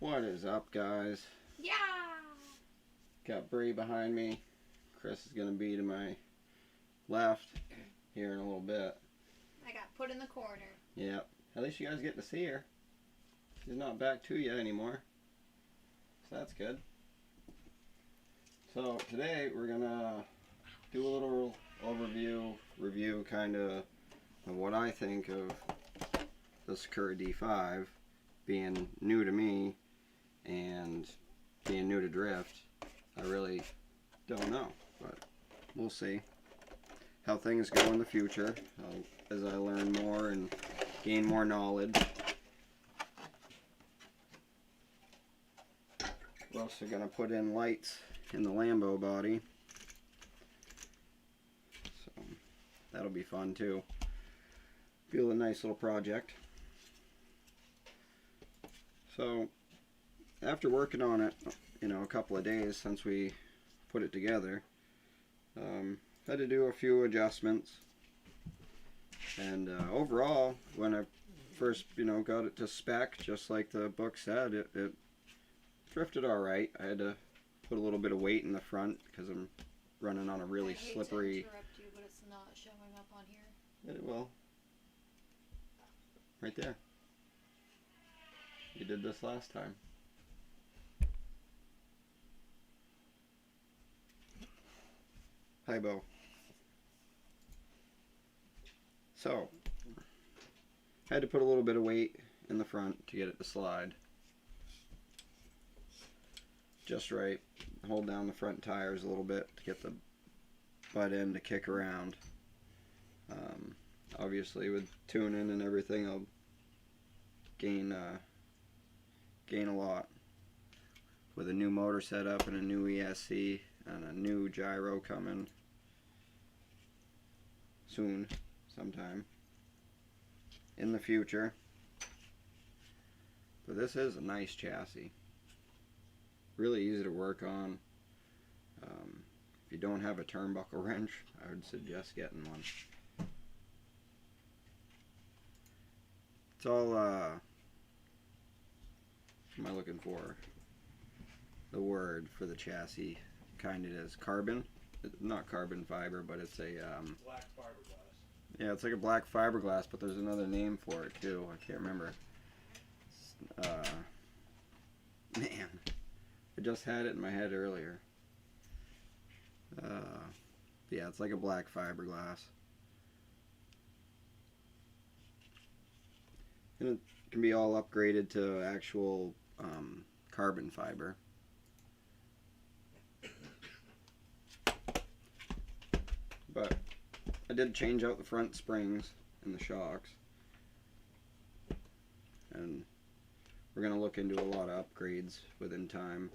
What is up, guys? Yeah! Got Bree behind me. Chris is going to be to my left here in a little bit. I got put in the corner. Yep. At least you guys get to see her. She's not back to you anymore. So that's good. So today we're going to do a little review kind of what I think of the Sakura D5 being new to me and being new to drift. I really don't know, but we'll see how things go in the future as I learn more and gain more knowledge. We're also going to put in lights in the Lambo body, so that'll be fun too. Feel a nice little project. So after working on it, a couple of days since we put it together, had to do a few adjustments. And overall, when I first, got it to spec, just like the book said, it drifted all right. I had to put a little bit of weight in the front because I'm running on a really slippery. I hate to interrupt you, but it's not showing up on here. It will. Right there. You did this last time. Hi, Bo. So, had to put a little bit of weight in the front to get it to slide just right. Hold down the front tires a little bit to get the butt end to kick around. Obviously, with tuning and everything, I'll gain a lot with a new motor setup and a new ESC and a new gyro coming soon, sometime in the future. But this is a nice chassis, really easy to work on. If you don't have a turnbuckle wrench, I would suggest getting one. It's all what am I looking for? The word for the chassis, kind it is carbon. Not carbon fiber, but it's a black fiberglass. Yeah, it's like a black fiberglass, but there's another name for it too. I can't remember. Man, I just had it in my head earlier. Yeah, it's like a black fiberglass, and it can be all upgraded to actual carbon fiber. But I did change out the front springs and the shocks, and we're going to look into a lot of upgrades within time.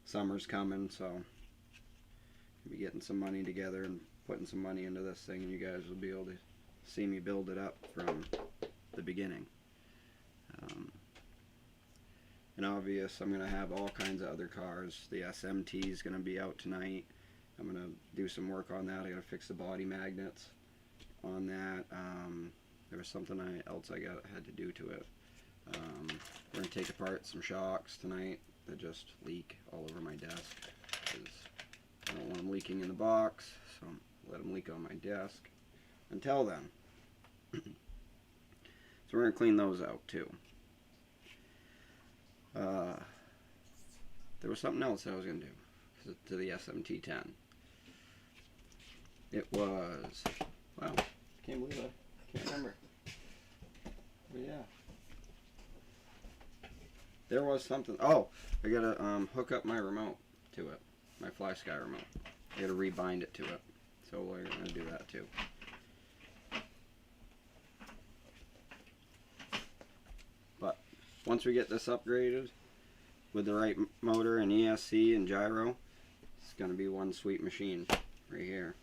Summer's coming, so I'll be getting some money together and putting some money into this thing, and you guys will be able to see me build it up from the beginning. And obvious, I'm going to have all kinds of other cars. The SMT is going to be out tonight. I'm going to do some work on that. I got to fix the body magnets on that. There was something else I had to do to it. We're going to take apart some shocks tonight that just leak all over my desk, because I don't want them leaking in the box, so I'm let them leak on my desk until then. So we're going to clean those out too. There was something else I was going to do to the SMT10. It was, wow, I can't believe it. I can't remember. But yeah. There was something. Oh, I got to hook up my remote to it. My FlySky remote. I got to rebind it to it. So we're going to do that too. But once we get this upgraded with the right motor and ESC and gyro, it's going to be one sweet machine right here.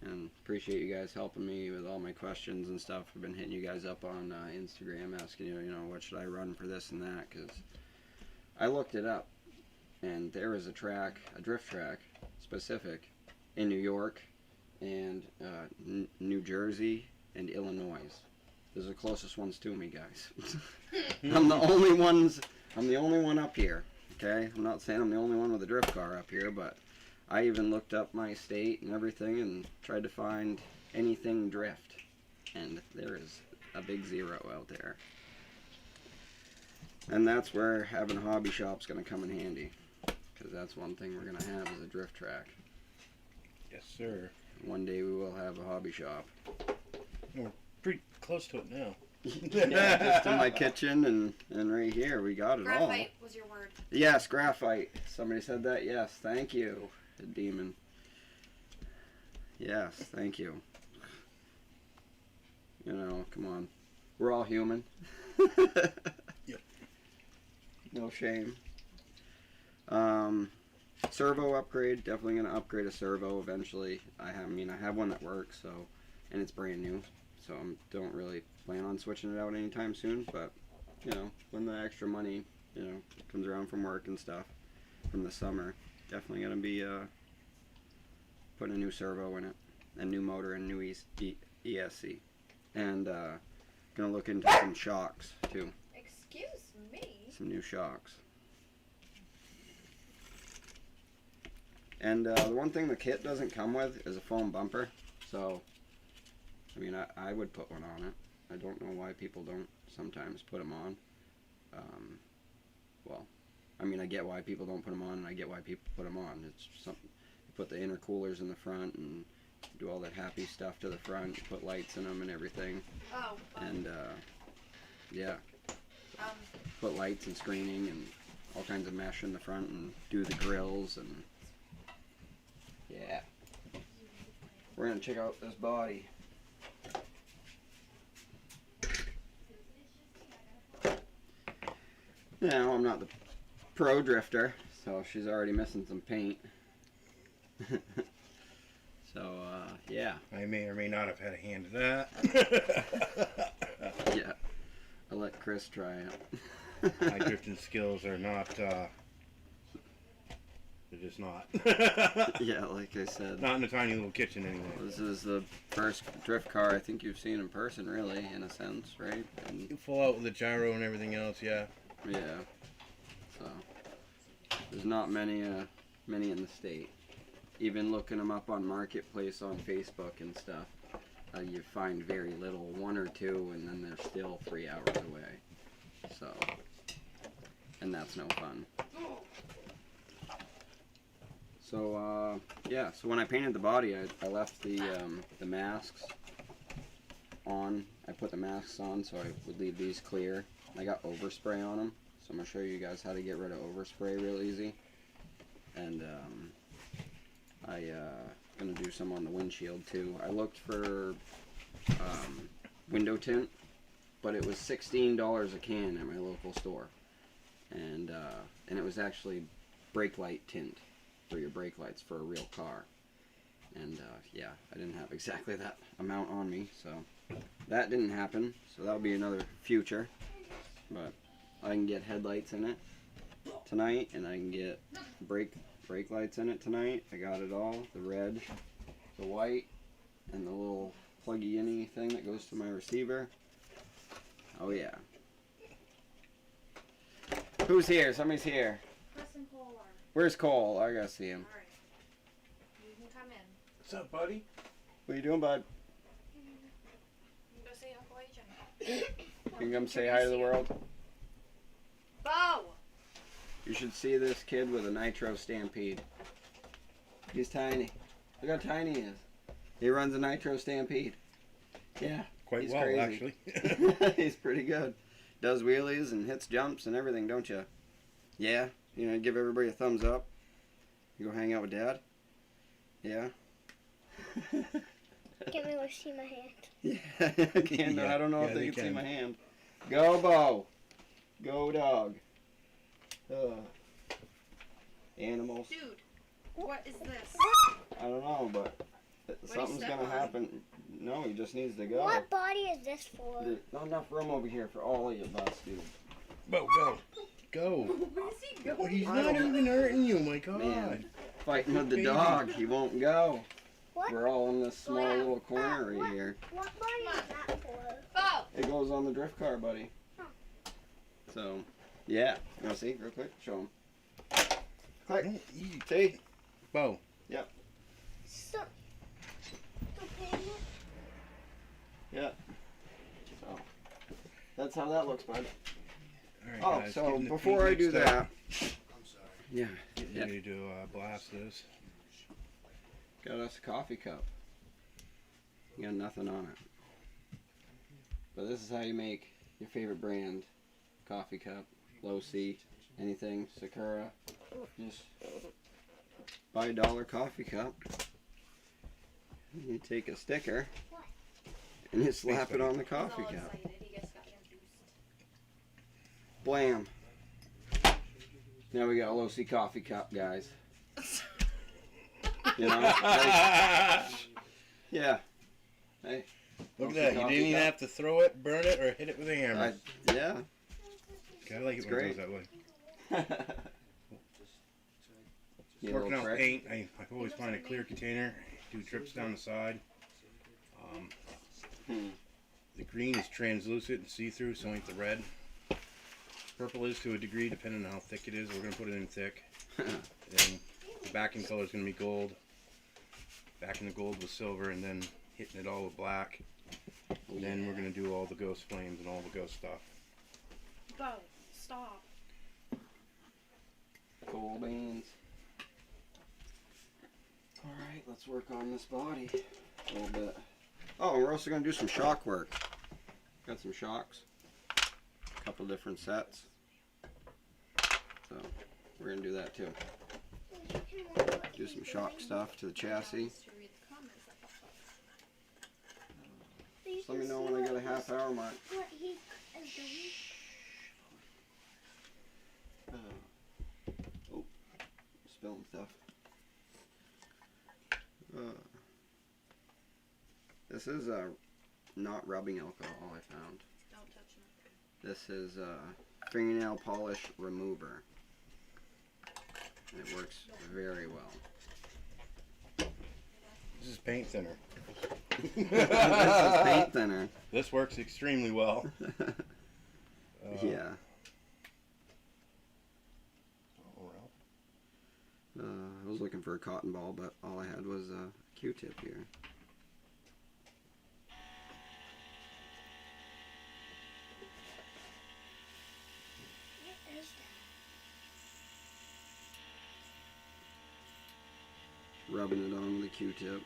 And appreciate you guys helping me with all my questions and stuff. I've been hitting you guys up on Instagram asking you, what should I run for this and that, because I looked it up and there is a drift track specific in New York and New Jersey and Illinois Those are the closest ones to me, guys. I'm the only one up here. Okay, I'm not saying I'm the only one with a drift car up here, but I even looked up my state and everything and tried to find anything drift, and there is a big zero out there. And that's where having a hobby shop's going to come in handy, because that's one thing we're going to have is a drift track. Yes, sir. One day we will have a hobby shop. We're pretty close to it now. Yeah, just in my kitchen and right here. We got it all. Graphite was your word. Yes, graphite. Somebody said that. Yes, thank you, Demon. Yes, thank you. You know, come on. We're all human. Yep. No shame. Servo upgrade. Definitely going to upgrade a servo eventually. I have one that works, so, and it's brand new. So I don't really plan on switching it out anytime soon, but, you know, when the extra money, you know, comes around from work and stuff from the summer, definitely going to be putting a new servo in it, a new motor and new ESC. And going to look into some shocks, too. Excuse me? Some new shocks. And the one thing the kit doesn't come with is a foam bumper, so I mean, I would put one on it. I don't know why people don't sometimes put them on. Well, I mean, I get why people don't put them on, and I get why people put them on. It's something. You put the intercoolers in the front and do all that happy stuff to the front. Put lights in them and everything. Oh. And yeah, put lights and screening and all kinds of mesh in the front and do the grills and yeah. We're gonna check out this body. Now, I'm not the pro drifter, so she's already missing some paint. So, yeah. I may or may not have had a hand in that. Yeah. I'll let Chris try it. My drifting skills are not, they're just not. Yeah, like I said. Not in a tiny little kitchen anyway. This is the first drift car I think you've seen in person, really, in a sense, right? And You full out with the gyro and everything else, yeah. yeah. So, there's not many in the state. Even looking them up on Marketplace on Facebook and stuff, you find very little, one or two, and then they're still 3 hours away. So, and that's no fun. So, yeah, so when I painted the body, I left the masks on. I put the masks on so I would leave these clear. I got overspray on them, so I'm going to show you guys how to get rid of overspray real easy. And I'm going to do some on the windshield too. I looked for window tint, but it was $16 a can at my local store. And it was actually brake light tint for your brake lights for a real car. And yeah, I didn't have exactly that amount on me, so that didn't happen. So that'll be another future. But I can get headlights in it tonight, and I can get brake lights in it tonight. I got it all, the red, the white, and the little pluggy-in-y thing that goes to my receiver. Oh yeah. Who's here? Somebody's here. Chris and Cole are. Where's Cole? I gotta see him. Alright. You can come in. What's up, buddy? What are you doing, bud? You can go see Uncle Agent. You can come say hi to the world. Bo! You should see this kid with a nitro stampede. He's tiny. Look how tiny he is. He runs a nitro stampede. Yeah. Quite he's well, crazy. actually. He's pretty good. Does wheelies and hits jumps and everything, don't you? Yeah? You know, give everybody a thumbs up. You go hang out with Dad? Yeah? Can we see my hand? Yeah. Again, Yeah. I don't know Yeah, if they they can see can. my hand. Go, Bo. Go, dog. Animals. Dude, what is this? I don't know, but something's step gonna on? happen. No, he just needs to go. What body is this for? There's not enough room over here for all of you bus, dude. Bo, go. Go. Where's he going? Well, he's I not don't- even hurting you, my God. Man, fighting with the Baby. dog. He won't go. What? We're all in this small Wow. little corner right here. What body is that for? Bo! It goes on the drift car, buddy. So, yeah. You want to see real quick? Show them. Click. Easy. See? Bo. So, the payment? Yeah. So, that's how that looks, bud. Alright, Oh, guys, so getting the before paint I do mixed up. that, yeah, Getting ready to blast this. got us a coffee cup. You got nothing on it. But this is how you make your favorite brand coffee cup, low C, anything, Sakura. Just buy a $1 coffee cup. You take a sticker and you slap it on the coffee He's all cup. excited. He just got introduced. Blam. Now we got a low C coffee cup, guys. You know? Like, yeah. Hey. Look Low-C at that. You coffee didn't even cup. have to throw it, burn it, or hit it with a hammer. Yeah. Gotta like It's it when great. it goes that way. Need a Working little on trick. paint, I always find a clear container, do drips down the side. The green is translucent and see-through, so ain't the red. Purple is to a degree, depending on how thick it is. We're gonna put it in thick. And the backing color is gonna be gold. Backing the gold with silver, and then hitting it all with black. And then we're gonna do all the ghost flames and all the ghost stuff. Bo, stop. Cool beans. Alright, let's work on this body a little bit. Oh, we're also going to do some shock work. Got some shocks. A couple different sets. So, we're going to do that too. Do some shock stuff to the chassis. To read the comments that popped up. Just let me know when I got a half hour mark. What he is doing? Oh, spilling stuff. This is not rubbing alcohol, I found. Don't touch nothing. This is fingernail polish remover. And it works very well. This is paint thinner. This is paint thinner. This works extremely well. Yeah. Oh, I was looking for a cotton ball, but all I had was a Q-tip here. What is that? Rubbing it on with a Q-tip.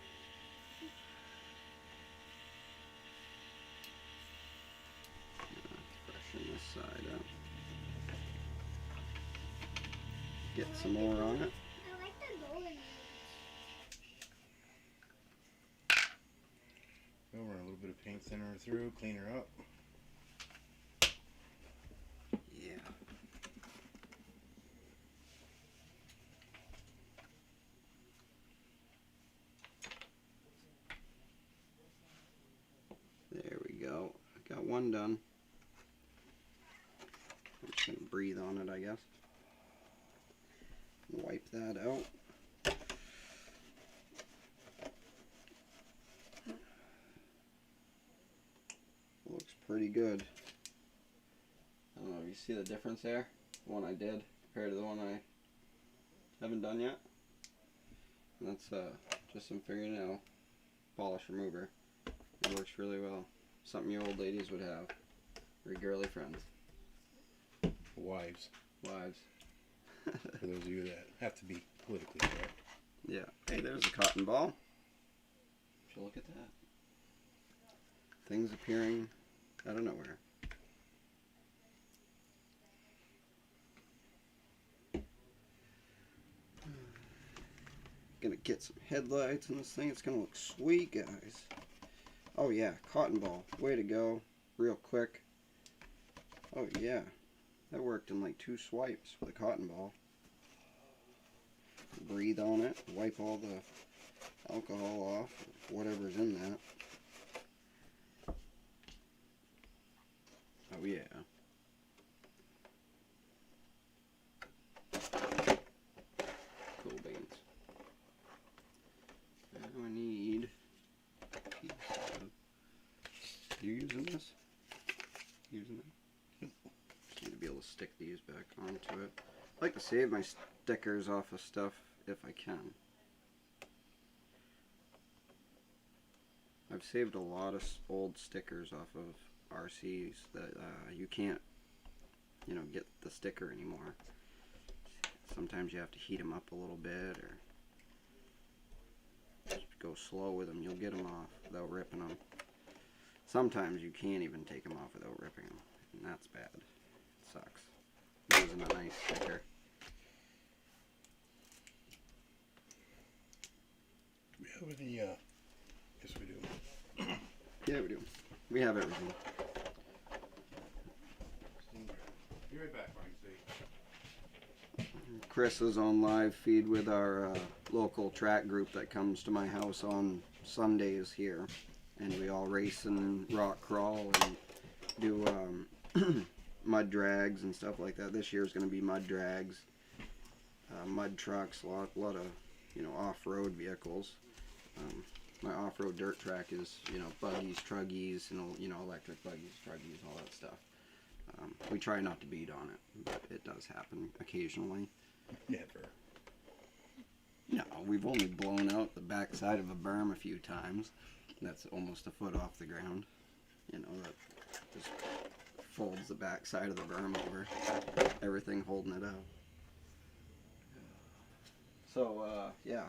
Freshen this side up. Get some more on it. I like the golden ones. We'll run a little bit of paint thinner through, clean her up. Yeah. There we go. Got one done. I'm just gonna breathe on it, I guess. Wipe that out. Looks pretty good. I don't know if you see the difference there. The one I did compared to the one I haven't done yet. And that's just some fingernail polish remover. It works really well. Something your old ladies would have. Or your girly friends. Wives, Wives. for those of you that have to be politically correct. Yeah. Hey, there's a cotton ball. So look at that. Things appearing out of nowhere. Gonna get some headlights in this thing. It's gonna look sweet, guys. Oh yeah, cotton ball. Way to go. Real quick. Oh yeah. That worked in like 2 swipes with a cotton ball. Breathe on it. Wipe all the alcohol off. Whatever's in that. Oh yeah. Cool beans. Now I need a piece of... You using this? stick these back onto it. I like to save my stickers off of stuff if I can. I've saved a lot of old stickers off of RCs that you can't, you know, get the sticker anymore. Sometimes you have to heat them up a little bit or just go slow with them. You'll get them off without ripping them. Sometimes you can't even take them off without ripping them, and that's bad. It sucks. Losing a nice sticker. Do we have any, yes we do. Yeah, we do. We have everything. Be right back, Frank. Chris is on live feed with our local track group that comes to my house on Sundays here, and we all race and rock crawl and do mud drags and stuff like that. This year is going to be mud drags, mud trucks, a lot of, you know, off-road vehicles. My off-road dirt track is, you know, buggies, truggies, and, you know, electric buggies, truggies, all that stuff. We try not to beat on it, but it does happen occasionally. Never. No, we've only blown out the backside of a berm a few times. That's almost a foot off the ground. You know, that just folds the backside of the berm over. Everything holding it up. So, yeah.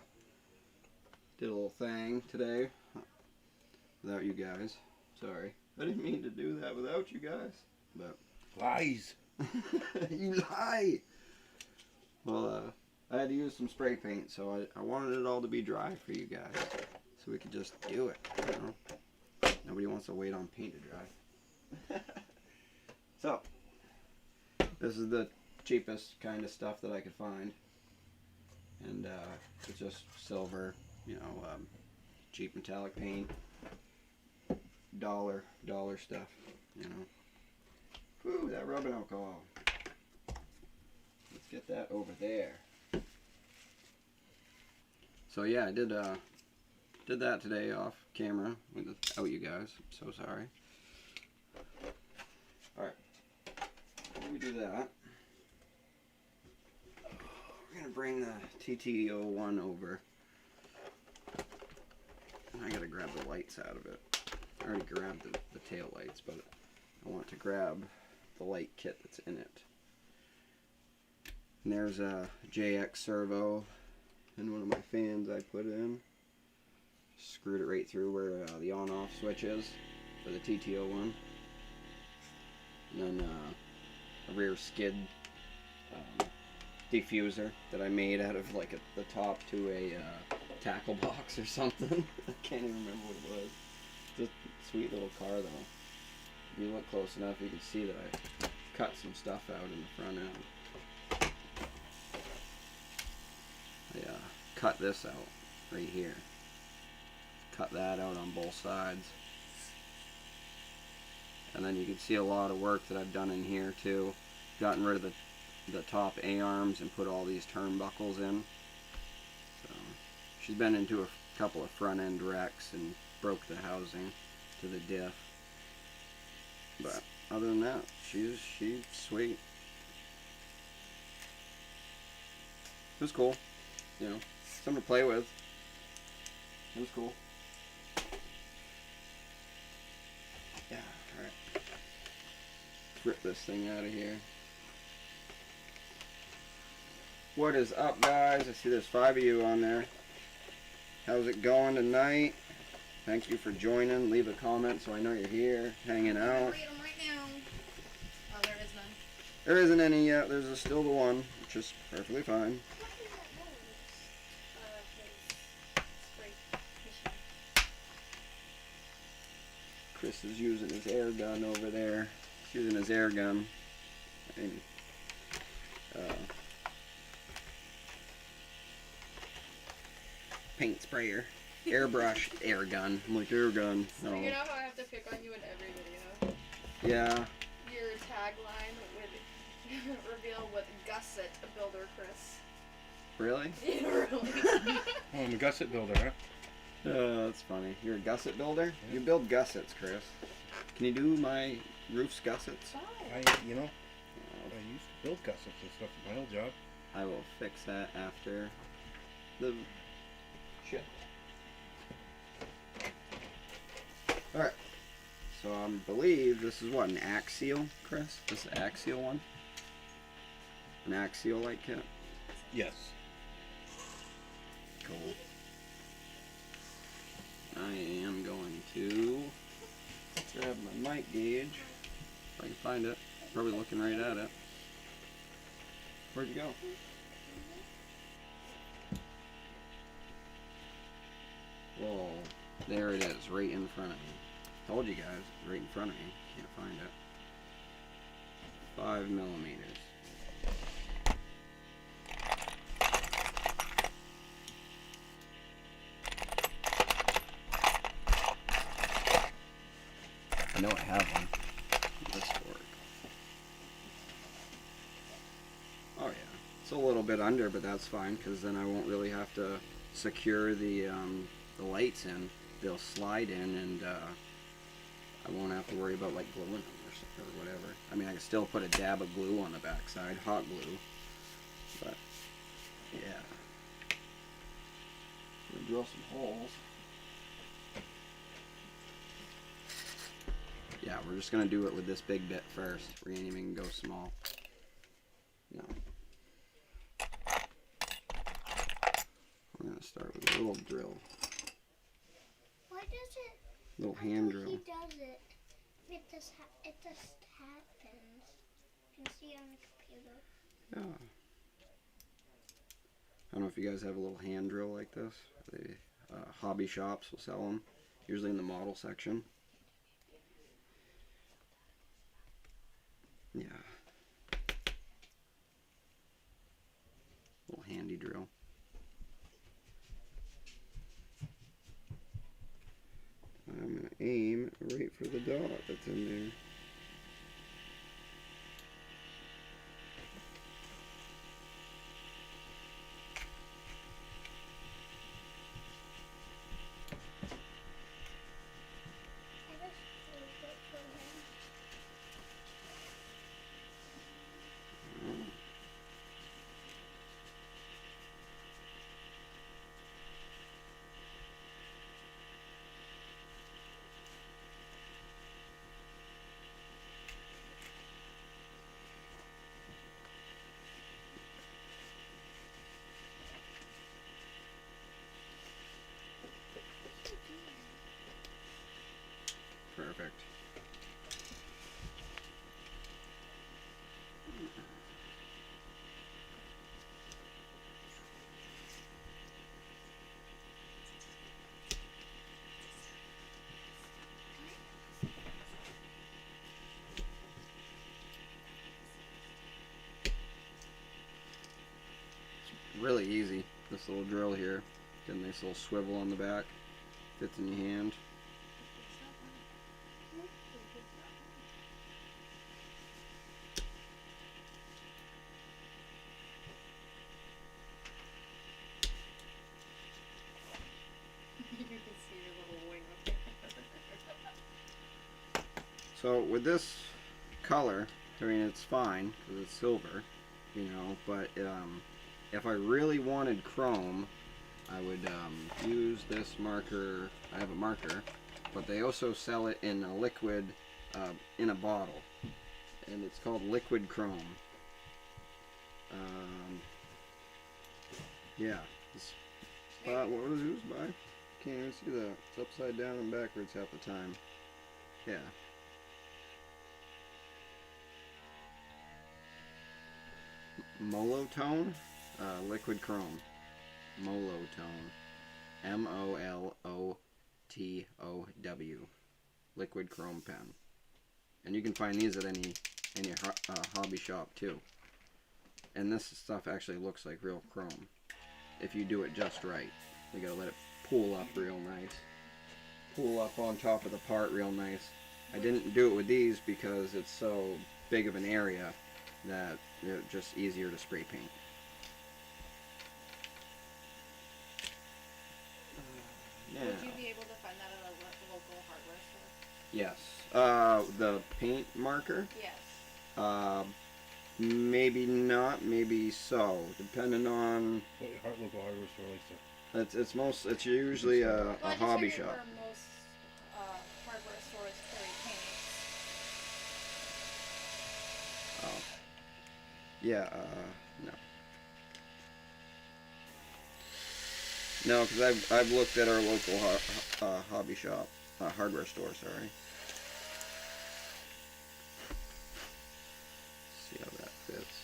Did a little thing today without you guys. Sorry. I didn't mean to do that without you guys. But Lies. you lie! Well, I had to use some spray paint, so I wanted it all to be dry for you guys. So we could just do it, you know? Nobody wants to wait on paint to dry. So, this is the cheapest kind of stuff that I could find. And it's just silver, you know, cheap metallic paint. Dollar stuff, you know. Whew, that rubbing alcohol. Let's get that over there. So yeah, I did that today off camera without you guys. So sorry. Alright. Let me do that. We're gonna bring the TT01 over. I gotta grab the lights out of it. I already grabbed the tail lights, but I want to grab the light kit that's in it. And there's a JX servo and one of my fans I put in. Screwed it right through where the on-off switch is for the TT01. And then a rear skid diffuser that I made out of like the top to a tackle box or something. I can't even remember what it was. Just a sweet little car though. If you look close enough, you can see that I cut some stuff out in the front end. I cut this out right here. Cut that out on both sides. And then you can see a lot of work that I've done in here too. Gotten rid of the top A-arms and put all these turnbuckles in. So she's been into a couple of front end wrecks and broke the housing to the diff. But other than that, she's sweet. It was cool, you know, something to play with. It was cool. Yeah, alright. Rip this thing out of here. What is up, guys? I see there's 5 of you on there. How's it going tonight? Thank you for joining. Leave a comment so I know you're here, hanging out. Read them right now. Oh, there is none. There isn't any yet. There's still the one, which is perfectly fine. Spray fishing. Chris is using his air gun over there. He's using his air gun. And, paint sprayer. Airbrush air gun. I'm like, air gun. No. So you know how I have to pick on you in every video? Yeah. Your tagline would reveal what gusset builder Chris. Really? Yeah, really. Oh, I'm a gusset builder, huh? That's funny. You're a gusset builder? Yeah. You build gussets, Chris. Can you do my roof's gussets? Fine. You know, Oh, I used to build gussets and stuff at my old job. I will fix that after the ship. Alright. So I believe this is what, an axial, Chris? This is the axial one? An axial light kit? Yes. Cool. I am going to grab my mic gauge. If I can find it. Probably looking right at it. Where'd you go? Whoa. There it is, right in front of me. Told you guys, it's right in front of me. Can't find it. 5 millimeters. I know I have one. This will work. Oh yeah, it's a little bit under, but that's fine because then I won't really have to secure the lights in. They'll slide in, and I won't have to worry about like gluing them or whatever. I mean, I can still put a dab of glue on the backside, hot glue, but yeah. I'm gonna drill some holes. Yeah, we're just gonna do it with this big bit first. We ain't even go small. No. We're gonna start with a little drill. Why does it? Little I hand thought drill. He does it. It just happens. You can see on the computer. Yeah. I don't know if you guys have a little hand drill like this. The hobby shops will sell them, usually in the model section. Yeah. Little handy drill. I'm going to aim right for the dot that's in there. I just moved it for him. Perfect. Really easy. This little drill here. Got a nice little swivel on the back. Fits in your hand. You can see your little wing up there. So with this color, I mean it's fine because it's silver, you know. But if I really wanted chrome, I would use this marker. I have a marker, but they also sell it in a liquid, in a bottle, and it's called liquid chrome. Yeah. What was it used by? Can't even see that. It's upside down and backwards half the time. Yeah. Molotone, liquid chrome. Molotone. MOLOTOW. Liquid chrome pen. And you can find these at any hobby shop too. And this stuff actually looks like real chrome if you do it just right. You gotta let it pool up real nice. Pool up on top of the part real nice. I didn't do it with these because it's so big of an area that it's just easier to spray paint. Yeah. Would you be able to find that at a local hardware store? Yes. The paint marker? Yes. Maybe not, maybe so, depending on. What local hardware store likes to? It's usually Well, a I just hobby figured shop. where most hardware stores carry paints. Oh. Yeah, no. No, because I've looked at our local hobby shop, hardware store, sorry. See how that fits.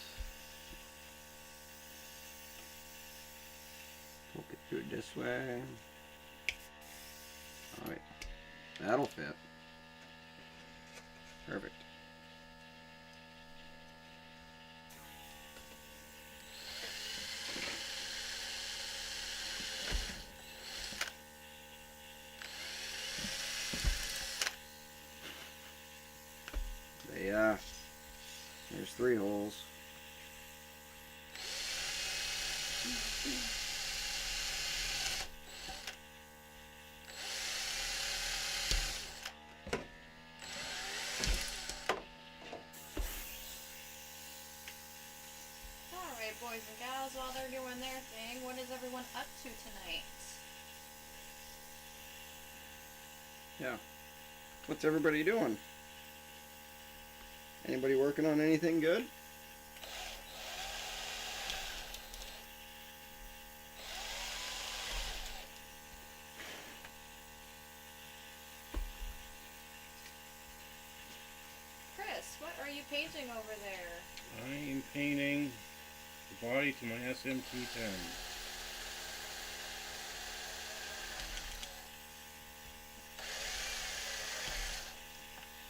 Poke it through this way. Alright. That'll fit. Perfect. Yeah. There's 3 holes. Alright, boys and gals, while they're doing their thing, what is everyone up to tonight? Yeah. What's everybody doing? Anybody working on anything good? Chris, what are you painting over there? I am painting the body to my SMT-10.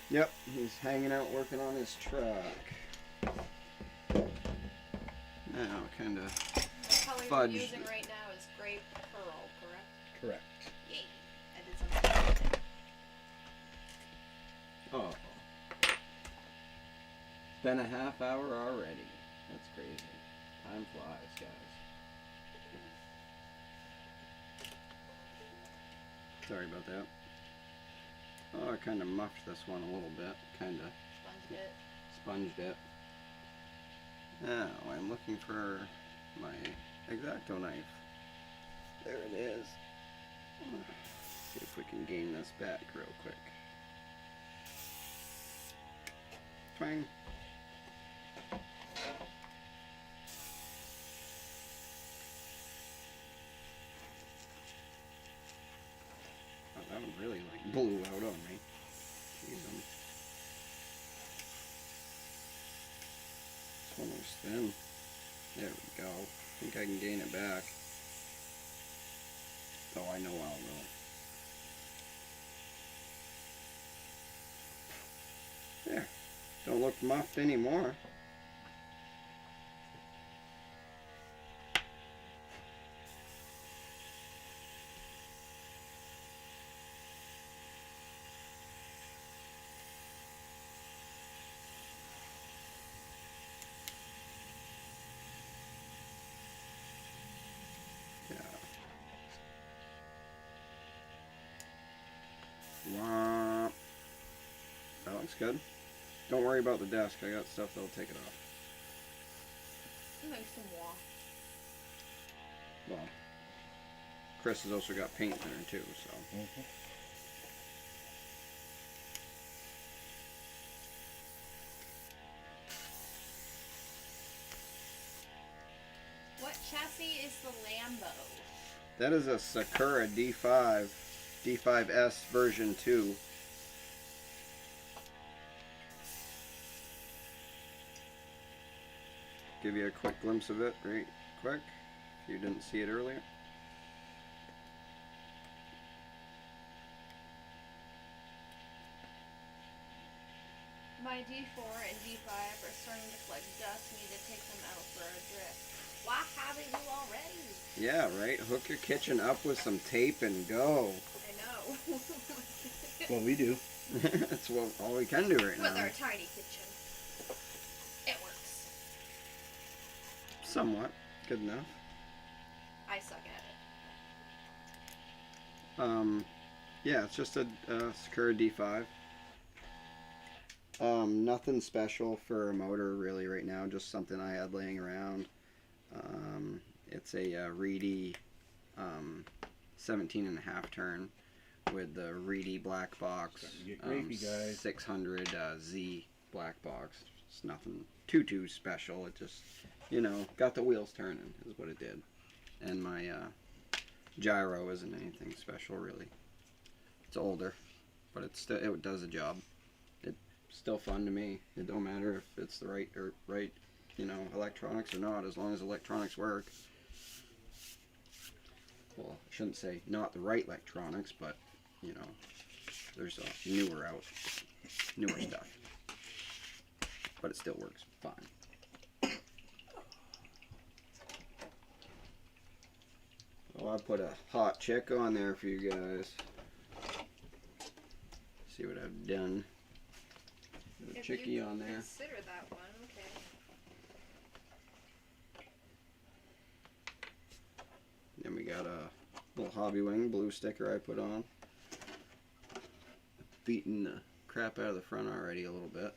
Yep, he's hanging out working on his truck. Now, kind of The color fudge. you're using right now is grape pearl, correct? Correct. Yay. I did something right. Oh. It's been a half hour already. That's crazy. Time flies, guys. Sorry about that. Oh, I kind of muffed this one a little bit. Kind of sponged it. Now, I'm looking for my X-Acto knife. There it is. See if we can gain this back real quick. Twang. Oh, that one really blew out on me. Jeez, this one was thin. There we go. I think I can gain it back. Oh, I know I will. There. Don't look muffed anymore. Wah. That looks good. Don't worry about the desk. I got stuff that'll take it off. Make some more. Well, Chris has also got paint thinner too, so. Mm-hmm. What chassis is the Lambo? That is a Sakura D5, D5S version 2. Give you a quick glimpse of it, right quick, if you didn't see it earlier. My D4 and D5 are starting to collect dust. Need to take them out for a drift. Why haven't you already? Yeah, right? Hook your kitchen up with some tape and go. I know. Well, we do. That's what all we can do right With now. our tiny kitchen. It works. Somewhat. Good enough. I suck at it. Yeah, it's just a Sakura D5. Nothing special for a motor really right now, just something I had laying around. It's a Reedy 17.5 turn with the Reedy black box, Starting to get grapey, guys. 600 Z black box. It's nothing too special. It just, you know, got the wheels turning is what it did. And my gyro isn't anything special really. It's older, but it does the job. It's still fun to me. It don't matter if it's the right, you know, electronics or not, as long as electronics work. Well, I shouldn't say not the right electronics, but you know, there's newer stuff, but it still works fine. Well, I put a hot chick on there for you guys. See what I've done. Put a chickie on there. Consider that one, okay. Then we got a little Hobby Wing blue sticker I put on. Beating the crap out of the front already a little bit.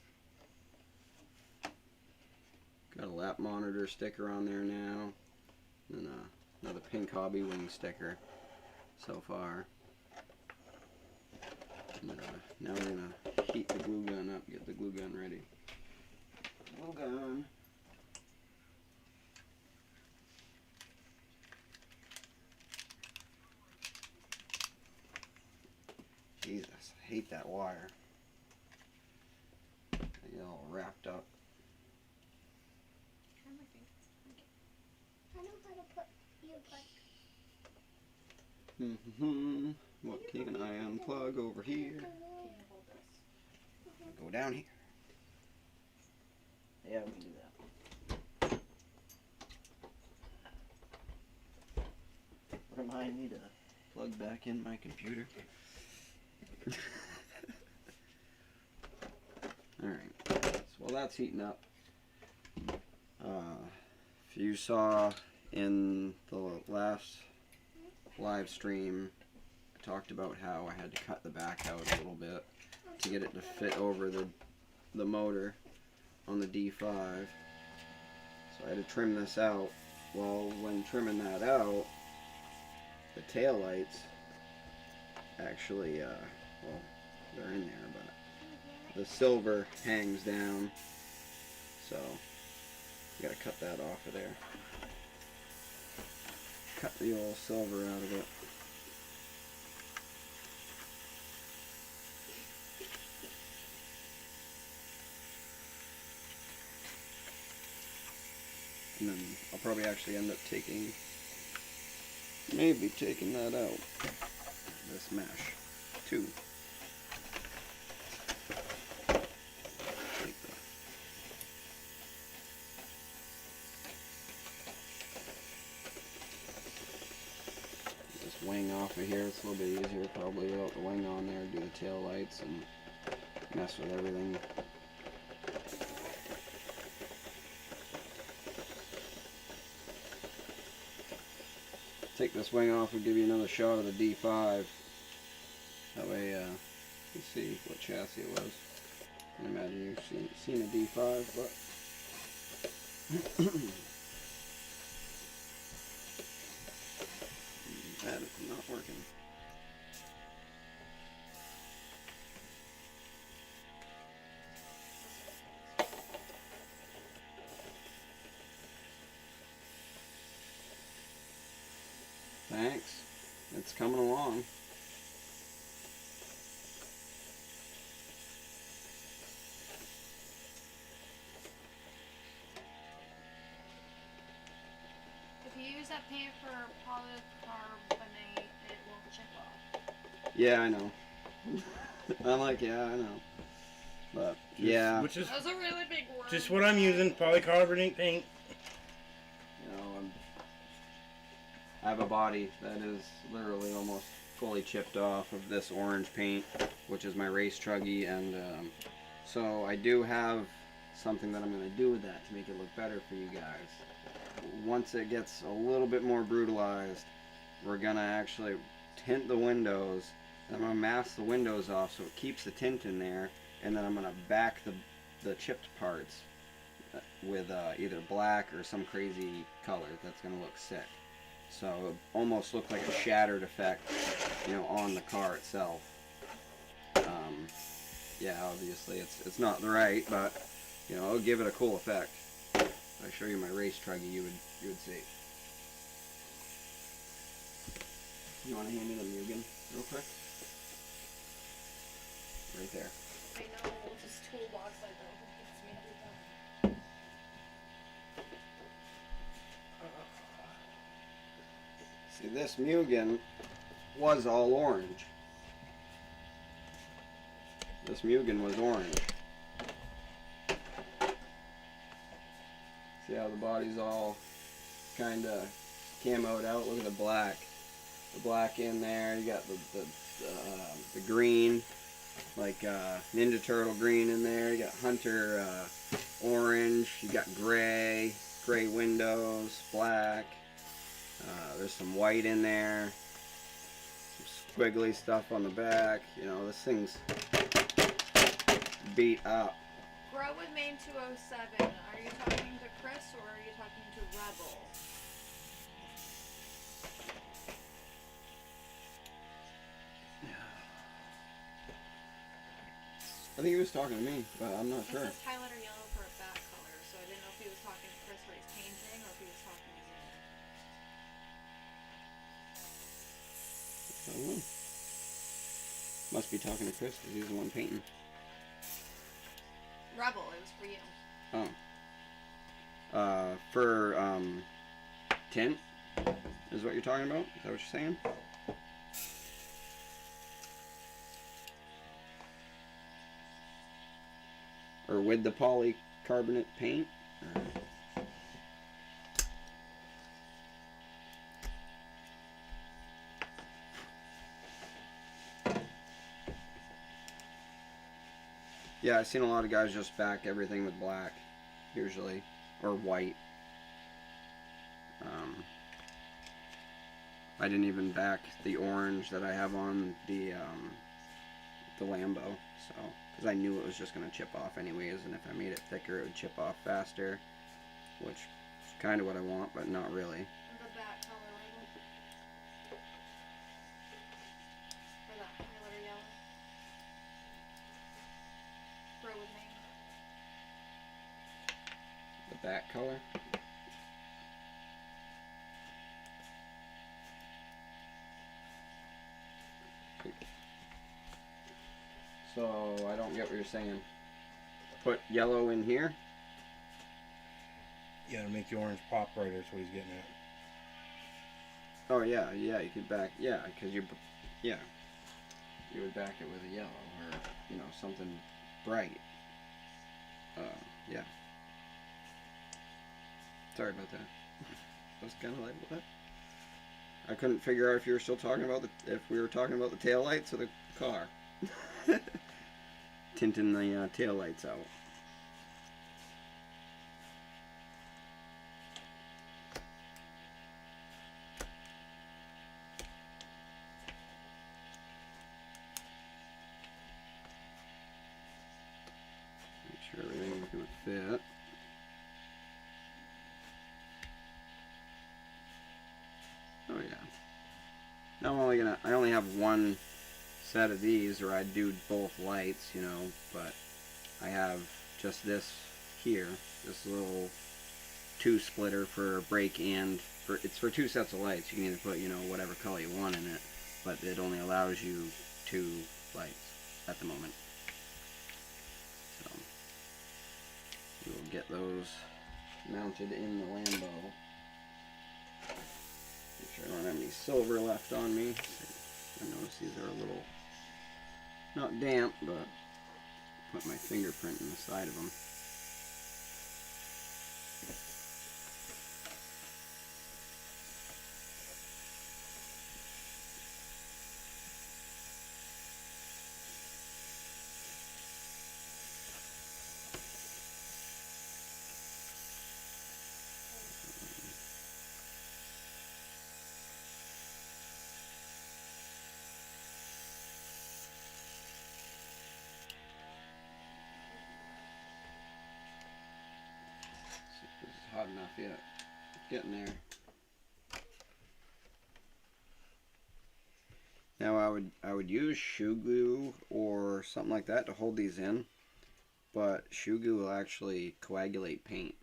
Got a lap monitor sticker on there now. And another pink Hobby Wing sticker so far. And, now we're going to heat the glue gun up, get the glue gun ready. Glue gun. Jesus, I hate that wire. I get all wrapped up. I know how to put earbuds. What can I unplug over here? Can you hold this? Go down here. Yeah, we can do that. Remind me to plug back in my computer. Alright, so while that's heating up, if you saw in the last live stream, I talked about how I had to cut the back out a little bit to get it to fit over the motor on the D5. So I had to trim this out. Well, when trimming that out, the tail lights actually, well, they're in there, but the silver hangs down, so you gotta cut that off of there. Cut the old silver out of it. And then I'll probably actually end up maybe taking that out. This mesh, too. Take this wing off of here. It's a little bit easier probably without the wing on there. Do the tail lights and mess with everything. Take this wing off and give you another shot of the D5. That way you see what chassis it was. I imagine you've seen a D5, but that is not working. Thanks. It's coming along. If you use that paint for polycarbonate, it will chip off. Yeah, I know. I'm like, yeah, I know. But, yeah. Which is That was a really big word. just what I'm using, polycarbonate paint. You know, I have a body that is literally almost fully chipped off of this orange paint, which is my race truggy, and so I do have something that I'm going to do with that to make it look better for you guys. Once it gets a little bit more brutalized, we're going to actually tint the windows, and I'm going to mask the windows off so it keeps the tint in there, and then I'm gonna back the chipped parts with either black or some crazy color that's gonna look sick. So it almost look like a shattered effect, you know, on the car itself. Yeah, obviously it's not right, but you know, it'll give it a cool effect. If I show you my race truggy, you would see. You want to hand me the Mugen real quick? Right there. I know, this toolbox like that gets me every time. See, this Mugen was all orange. This Mugen was orange. See how the body's all kind of camoed out? Look at the black. The black in there. You got the green, like Ninja Turtle green in there. You got Hunter orange. You got gray windows, black. There's some white in there. Some squiggly stuff on the back. You know, this thing's beat up. Grow with Maine 207. Are you talking to Chris or are you talking to Rebel? I think he was talking to me, but I'm not It sure. says highlighter yellow for a back color, so I didn't know if he was talking to Chris for his painting or if he was talking to me. I don't know. Must be talking to Chris because he's the one painting. Rebel, it was for you. Oh. For tint is what you're talking about? Is that what you're saying? Or with the polycarbonate paint? Or... Yeah, I've seen a lot of guys just back everything with black, usually, or white. I didn't even back the orange that I have on the Lambo, so because I knew it was just going to chip off anyways, and if I made it thicker, it would chip off faster, which is kind of what I want, but not really. And the back color label. For that highlighter yellow. Grow with Maine. The back color. So I don't get what you're saying. Put yellow in here. Yeah, to make the orange pop brighter is what he's getting at. Oh yeah, you could back, because you would back it with a yellow or something bright. Yeah. Sorry about that. I was kind of like, what? I couldn't figure out if you were still talking about if we were talking about the taillights or the car. Tinting the taillights out. Make sure everything's going to fit. Oh yeah. Now I only have one set of these, or I'd do both lights, but I have just this here, this little 2-splitter for brake and it's for 2 sets of lights. You can either put, whatever color you want in it, but it only allows you 2 lights at the moment. So we will get those mounted in the Lambo. Make sure I don't have any silver left on me. I notice these are a little, not damp, but put my fingerprint in the side of them. enough yet. Getting there. Now I would use shoe glue or something like that to hold these in, but shoe glue will actually coagulate paint.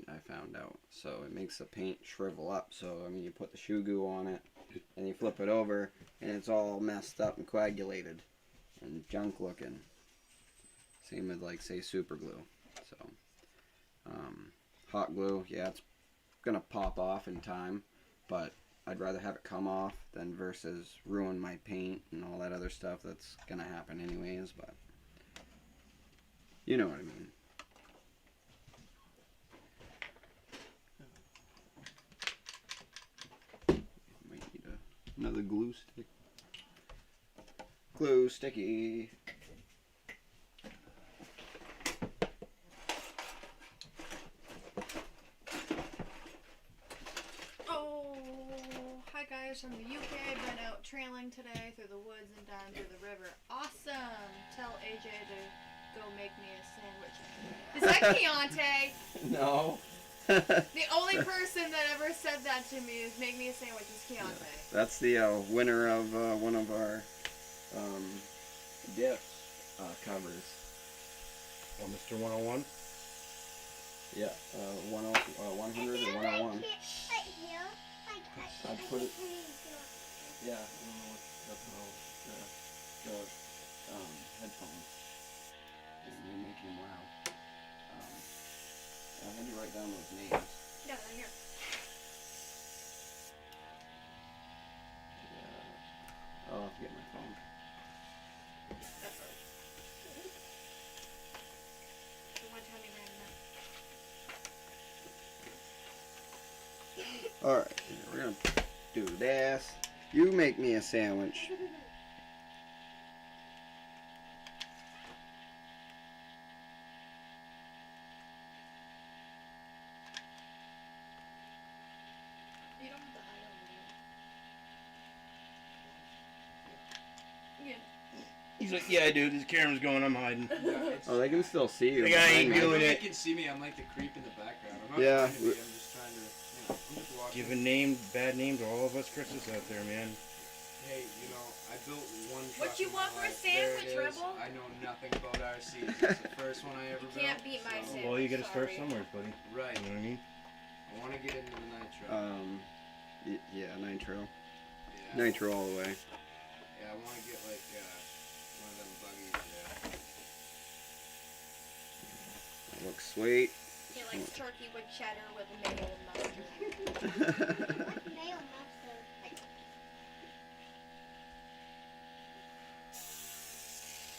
I found out, so it makes the paint shrivel up. So I mean, you put the shoe glue on it, and you flip it over, and it's all messed up and coagulated and junk looking. Same with, like, say, super glue. So hot glue, yeah, it's gonna pop off in time, but I'd rather have it come off than versus ruin my paint and all that other stuff that's gonna happen anyways. But you know what I mean. Might need another glue stick. Glue sticky. Hi guys from the UK. Been out trailing today through the woods and down through the river. Awesome! Tell AJ to go make me a sandwich. Is that Keontae? No. The only person that ever said that to me is make me a sandwich is Keontae. That's the winner of one of our gifts covers. Oh, Mr. 101? Yeah, 100 or 101. I put it. Yeah, I don't know what that's all. The headphones. You're making them loud. I had you write down those names. Yeah, they're here. Yeah. I'll have to get my phone. The one time he ran Alright, we're gonna do this. You make me a sandwich. You don't have to hide over here. Yeah. He's like, yeah, dude, this camera's going, I'm hiding. Oh, they can still see you. The guy ain't behind me. doing They it. can see me. I'm like the creep in the background. I'm not Yeah. trying to be. I'm just trying to. I'm just walking. Giving bad names to all of us Chris's out there, man. Hey, I built one. What truck you in want my for a life. There sandwich, it is. Rebel? I know nothing about RCs. It's the first one I ever You built. can't beat my so- sandwich. Well, you gotta start Sorry. somewhere, buddy. Right. You know what I mean? I want to get into the nitro. Yeah, nitro. yeah. Nitro all the way. Yeah, I want to get like one of them buggies. Yeah. Looks sweet. He likes turkey with cheddar with mayo and mustard. Mayo mustard.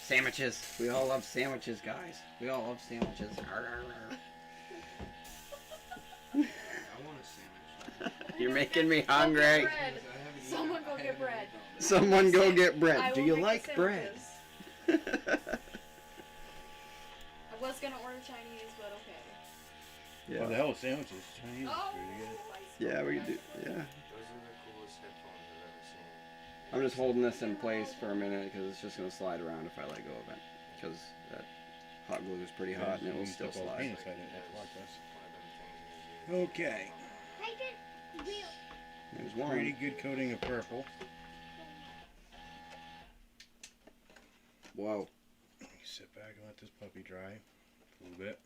Sandwiches. We all love sandwiches, guys. We all love sandwiches. Arr, arr, arr. I want a sandwich. You're making me Go get hungry. bread. I haven't eaten- Someone go I get haven't bread. eaten all day. Someone go get I bread. will Do you make the like bread? sandwiches. I was gonna order Chinese, but okay. What the Yeah. hell with sandwiches? Chinese is Oh, pretty good. Yeah, we do. Yeah. Those are the coolest headphones I've ever seen. I'm just holding this in place for a minute because it's just gonna slide around if I let go of it. Because that hot glue is pretty hot and it will still slide. Paint inside it, that's like this. One of them things you use. Okay. I did real. There's Pretty one. good coating of purple. Whoa. Sit back and let this puppy dry a little bit.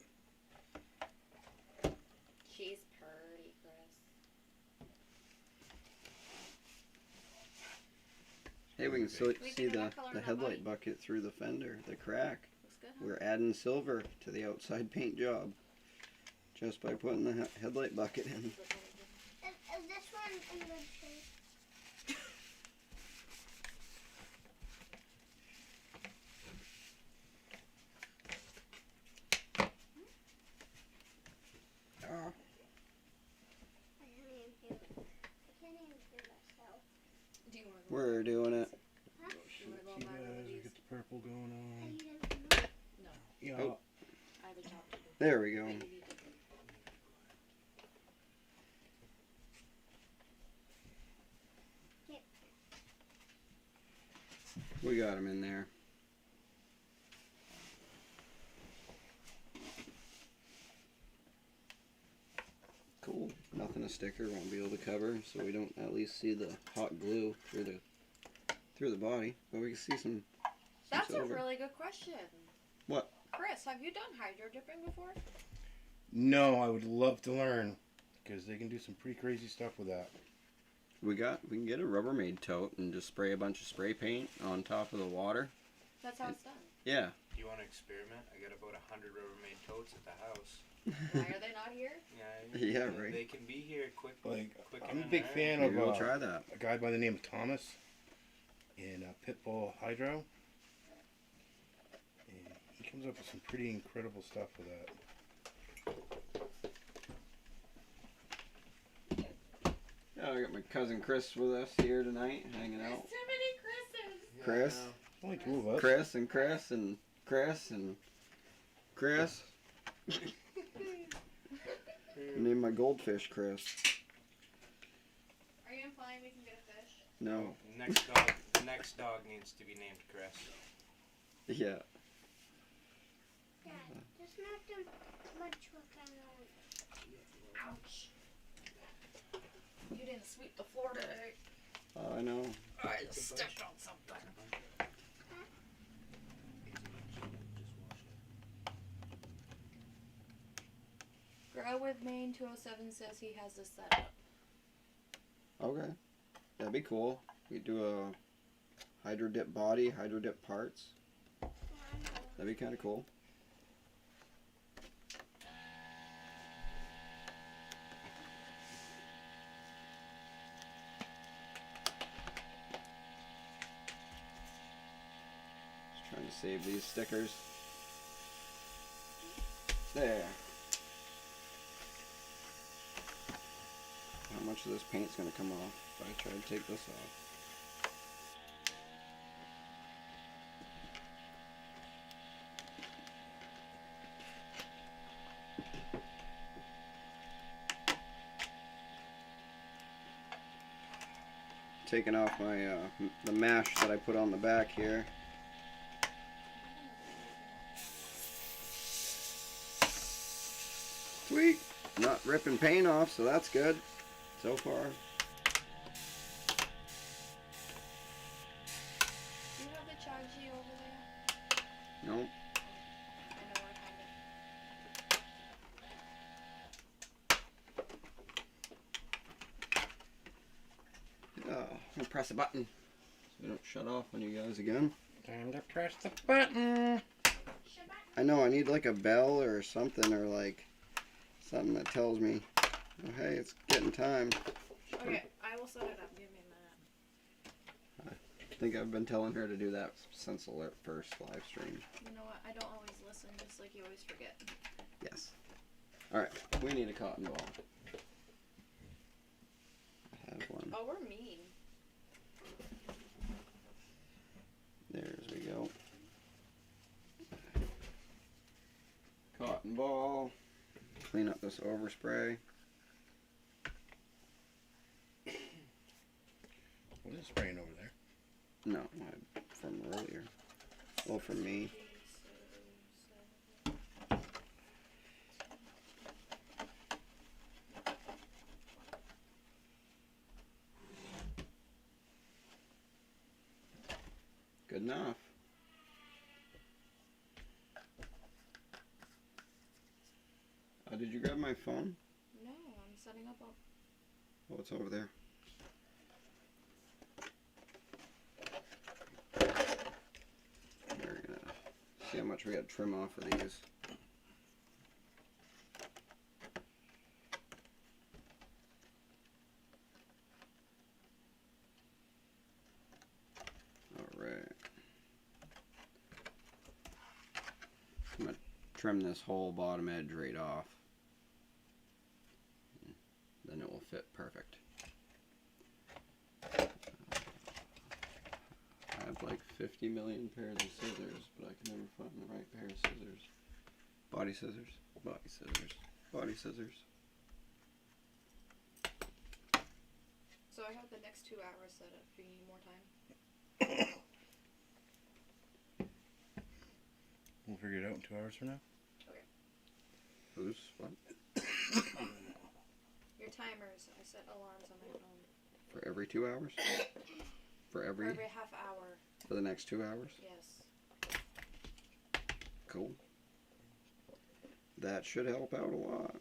She's pretty, Chris. Hey, we can still We see can the, have color in the our headlight body. bucket through the fender, the crack. Looks good, huh? We're adding silver to the outside paint job just by putting the headlight bucket in. Is this one in good shape? Ah, I can't even do it. I can't even do myself. Do you want to go? we're doing it. You want to go She buy one of does. We these? get the purple going I on. didn't know. Yeah. Oh. I have a job to do. There we go. But you need to do. We got him in there. Cool. Nothing a sticker won't be able to cover, so we don't at least see the hot glue through the body, but we can see some That's a silver. really good question. What? Chris, have you done hydro dipping before? No, I would love to learn because they can do some pretty crazy stuff with that. We can get a Rubbermaid tote and just spray a bunch of spray paint on top of the water. That's how it's done. Yeah. You want to experiment? I got about 100 Rubbermaid totes at the house. Why are they not here? Yeah, right. They can be here quick. I'm a big fan Maybe of we'll try that. a guy by the name of Thomas in Pitbull Hydro. And he comes up with some pretty incredible stuff with that. Yeah, I got my cousin Chris with us here tonight, hanging out. Too many Chris's. Chris, Only two of us. Chris, and Chris, and Chris, and Chris. Name my goldfish Chris. Are you implying we can get a fish? No. The next dog needs to be named Chris. Yeah. Dad, there's not that much work on. Ouch. You didn't sweep the floor today. I know. I stepped on something. Grow with Maine 207 says he has this set up. Okay. That'd be cool. We do a hydro dip body, hydro dip parts. That'd be kind of cool. Just trying to save these stickers. There. How much of this paint's gonna come off if I try to take this off? Taking off my the mash that I put on the back here. Sweet. Not ripping paint off, so that's good so far. Do you have the Chaji over there? Nope. I know where to find it. I'm gonna press a button so we don't shut off on you guys again. Time to press the button. I know I need like a bell or something, or like something that tells me, oh, hey, it's getting time. Okay, I will set it up. Give me a minute. I think I've been telling her to do that since the first live stream. You know what? I don't always listen, just like you always forget. Yes. Alright, we need a cotton ball. I have one. Oh, we're mean. There's we go. Cotton ball. Clean up this overspray. What is spraying over there? No, from earlier. Well, from me. Good enough. Did you grab my phone? No, I'm setting up all. Oh, it's over there. We're gonna see how much we got to trim off of these. Alright. I'm gonna trim this whole bottom edge right off. Then it will fit perfect. I have like 50 million pairs of scissors, but I can never find the right pair of scissors. Body scissors, body scissors, body scissors. So I have the next 2 hours set up. Do you need more time? We'll figure it out in 2 hours from now. Who's what? I set alarms on my phone. For every 2 hours? For every half hour. for the next 2 hours? Yes. Cool. That should help out a lot.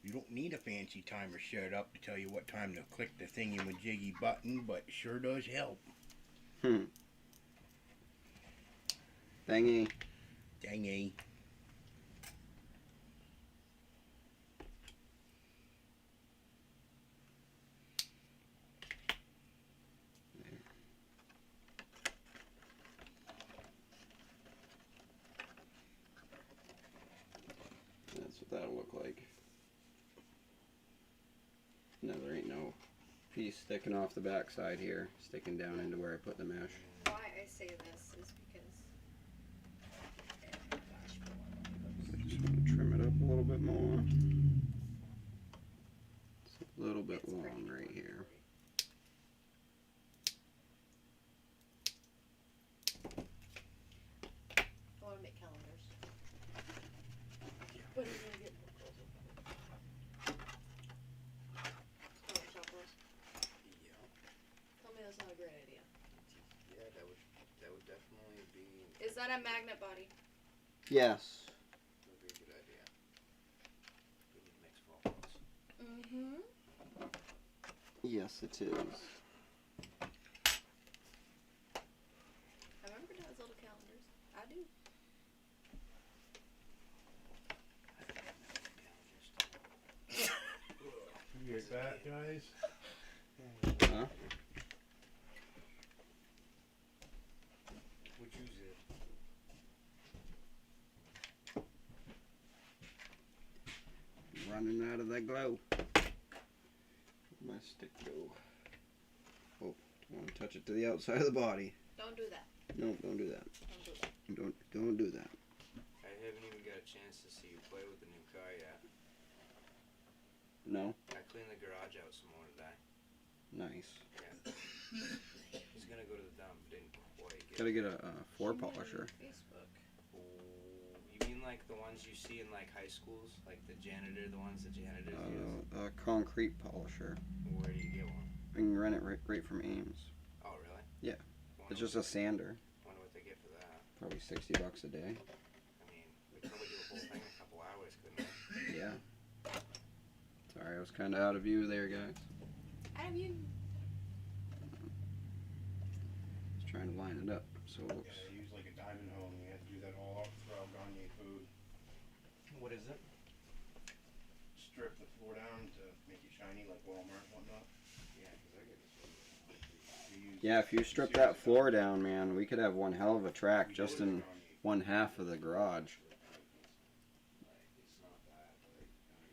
You don't need a fancy timer set up to tell you what time to click the thingy-majiggy button, but it sure does help. Thingy. Dang. That's what that'll look like. No, there ain't no piece sticking off the backside here, sticking down into where I put the mesh. Why I say this is because. Just want to trim it up a little bit more. It's a little bit long right here. I want to make calendars. What are you gonna get? Tell me that's not a great idea. Yeah, that would definitely be Is that a magnet body? Yes. would be a good idea. We need to mix photos. Mm-hmm. Yes, it is. I remember Dad's little calendars. I do. You get that, guys? Huh? Would use it. Running out of that glow. Where'd my stick go? Oh, don't want to touch it to the outside of the body. Don't do that. No, don't do that. Don't do that. Don't do that. I haven't even got a chance to see you play with the new car yet. No? I cleaned the garage out some more today. Nice. Yeah. He's gonna go to the dump, didn't quite get Gotta it. get a floor polisher. Facebook. Oh, you mean like the ones you see in like high schools? Like the janitor, the ones the janitors use? A concrete polisher. Where do you get one? You can rent it right from Ames. Oh, really? Yeah. Wonder It's just a sander. Wonder what they get for that. Probably $60 a day. I mean, we could probably do a whole thing in a couple hours, couldn't we? Yeah. Sorry, I was kind of out of view there, guys. Out of you. Just trying to line it up so it Yeah, looks. they use like a diamond hole, and you have to do that all up throughout Gagne food. What is it? Strip the floor down to make it shiny like Walmart and whatnot. Yeah, because I get this one. You use Yeah, if you strip that floor down, man, we could have one hell of a track just in one half of the garage. It's not that, but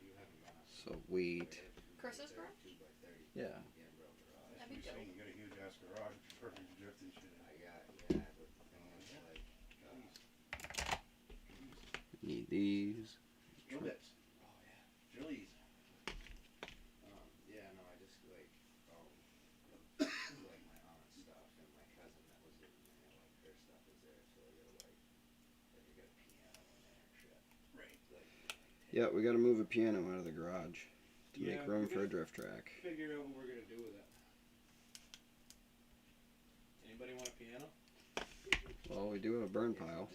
you haven't gone up Sweet. Chris's garage? 2 by 30. Yeah. Yeah, bro, garage. That'd be You're dope. saying you got a huge ass garage, it's perfect for drifting shit. I got, yeah, but the thing is, like, Need these. Drill bits. oh yeah. Drillies. Yeah, no, I just like, like my aunt's stuff and my cousin that was living there, like their stuff is there, so I gotta like you got a piano in there and shit. Right. Like, Yeah, we gotta move a piano out of the garage to Yeah, make room we for a gotta- drift track. figure out what we're gonna do with it. Anybody want a piano? Well, we do have a burn pile.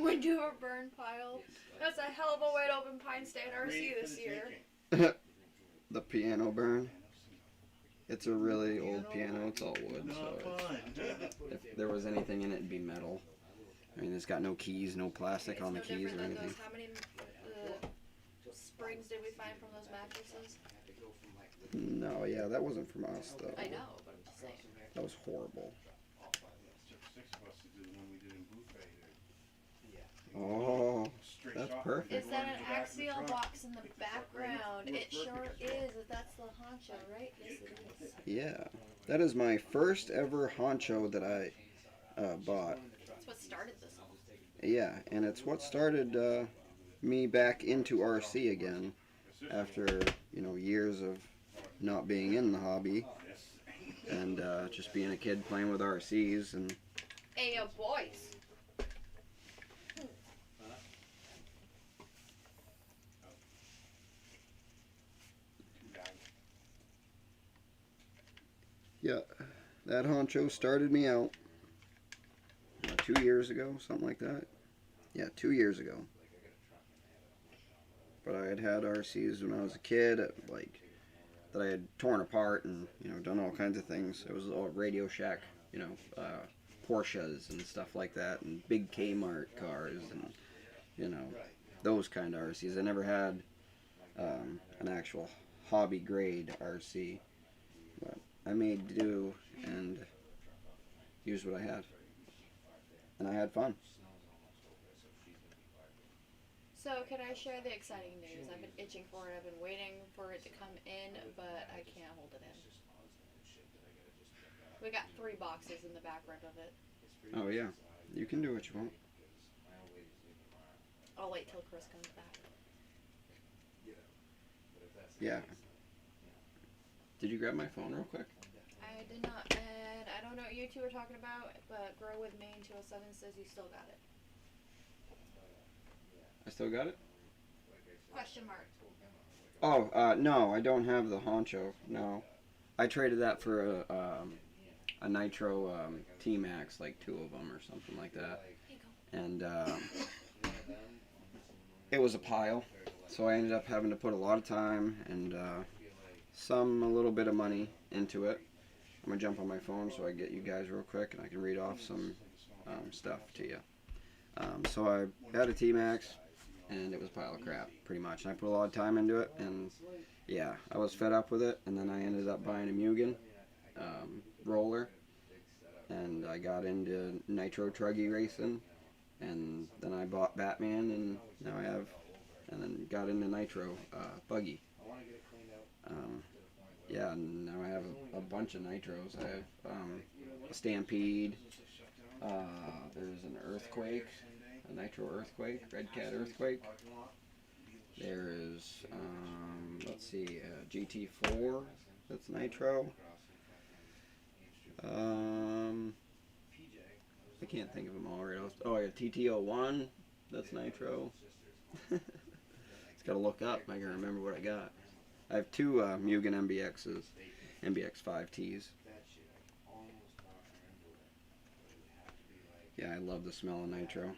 We do a burn pile. That's a hell of a way to open Pine State RC this year. The piano burn. It's a really old piano. It's all wood, so if there was anything in it, it'd be metal. I mean, it's got no keys, no plastic It's on the no keys different or than anything. those. How many springs did we find from those mattresses? No, yeah, that wasn't from us though. I know, but I'm just saying. That was horrible. Took 6 of us to do the one we did in Buffet. Oh, Straight that's shot. perfect. Is that an Back in the axial truck. box in the background? It sure is. If that's the honcho, right? Yes, it is. Yeah, that is my first ever honcho that I bought. That's what started this all. Yeah, and it's what started me back into RC again after, you know, years of not being in the hobby and just being a kid playing with RCs and Hey, boys. that honcho started me out 2 years ago, something like that. Yeah, 2 years ago. But I had RCs when I was a kid, like that I had torn apart and done all kinds of things. It was all Radio Shack, Porsches and stuff like that, and big Kmart cars, and those kind of RCs. I never had an actual hobby grade RC, but I made do and used what I had, and I had fun. So, can I share the exciting news? I've been itching for it. I've been waiting for it to come in, but I can't hold it in. We got 3 boxes in the back room of it. Oh yeah, you can do what you want. I'll wait till Chris comes back. Yeah. Did you grab my phone real quick? I did not, and I don't know what you two are talking about, but Grow With Maine 207 says you still got it. I still got it? Question mark. Oh, no, I don't have the honcho. No, I traded that for a Nitro T-Max, like 2 of them or something like that. And it was a pile, so I ended up having to put a lot of time and a little bit of money into it. I'm gonna jump on my phone so I get you guys real quick and I can read off some stuff to you. So I had a T-Max and it was a pile of crap, pretty much. And I put a lot of time into it, and yeah, I was fed up with it. And then I ended up buying a Mugen roller, and I got into Nitro Truggy racing, and then I bought Batman, and now I have, and then got into Nitro buggy. Yeah, and now I have a bunch of Nitros. I have a Stampede. There's an Earthquake, a Nitro Earthquake, Red Cat Earthquake. There is, let's see, a GT4, that's Nitro. I can't think of them all right off. Oh, I got TT01, that's Nitro. It's got to look up, I can remember what I got. I have 2 Mugen MBXs, MBX 5Ts. Yeah, I love the smell of Nitro.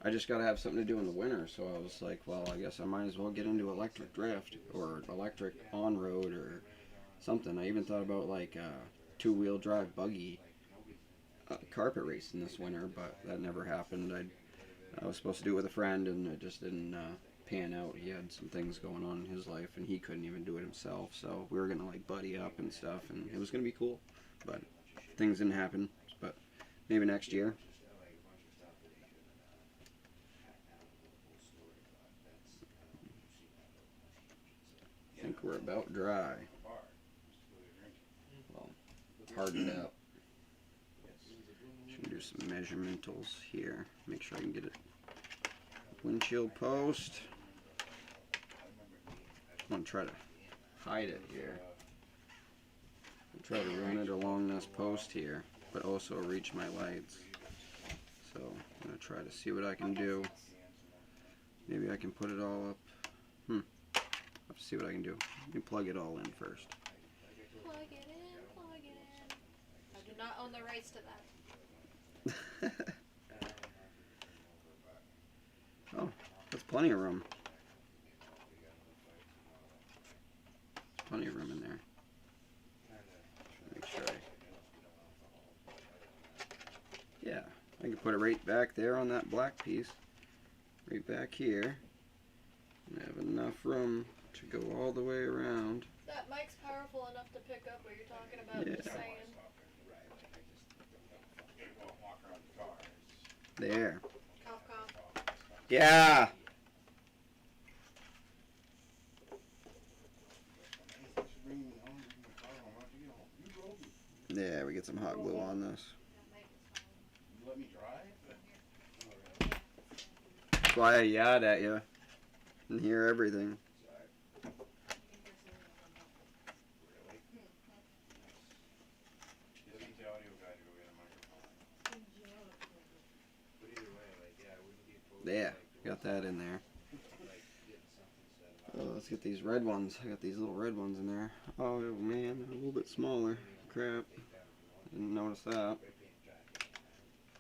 I just gotta have something to do in the winter, so I was like, well, I guess I might as well get into electric drift or electric on-road or something. I even thought about like 2-wheel drive buggy carpet racing this winter, but that never happened. I was supposed to do it with a friend, and it just didn't pan out. He had some things going on in his life, and he couldn't even do it himself, so we were gonna like buddy up and stuff, and it was gonna be cool, but things didn't happen. But maybe next year. I think we're about dry. Well, hardened up. Should do some measurmentals here. Make sure I can get it. Windshield post. I'm gonna try to hide it here. I'll try to run it along this post here, but also reach my lights. So I'm gonna try to see what I can do. Maybe I can put it all up. Let's see what I can do. Let me plug it all in first. Plug it in, plug it in. I do not own the rights to that. Oh, that's plenty of room. Plenty of room in there. Make sure yeah, I can put it right back there on that black piece. Right back here. And I have enough room to go all the way around. That mic's powerful enough to pick up what you're talking about. Yeah. Just saying. There. Cough, cough. Yeah! Yeah, we get some hot glue on this. That's why I yelled at you and hear everything. Yeah, got that in there. Oh, let's get these red ones. I got these little red ones in there. Oh man, they're a little bit smaller. Crap. Didn't notice that.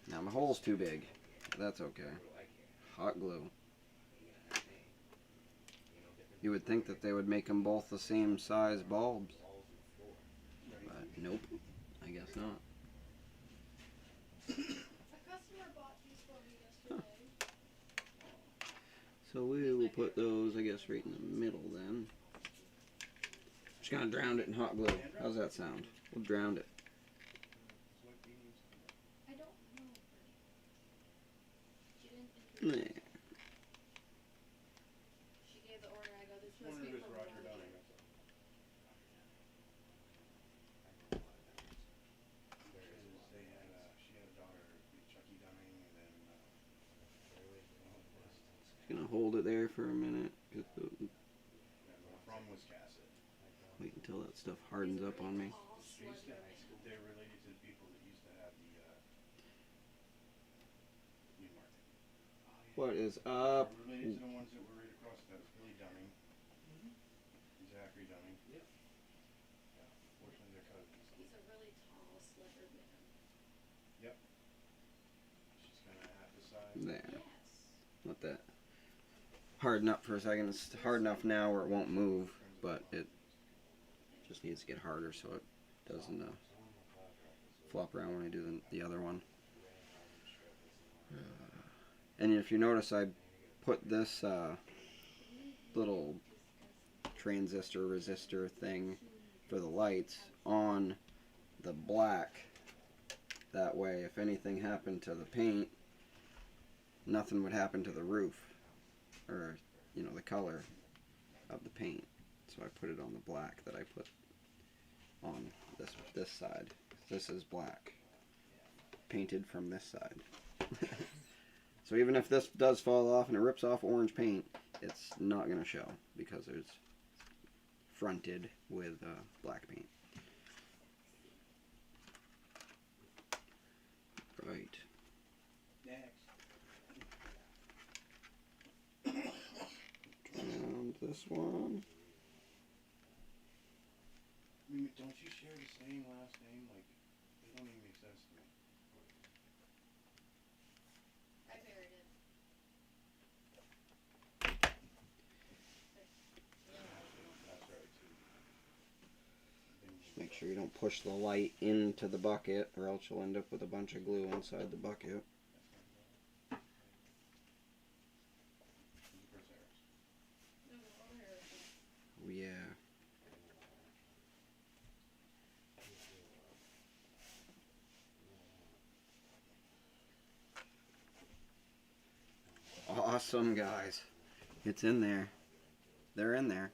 Now my hole's too big. That's okay. Hot glue. You would think that they would make them both the same size bulbs. But nope. I guess not. A customer bought these for me yesterday. So we will put those, I guess, right in the middle then. Just gonna drown it in hot glue. How's that sound? We'll drown it. I don't know. She didn't introduce There. me. She gave the order. I go, this must be from Roger. Just gonna hold it there for a minute. From Wisconsin. Wait until that stuff hardens up on me. They're related to the people that used to have the flea market. What is up? Related to the ones that were right across. That was Billy Dunning. Zachary Dunning. Yep. Yeah. Fortunately, they're cousins. He's a really tall, slippered man. Yep. She's kind of half the size. There. Yes. Let that harden up for a second. It's hard enough now where it won't move, but it just needs to get harder so it doesn't flop around when I do the other one. And if you notice, I put this little transistor resistor thing for the lights on the black. That way, if anything happened to the paint, nothing would happen to the roof, or the color of the paint. So I put it on the black that I put on this side. This is black, painted from this side. So even if this does fall off and it rips off orange paint, it's not going to show because it's fronted with black paint. Right. And this one. I mean, don't you share the same last name? Like, it don't even make sense to me. I buried it. That's right, too. Just make sure you don't push the light into the bucket, or else you'll end up with a bunch of glue inside the bucket. Oh yeah. Awesome, guys. It's in there. They're in there.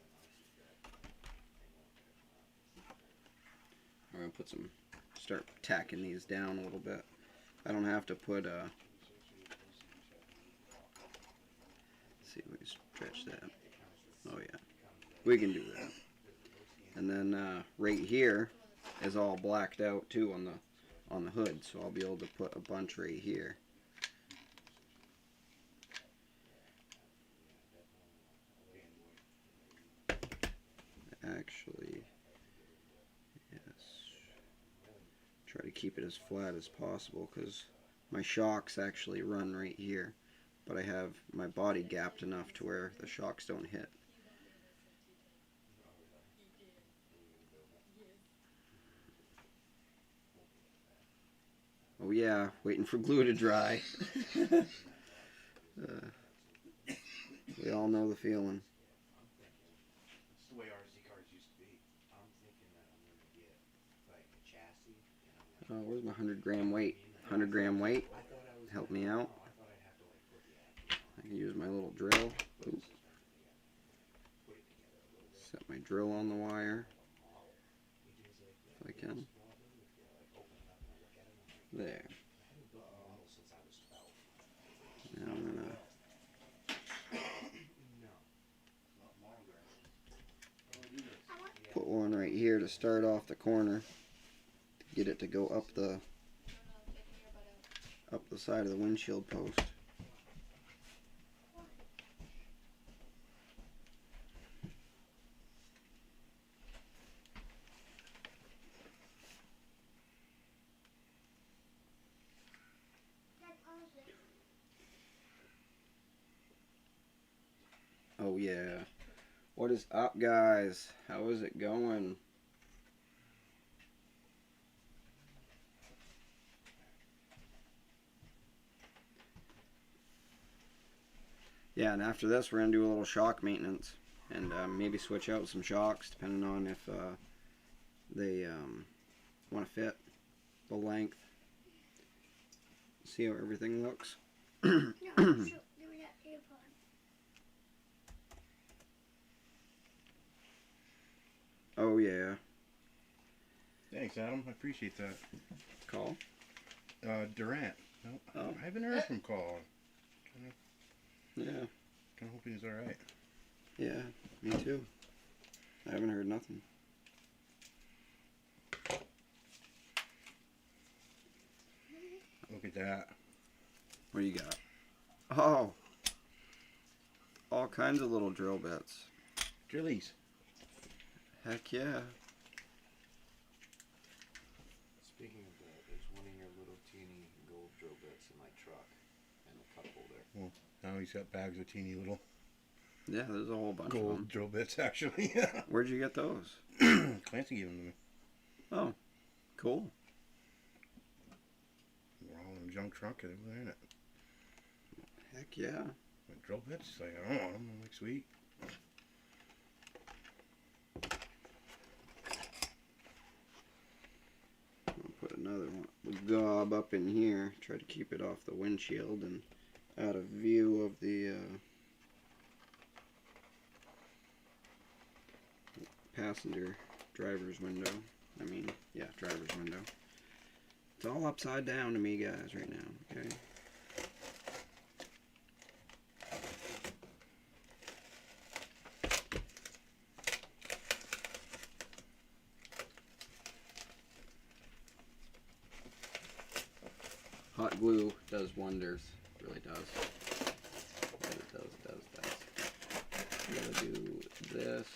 I'm gonna start tacking these down a little bit. I don't have to put let's see if we can stretch that. Oh yeah, we can do that. And then right here is all blacked out too on the hood, so I'll be able to put a bunch right here. Actually, yes. Try to keep it as flat as possible because my shocks actually run right here, but I have my body gapped enough to where the shocks don't hit. Oh yeah, waiting for glue to dry. We all know the feeling. It's the way RC cars used to be. I'm thinking that I'm gonna get like a chassis. Oh, where's my 100-gram weight? 100-gram weight. I thought I was. Help me out. Oh, I thought I'd have to like put the axle on. I can use my little drill. Ooh. Put it together a little bit. Set my drill on the wire if I can. There. Since I was 12. Now I'm gonna put one right here to start off the corner. Get it to go up the side of the windshield post. Oh yeah. What is up, guys? How is it going? Yeah, and after this, we're gonna do a little shock maintenance, and maybe switch out some shocks depending on if they want to fit the length. See how everything looks. No, show, give me that earphone. Oh yeah. Thanks, Adam. I appreciate that. Call. Durant. No, Oh. I haven't heard from Colin. Yeah. Kind of hoping he's all right. Yeah. Me too. I haven't heard nothing. Look at that. What do you got? Oh. All kinds of little drill bits. Drillies. Heck yeah. Speaking of that, there's one of your little teeny gold drill bits in my truck and a cup holder. Now he's got bags of teeny little Yeah, there's a whole bunch of gold them. drill bits, actually. Where'd you get those? Clancy gave them to me. Oh, cool. They're all in the junk trunk and everything in it. Heck yeah. Like drill bits? He's like, I don't want them. I'm like, sweet. I'll put another one, gob up in here. Try to keep it off the windshield and out of view of the passenger driver's window. I mean, yeah, driver's window. It's all upside down to me, guys, right now. Okay. Hot glue does wonders. It really does. It does. I'm gonna do this.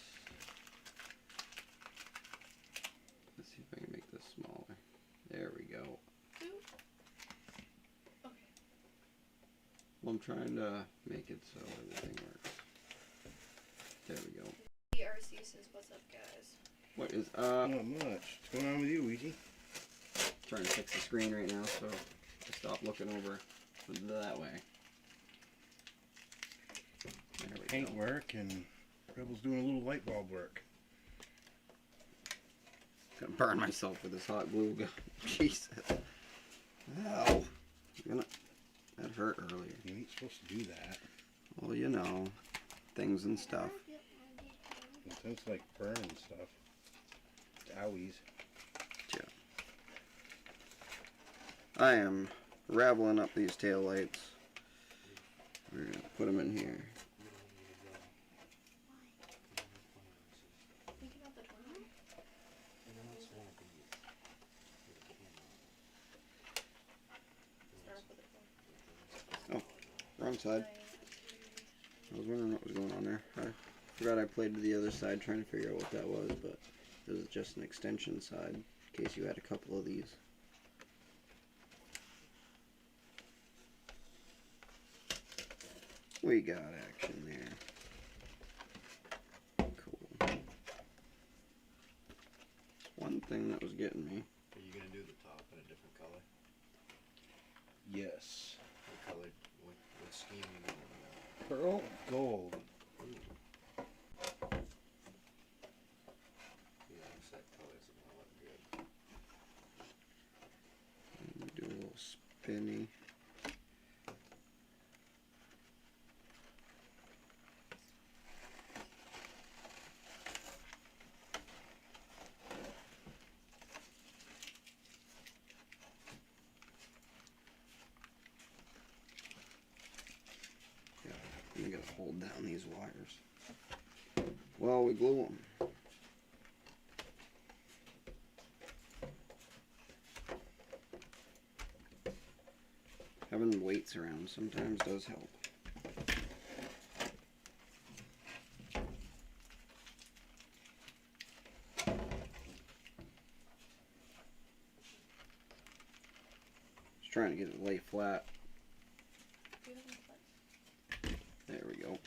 Let's see if I can make this smaller. There we go. Okay. Well, I'm trying to make it so everything works. There we go. ERC says, what's up, guys? What is up? Not much. What's going on with you, Ouija? Trying to fix the screen right now, so I stop looking over that way. There we Paint go. work and Rebel's doing a little light bulb work. Gonna burn myself with this hot glue gun. Jesus. Ow. That hurt earlier. You ain't supposed to do that. Well, you know, things and stuff. It sounds like burning stuff. Owies. I am raveling up these tail lights. We're gonna put them in here. Think about the 20. Start with the 20. Wrong side. I was wondering what was going on there. I forgot I played to the other side trying to figure out what that was, but it was just an extension side in case you had a couple of these. We got action there. Cool. One thing that was getting me. Are you gonna do the top in a different color? Yes. What color? What scheme you going with? Pearl gold. Yeah, looks like colors are gonna look good. Do a little spinny. I gotta hold down these wires. Well, we glue them. Having weights around sometimes does help. Just trying to get it lay flat. There we go.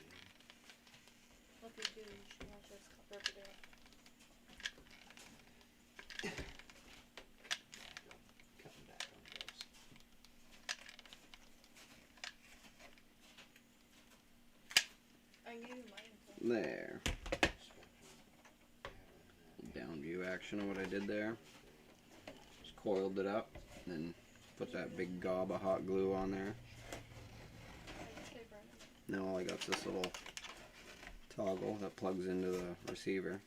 huge. Yeah, just rip it out. Cutting back on those. I gave you mine. There. Down view action of what I did there. Just coiled it up, and then put that big gob of hot glue on there. Now all I got's this little toggle that plugs into the receiver.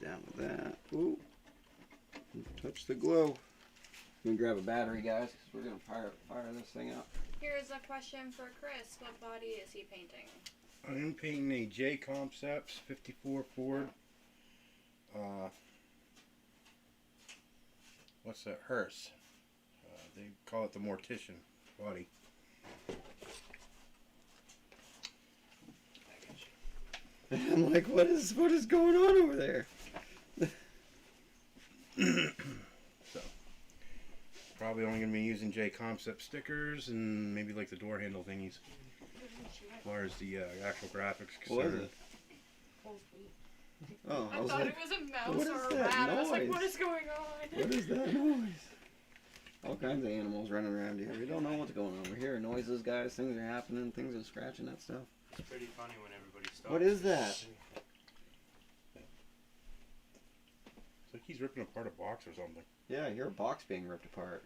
Down with that. Ooh. Touch the glue. Let me grab a battery, guys, because we're going to fire this thing up. Here's a question for Chris. What body is he painting? I'm painting a J Concepts 54 Ford. What's that? Hearse. They call it the Mortician body. I'm like, what is going on over there? So, probably only going to be using J Concept stickers and maybe like the door handle thingies. As far as the actual graphics What is concerned. it? Oh, I was thought like, it was a what mouse is or a that rat. I was like, noise? what is going on? what is that noise? All kinds of animals running around here. We don't know what's going on. We're hearing noises, guys. Things are happening. Things are scratching that stuff. It's pretty funny when everybody stops. What is that? It's like he's ripping apart a box or something. Yeah, your box being ripped apart.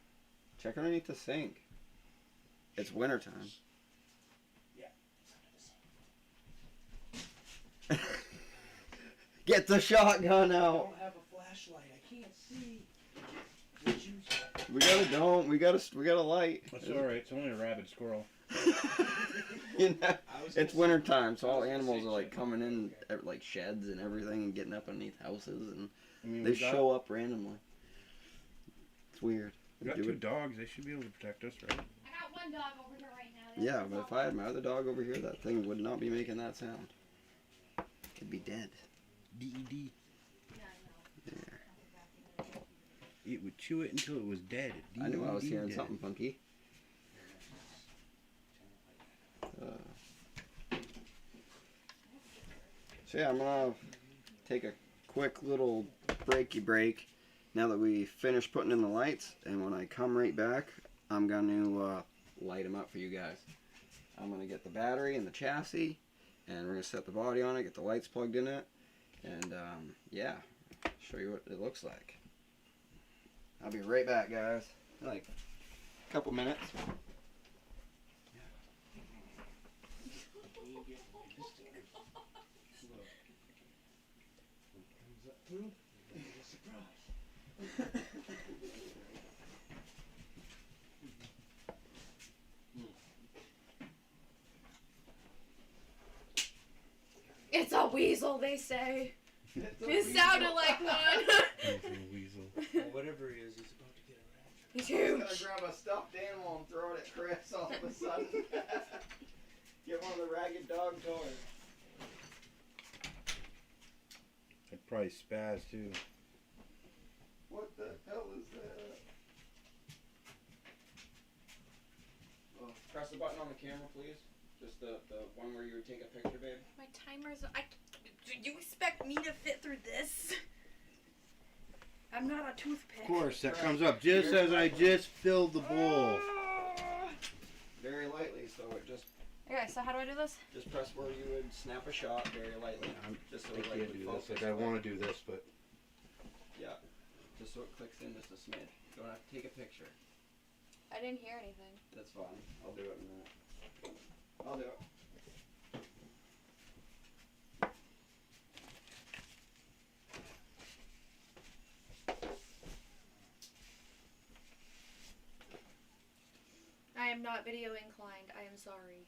Check underneath the sink. It's wintertime. Get the shotgun I out. don't have a flashlight. I can't see. Would you? We got a dome. We got a light. That's alright, it's only a rabid squirrel. You know, I was it's gonna wintertime, so all I was gonna animals say are like check coming out in there. like sheds and everything and getting up underneath houses, and I mean, they we got, show up randomly. It's weird. we got Do 2 it. dogs, they should be able to protect us, right? I got one dog over here right now. Yeah, but if I had my other dog over here, that thing would not be making that sound. It'd be dead. DED. Yeah, I know. There. It would chew it until it was dead. I knew I was DED hearing dead. something funky. So yeah, I'm gonna take a quick little breaky break now that we finished putting in the lights, and when I come right back, I'm gonna light them up for you guys. I'm gonna get the battery and the chassis, and we're gonna set the body on it, get the lights plugged in it, and yeah, show you what it looks like. I'll be right back, guys. Like a couple minutes. It's a weasel, they say. It sounded like one. Weasel. Well, whatever he is, he's about to get around. He's I'm huge. gonna grab a stuffed animal and throw it at Chris all of a sudden. Get one of the ragged dog toys. I'd probably spaz too. What the hell is that? Oh, press the button on the camera, please. Just the one where you would take a picture, babe. My timer's. Do you expect me to fit through this? I'm not a toothpick. Of course, that comes up just as I just filled the bowl. Very lightly, so it just Okay, so how do I do this? press where you would snap a shot very lightly. Just so I it like can't would do focus. this. Like I want to do this, but Yeah. Just so it clicks in just a smidge. Don't have to take a picture. I didn't hear anything. That's fine. I'll do it in a minute. I'll do it. I am not video inclined. I am sorry.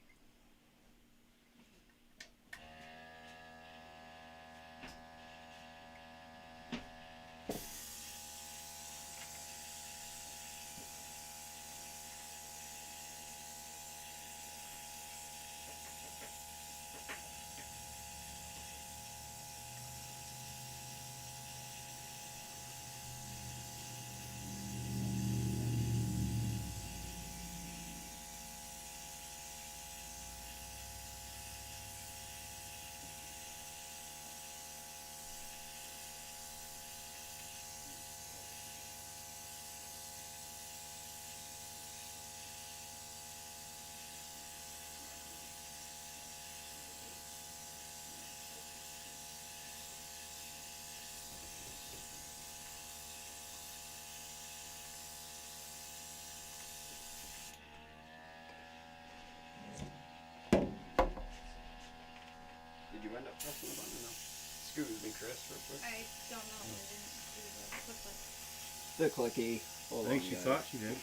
up pressing the button now. Excuse me, Chris, real quick. I don't know. I didn't do the quick one. The clicky. Hold I think on, she guys. thought she did.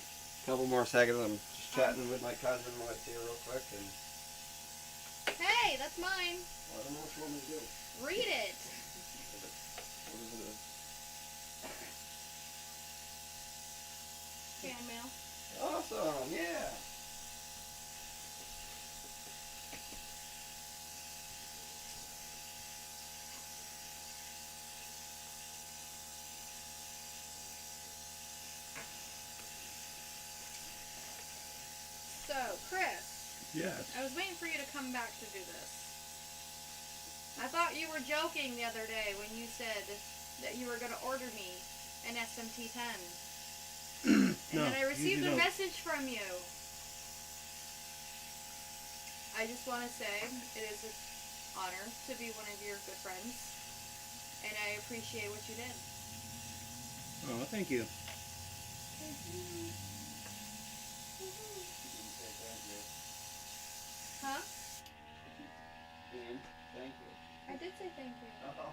Couple more seconds. I'm just chatting with my cousin Melissa here real quick, and Hey, that's mine. I don't know what you want me to do. Read it. What is it? Fan mail. Awesome, yeah. So, Chris, Yes. I was waiting for you to come back to do this. I thought you were joking the other day when you said that you were going to order me an SMT 10. And No, then I received usually a don't. message from you. I just want to say it is an honor to be one of your good friends. And I appreciate what you did. Oh, thank you. Huh? Ian, thank you. I did say thank you. Oh,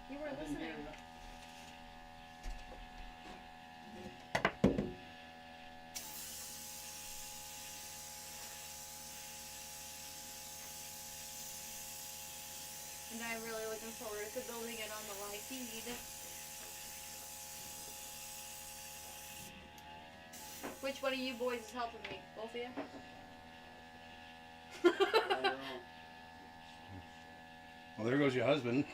You were I didn't hear listening. that. And I'm really looking forward to building it on the live feed. Which one of you boys is helping me? Both of you? I don't know. Well, there goes your husband.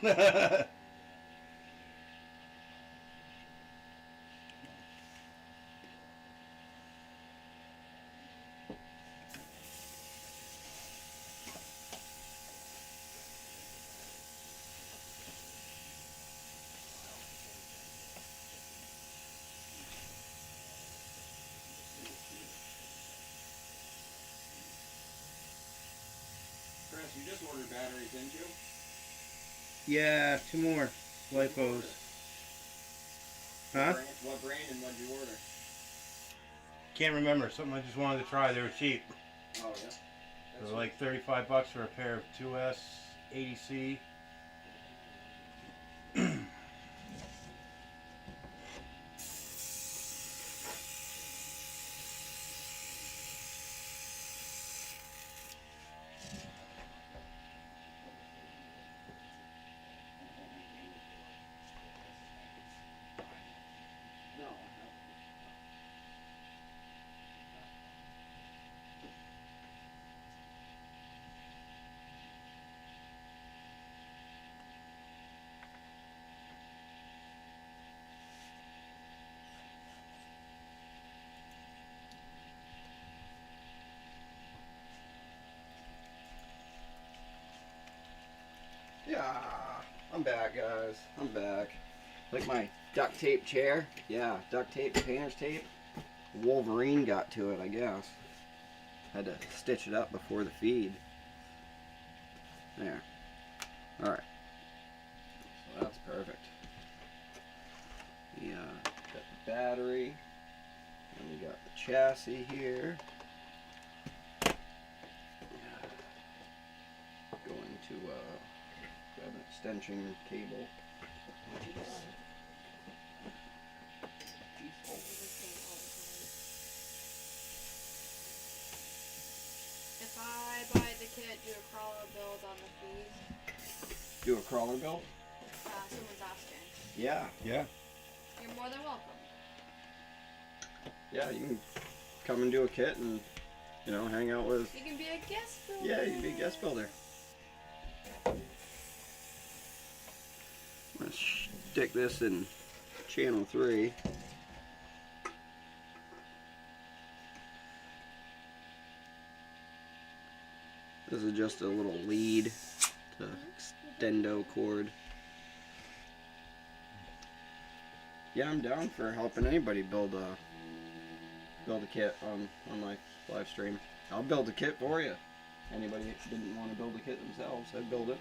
Chris, you just ordered batteries, didn't you? Yeah, 2 more lipos. Huh? What brand and what did you order? Can't remember. Something I just wanted to try. They were cheap. Oh, yeah. They were like $35 for a pair of 2S 80C. No. Yeah, I'm back, guys. I'm back. Like my duct tape chair. Yeah, duct tape, painter's tape. Wolverine got to it, I guess. Had to stitch it up before the feed. There. Alright. So that's perfect. Yeah, got the battery. And we got the chassis here. Going to grab an extension cable. If I buy the kit, do a crawler build on the feed. Do a crawler build? Someone's asking. Yeah. Yeah. You're more than welcome. Yeah, you can come and do a kit and, you know, hang out with. You can be a guest builder. Yeah, you can be a guest builder. I'm gonna stick this in channel 3. This is just a little lead to extendo cord. Yeah, I'm down for helping anybody build a kit on my live stream. I'll build a kit for you. Anybody that didn't want to build a kit themselves, I'd build it.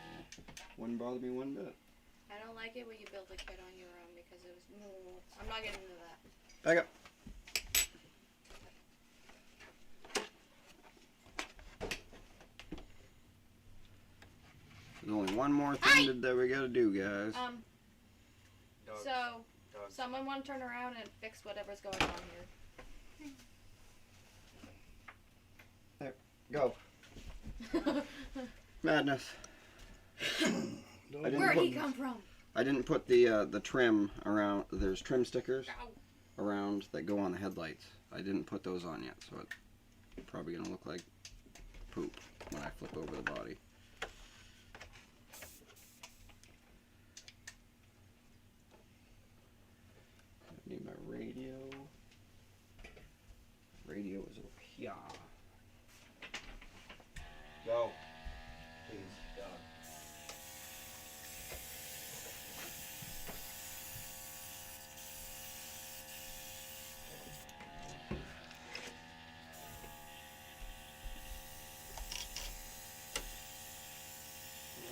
Wouldn't bother me one bit. I don't like it when you build a kit on your own because it was. I'm not getting into that. Back up. There's only one more thing that we gotta do, guys. Dogs. So Dogs. someone want to turn around and fix whatever's going on Go. here. Madness. Where'd he come from? I didn't put the trim around. There's trim stickers Ow. around that go on the headlights. I didn't put those on yet, so it's probably gonna look like poop when I flip over the body. I need my radio. Radio is over here. Go. Please, God.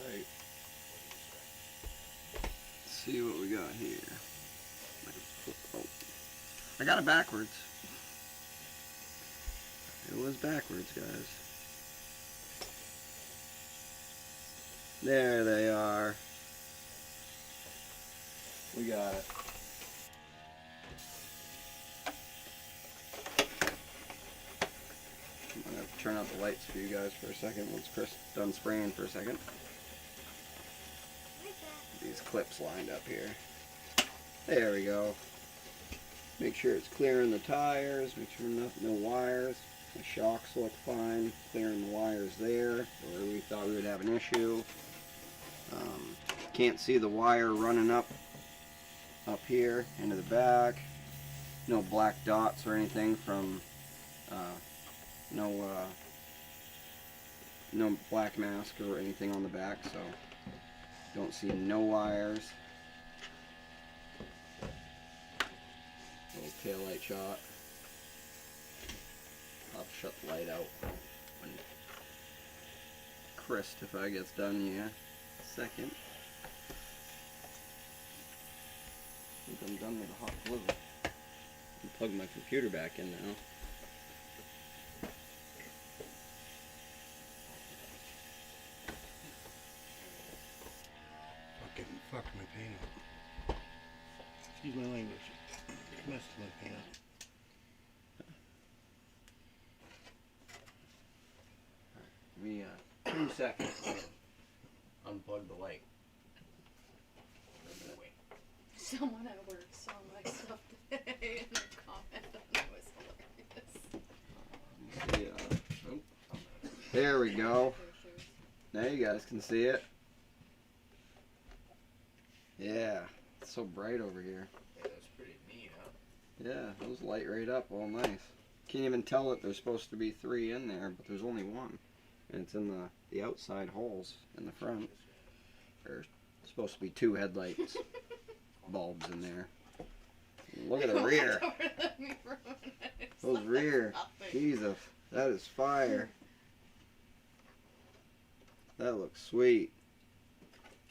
Right. Let's see what we got here. Oh. I got it backwards. It was backwards, guys. There they are. We got it. I'm gonna turn out the lights for you guys for a second once Chris done spraying for a second. These clips lined up here. There we go. Make sure it's clearing the tires, make sure no wires. The shocks look fine, clearing the wires there, where we thought we would have an issue. Can't see the wire running up here into the back. No black dots or anything from, no black mask or anything on the back, so don't see no wires. Little tail light shot. I'll shut the light out when Christopher gets done here. Second. I think I'm done with the hot glue. I'll plug my computer back in now. Fuck my paint up. Excuse my language. Messed my paint up. 2 seconds. Unplug the light. Someone at work saw my stuff today in the comment and it was hilarious. There we go. Now you guys can see it. Yeah, it's so bright over here. Yeah, that's pretty neat, huh? Yeah, those light right up, all nice. Can't even tell that there's supposed to be 3 in there, but there's only 1. And it's in the outside holes in the front. There's supposed to be 2 headlights bulbs in there. Look at the rear. Those rear. Jesus, that is fire. That looks sweet.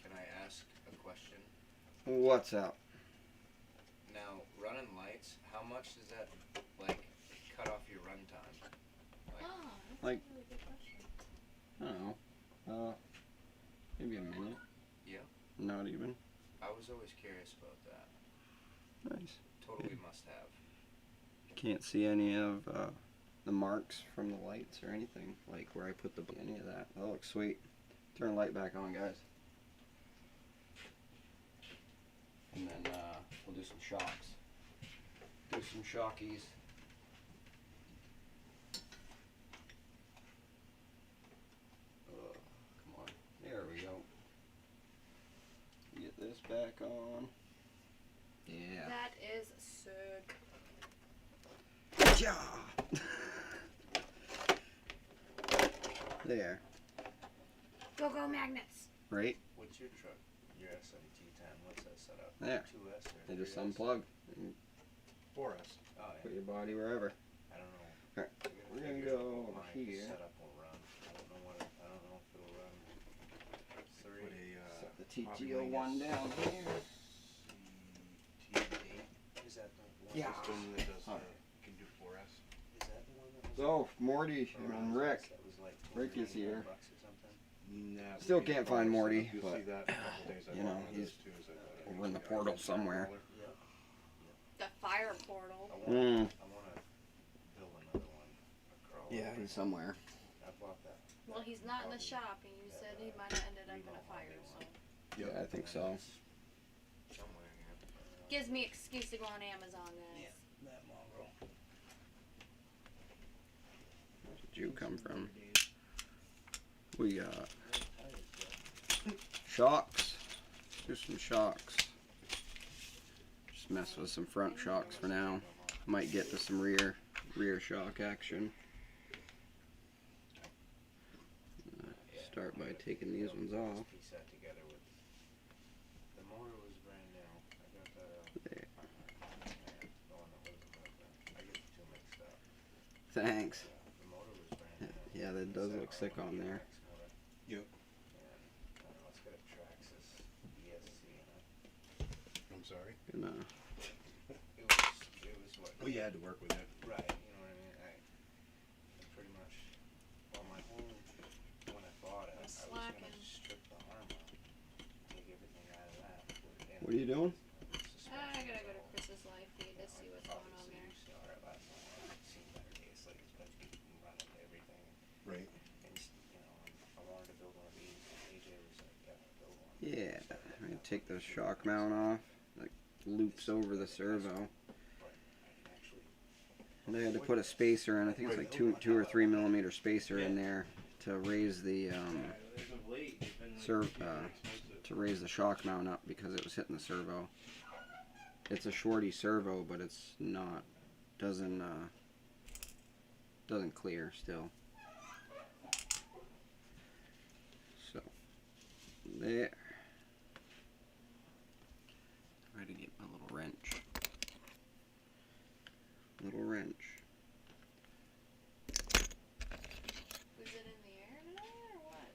Can I ask a question? What's up? Now, running lights, how much does that, like, cut off your run time? Oh, that's Like- a really good question. I don't know. Maybe a minute. Yeah. Not even. I was always curious about that. Nice. Totally must have. Can't see any of the marks from the lights or anything, like where I put any of that. That looks sweet. Turn the light back on, guys. And then we'll do some shocks. Do some shockies. Come on. There we go. Get this back on. Yeah. That is sick. Ja. There. Go magnets. Right? What's your truck? Your SMT10, what's that set up? There. 2S or They just 3S? unplug and For us. Oh, yeah. put your body wherever. I don't know. Alright, I we're gotta gonna figure out go what over my here. setup will run. I don't know if it'll run 3. Put a Set the Poppy TTO one Lingus down here. CT8. Is that the one? Yeah. system that does Alright. can do 4S. Is that the one that was So, Morty around and Rick. that was like Rick is here. $99 or something? Nah, Still we can't can find follow Morty, some. You'll but, see that in a couple days. I you bought know, one of he's those too, so I thought I'd over in the get portal a somewhere. $1. The fire portal. I Mm. want to build another one. A crawl. Yeah, he's somewhere. I bought that. Well, he's not in the shop, and you said he might have ended up in a fire, so. Yeah, I think so. Somewhere here. Gives me excuse to go on Amazon, guys. That mongrel. Where did you come from? We got shocks. Do some shocks. Just mess with some front shocks for now. Might get to some rear shock action. Start by taking these ones off. Piece that together with the motor was brand new. I got that out. There. The one that wasn't broken. I get the two mixed up. Thanks. The motor was brand new. Yeah, that does look sick on there. Yep. And let's get a Traxxas ESC in it. I'm sorry. Gonna It was what? Well, you had to work with it. Right, you know what I mean? I pretty much, well, my whole, when I bought it, I was gonna Slacking. strip the arm out, take everything out of that, put it in. What are you doing? I gotta go to Chris's live feed to see what's going on there. You saw it last night, I've seen better days, like it's been running everything, Right. and, you know, I wanted to build one of these, AJ was like, yeah, build one. Yeah, I'm gonna take the shock mount off. Like loops over the servo. But I can actually, And I had to put a spacer in. I think it's like 2 or 3 millimeter spacer in there to raise the to raise the shock mount up because it was hitting the servo. It's a shorty servo, but it's not doesn't clear still. So there. Try to get my little wrench. Little wrench. Was it in the air today, or what?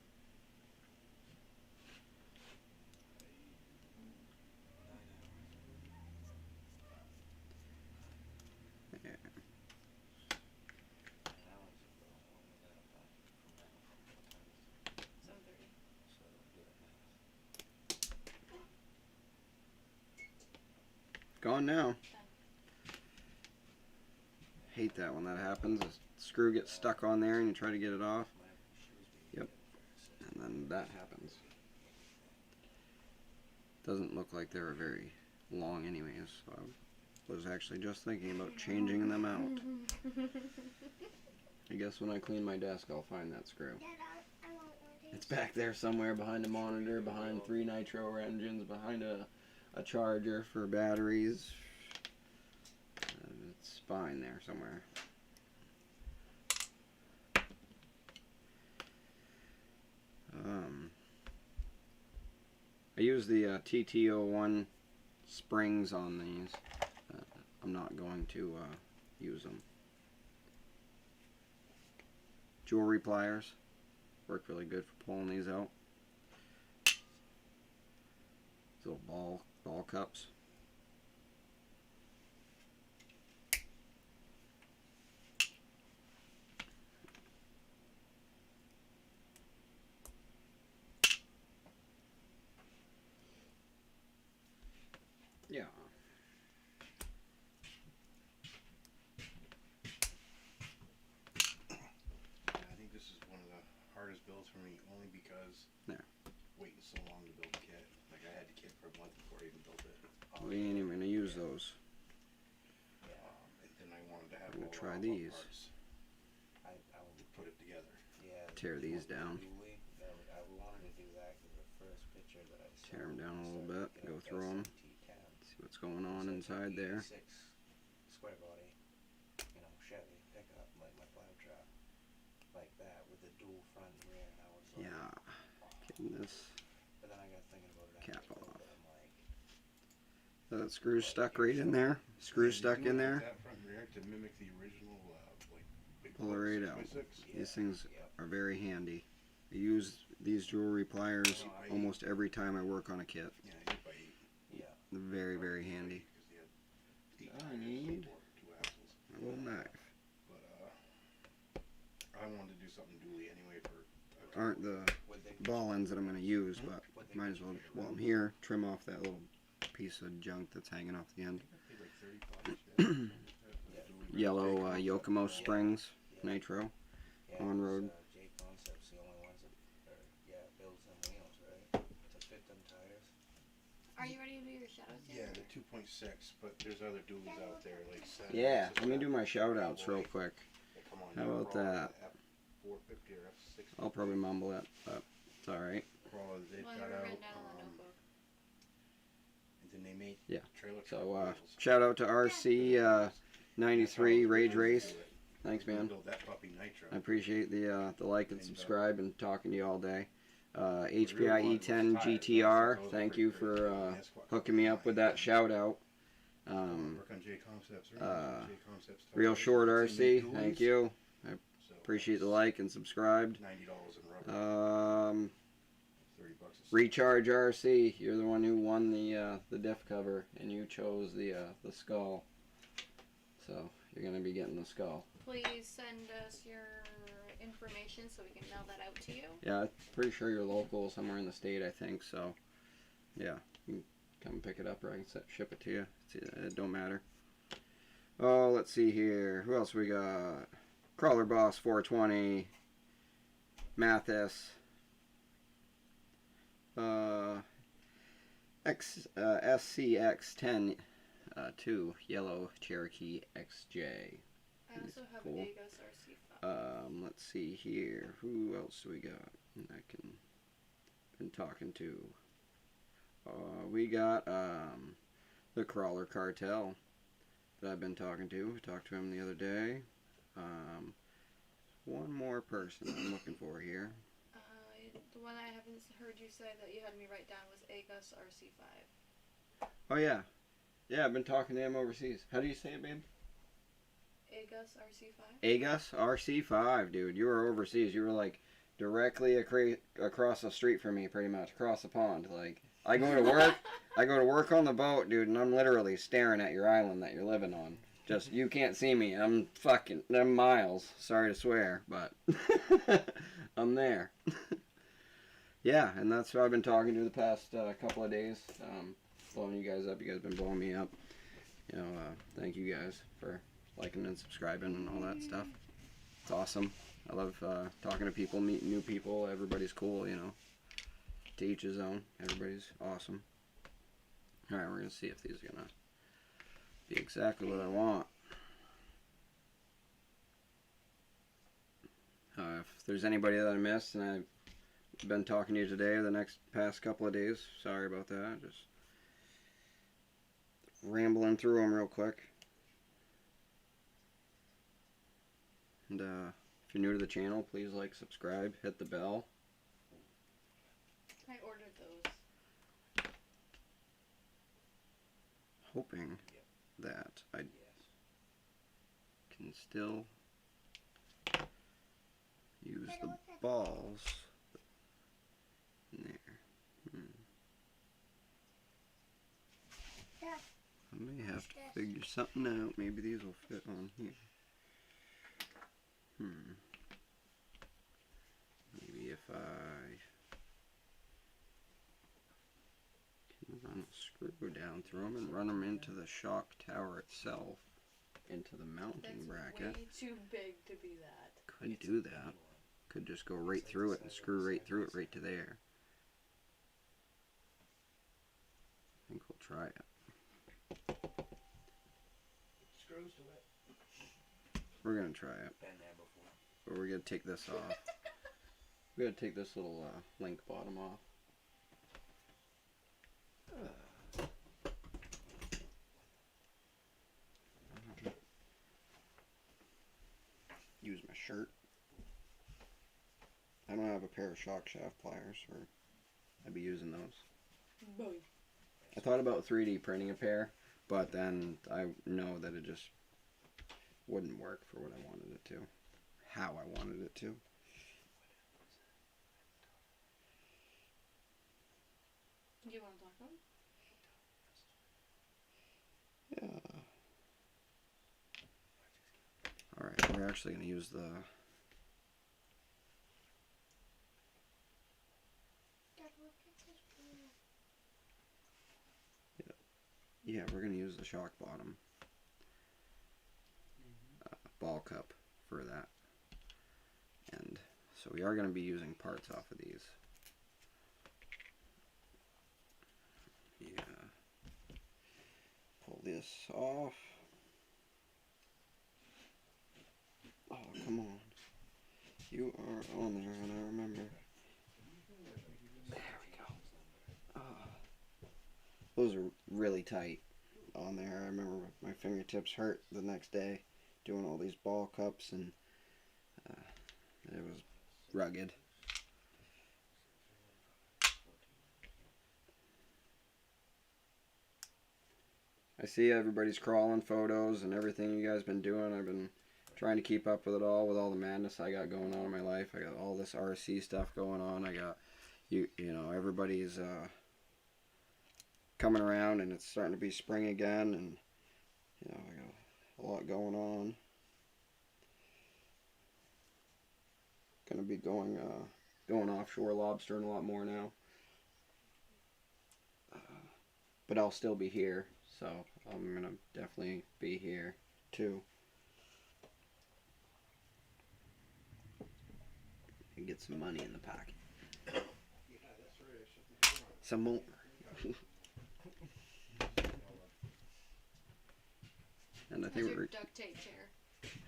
There. now it's about, what was that, from now, what time is it? 7:30. So do the math. Gone now. Hate that when that happens. The screw gets stuck on there and you try to get it off, My shoes Yep. and then that happens. Doesn't look like they were very long anyways, so I was actually just thinking about changing them out. I guess when I clean my desk I'll find that screw. Dad, I want one of these. It's back there somewhere behind a monitor, behind 3 nitro engines, behind a charger for batteries. It's fine there somewhere. I use the TT01 springs on these. I'm not going to use them. Jewelry pliers work really good for pulling these out. These little ball cups. Yeah. I think this is one of the hardest builds for me, only because There. waiting so long to build a kit. Like I had the kit for a month before I even built it. We ain't even gonna use those. And then I wanted to have I'm gonna all the try all these. parts I to put it together. yeah. Tear these down. I wanted to do that because the first picture that I saw. Tear 'em down a was little like, bit, you know, go through 'em. SMT10. See what's going on So it's inside like there. 86 square body, you know, Chevy pickup, like my plow truck, like that with the dual front and rear, and I was like, Yeah. wow. Getting this. But then I got thinking about it Cap after I built off. it, I'm like, That screw stuck right in there. Screw Yeah, they stuck do in it there. with that front and rear to mimic the original, like big Pull it right out. 6x6. These things yep. are very handy. I use these jewelry pliers almost every time I work on a kit. Yeah, 8x8. Yeah. They're very, very handy. Because I need 2 axles. a little knife. But I wanted to do something dually anyway for. Aren't the Would they ball ends that I'm going to use, but might as well, while I'm here, trim off that little piece of junk that's hanging off the end. Yellow Yokomo Springs Nitro. Yeah, On road. J Concept's the only ones that, builds them wheels, right? To fit them tires. Are you ready to do your shoutouts Yeah, yet? the 2.6, but there's other duals out there like Saturn. Yeah, let me do my shout outs real quick. How about that? F450 or F60. I'll probably mumble it, but it's alright. Crawler they've Well, I got have it out. written down in the notebook. And then they make Yeah. trailer So, wheels. shout out to RC 93 Rage Race. Thanks, man. Build that puppy nitro. I appreciate the like and subscribe and talking to you all day. HPI E10 GTR, thank you for hooking me up with that shout out. Work on J Concepts. Real Short RC, thank you. So, Appreciate the like and subscribed. $90 in rubber. $30 a Recharge RC, you're the one who won the diff cover, and you chose the skull. So you're gonna be getting the skull. Please send us your information so we can mail that out to you. Yeah, I'm pretty sure you're local somewhere in the state, I think. So yeah, you can come pick it up, or I can ship it to you. It don't matter. Oh, let's see here. Who else we got? Crawler Boss 420. Mathis. SCX10 2 Yellow Cherokee XJ. I also have Cool. Vegas RC5. Let's see here. Who else do we got? I can been talking to. We got the Crawler Cartel that I've been talking to. I talked to him the other day. One more person I'm looking for here. The one I haven't heard you say that you had me write down was Agus RC5. Oh yeah, yeah. I've been talking to him overseas. How do you say it, babe? Agus RC5? Agus RC5, dude. You were overseas. You were like directly across the street from me, pretty much across the pond. Like I go to work, I go to work on the boat, dude, and I'm literally staring at your island that you're living on. Just you can't see me. I'm miles. Sorry to swear, but I'm there. Yeah, and that's who I've been talking to the past couple of days. Blowing you guys up. You guys have been blowing me up. You know, thank you guys for liking and subscribing and all that stuff. It's awesome. I love talking to people, meeting new people. Everybody's cool, you know. To each his own. Everybody's awesome. Alright, we're going to see if these are going to be exactly what I want. If there's anybody that I missed and I've been talking to you today or the past couple of days, sorry about that. Just rambling through them real quick. And if you're new to the channel, please like, subscribe, hit the bell. I ordered those. Hoping that I can still use the balls in there. I may have to figure something out. Maybe these will fit on here. Maybe if I can run a screw down through them and run them into the shock tower itself, into the mounting bracket. Way too big to be that. Could do that. Could just go right through it and screw right through it right to there. I think we'll try it. Screws to it. We're gonna try it. Been there before. But we're gonna take this off. We gotta take this little link bottom off. Use my shirt. I don't have a pair of shock shaft pliers, or I'd be using those. Boy. I thought about 3D printing a pair, but then I know that it just wouldn't work for what I wanted it to. How I wanted it to. Do you want to talk about it? Yeah. Alright, we're actually going to use the yeah, we're gonna use the shock bottom ball cup for that, and so we are gonna be using parts off of these. Yeah. Pull this off. Oh, come on. You are on there, and I remember. There we go. Those are really tight on there. I remember my fingertips hurt the next day doing all these ball cups, and it was rugged. I see everybody's crawling photos and everything you guys been doing. I've been trying to keep up with it all, with all the madness I got going on in my life. I got all this RC stuff going on. I got you know, everybody's coming around, and it's starting to be spring again, and you know, I got a lot going on. Gonna be going offshore lobstering a lot more now, but I'll still be here, so I'm gonna definitely be here too. And get some money in the pocket. Some more. And I think How's your duct tape chair?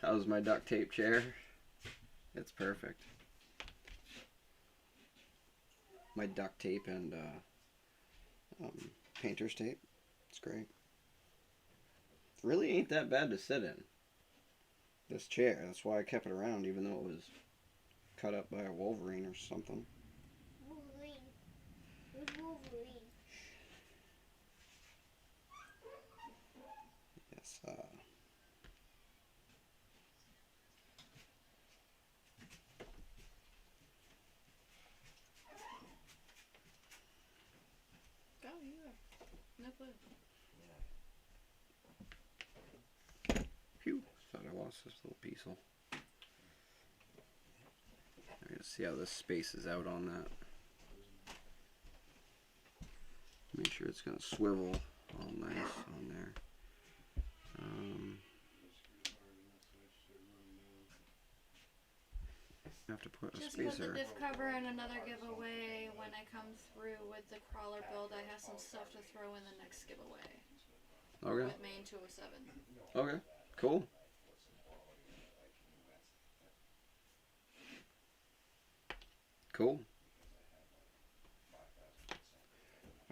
How's my duct tape chair? It's perfect. My duct tape and painter's tape. It's great. Really ain't that bad to sit in. This chair. That's why I kept it around, even though it was cut up by a Wolverine or something. Wolverine. Who's Wolverine? Yes. Go, you are. No clue. Phew. Thought I lost this little piece. I gotta see how this spaces out on that. Make sure it's gonna swivel all nice on there. I have to put a Just put the spacer. diff cover in another giveaway. When I come through with the crawler build, I have some stuff to throw in the next giveaway. Okay. With Maine 207. Okay. Cool. Cool.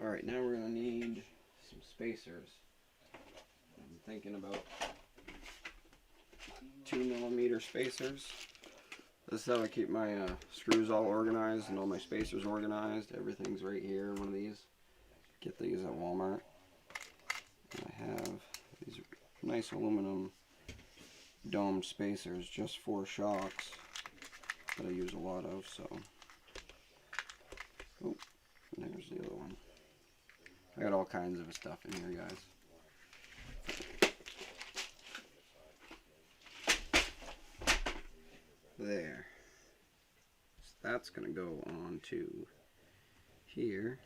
Alright, now we're going to need some spacers. I'm thinking about 2mm spacers. This is how I keep my screws all organized and all my spacers organized. Everything's right here in one of these. Get these at Walmart. And I have these nice aluminum dome spacers just for shocks that I use a lot of, so. Oh, and there's the other one. I got all kinds of stuff in here, guys. There. So that's going to go on to here.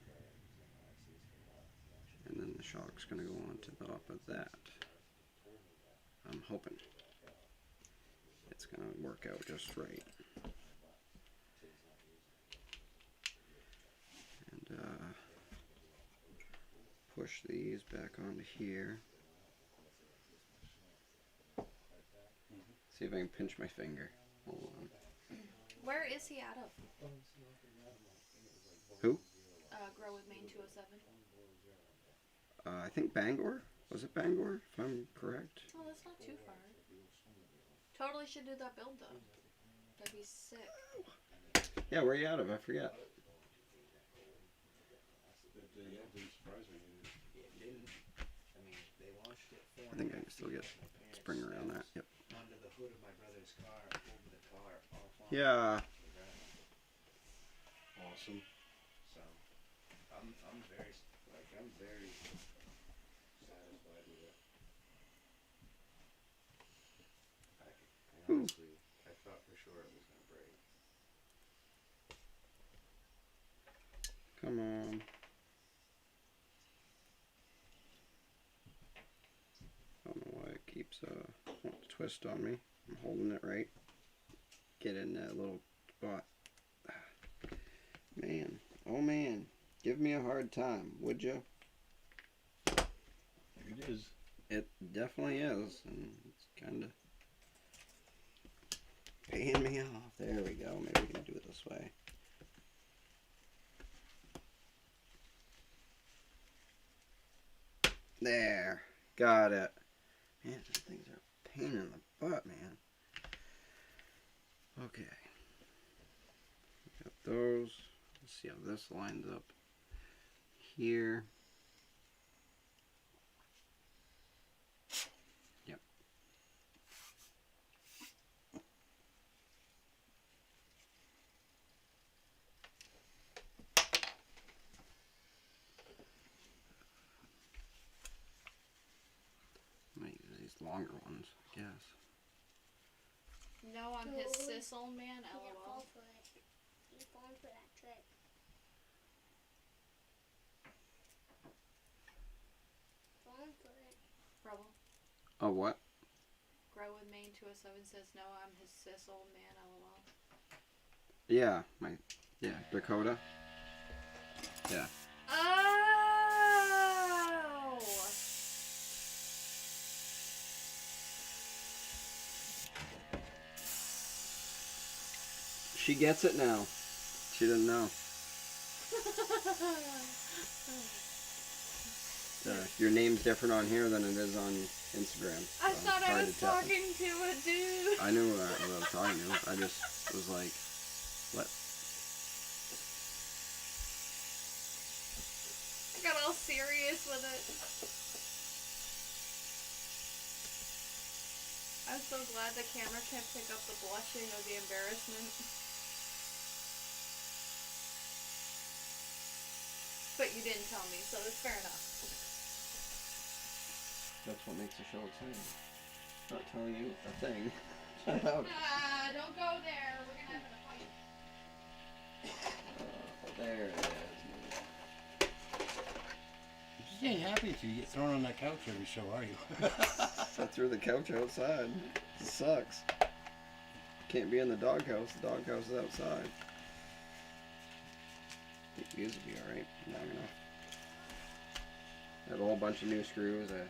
And then the shock's going to go on to the top of that. I'm hoping it's going to work out just right. And push these back onto here. See if I can pinch my finger. Hold on. Where is he out of? Who? Grow with Maine 207. I think Bangor. Was it Bangor, if I'm correct? Oh, that's not too far. Totally should do that build though. That'd be sick. Yeah, where are you out of? I forget. I think I can still get spring around that. Yep. Under the hood of my brother's car, over the car, off on Yeah. Awesome. So I'm very satisfied with it. I honestly, I thought for sure it was gonna break. Come on. twist on me. I'm holding it right. Get in that little spot. Man, oh man, give me a hard time, would you? There it is. It definitely is, and it's kind of paying me off. There we go. Maybe we can do it this way. There, got it. Man, these things are a pain in the butt, man. Okay, got those. Let's see how this lines up here. Yep. I'm gonna use these longer ones, I guess. No, I'm his No. sissel man, Yeah, lol. fall for it. He's falling for that trick. Falling for it. Rebel. Oh, what? Grow with Maine 207 says no, I'm his sissel man, lol. Yeah, Dakota. Yeah. Oh! She gets it now. She didn't know. Your name's different on here than it is on Instagram. I so thought it's I hard was to tell. talking to a dude. I knew what I was talking to. I just was like, what? I got all serious with it. I'm so glad the camera can't pick up the blushing or the embarrassment. But you didn't tell me, so it's fair enough. That's what makes the show exciting. Not telling you a thing. Shut up. Don't go there. We're gonna have a fight. There it You ain't happy if you get thrown on that couch every show, are you? is. I threw the couch outside. It sucks. Can't be in the doghouse. The doghouse is outside. I think these will be alright. Long enough. I have a whole bunch of new screws. I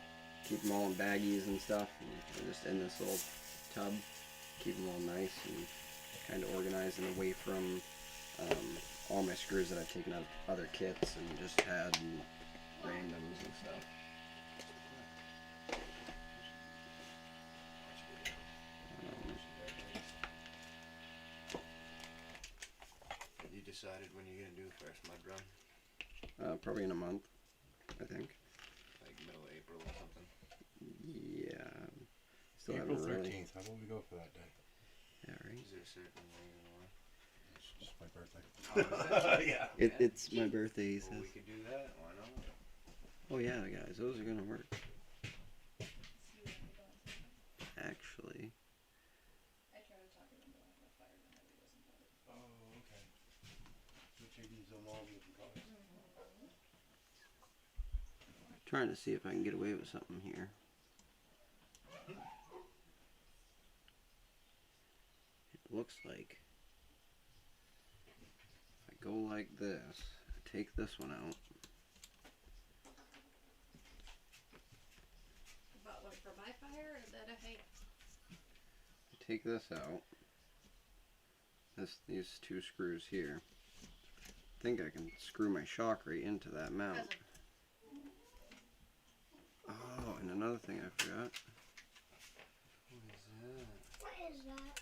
keep them all in baggies and stuff. And they're just in this little tub. Keep them all nice and kind of organized and away from all my screws that I've taken out of other kits and just had and randoms and stuff. You decided when you're gonna do the first mud run? Probably in a month, I think. Like middle of April or something? Yeah. Still April haven't really. 13th. How about we go for that day? Yeah, right. Is there a certain reason why? It's just my birthday. Oh, is it? Yeah. It's my birthday, he says. Well, we could do that. Why not? Oh yeah, guys, those are gonna work. Actually, I tried to talk him into lighting a fire, but he wasn't about it. Oh, okay. Switching them all different colors. trying to see if I can get away with something here. It looks like if I go like this, take this one out. About what, for my fire or that I hate? Take this out. These two screws here. I think I can screw my shock right into that mount. Oh, and another thing I forgot What is that? What is that?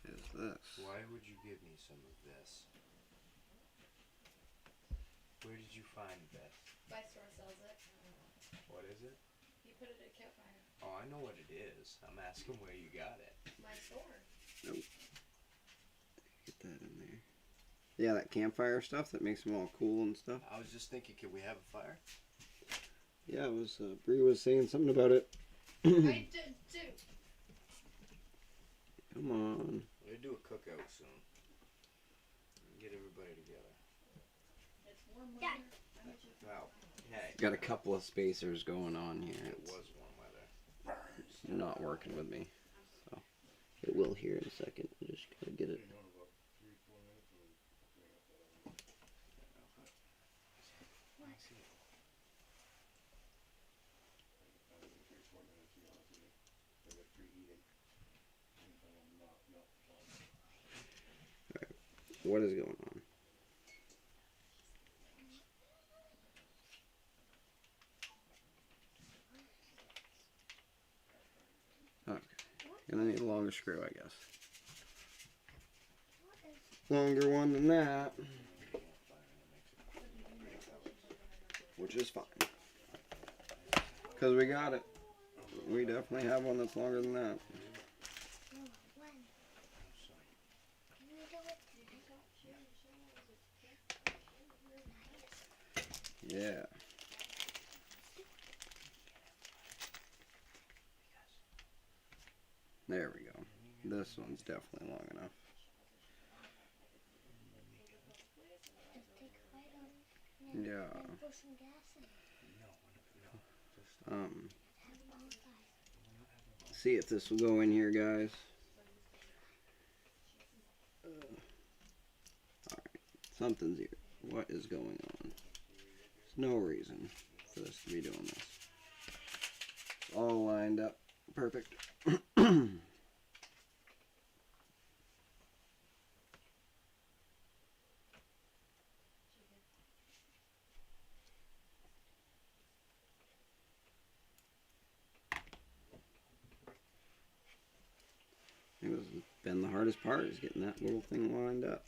is this. Why would you give me some of this? Where did you find this? My store sells it. What is it? You put it at campfire. Oh, I know what it is. I'm asking where you got it. My store. Get that in there. Yeah, that campfire stuff that makes them all cool and stuff. I was just thinking, could we have a fire? Yeah, it was Bree was saying something about it. I did too. Come on. We're gonna do a cookout soon. Get everybody together. It's warm Dad. weather. I bet you- Wow. Hey. Got a couple of spacers going on here. It It's was warm weather. not working with me. It will here in a second. I just gotta get it. What is going on? Okay. Gonna need a longer screw, I guess. Longer one than that. Which is fine. Because we got it. We definitely have one that's longer than that. Can we do it today? Yeah. There we go. This one's definitely long enough. Just take a bite of it. Yeah. And put some gas in it. Um, Have bonfire. see if this will go in here, guys. Alright. Something's here. What is going on? There's no reason for this to be doing this. It's all lined up. Perfect. It was been the hardest part, is getting that little thing lined up.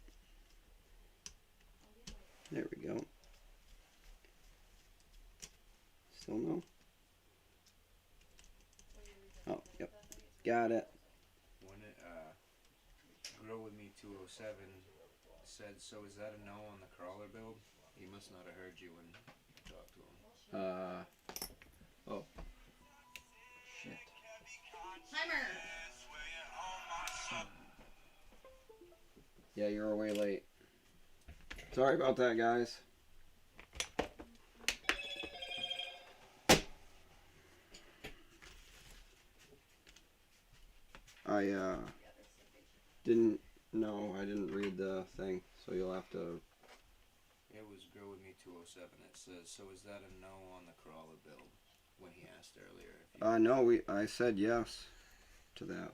There we go. Still no? Oh, yep. Got it. When it, Grow With Me 207 said, so is that a no on the crawler build? He must not have heard you when you talked to him. Oh. Shit. Timer. Yeah, you're way late. Sorry about that, guys. I didn't read the thing, so you'll have to. It was Grow With Me 207. It says, so is that a no on the crawler build? When he asked earlier if you No, I said yes to that.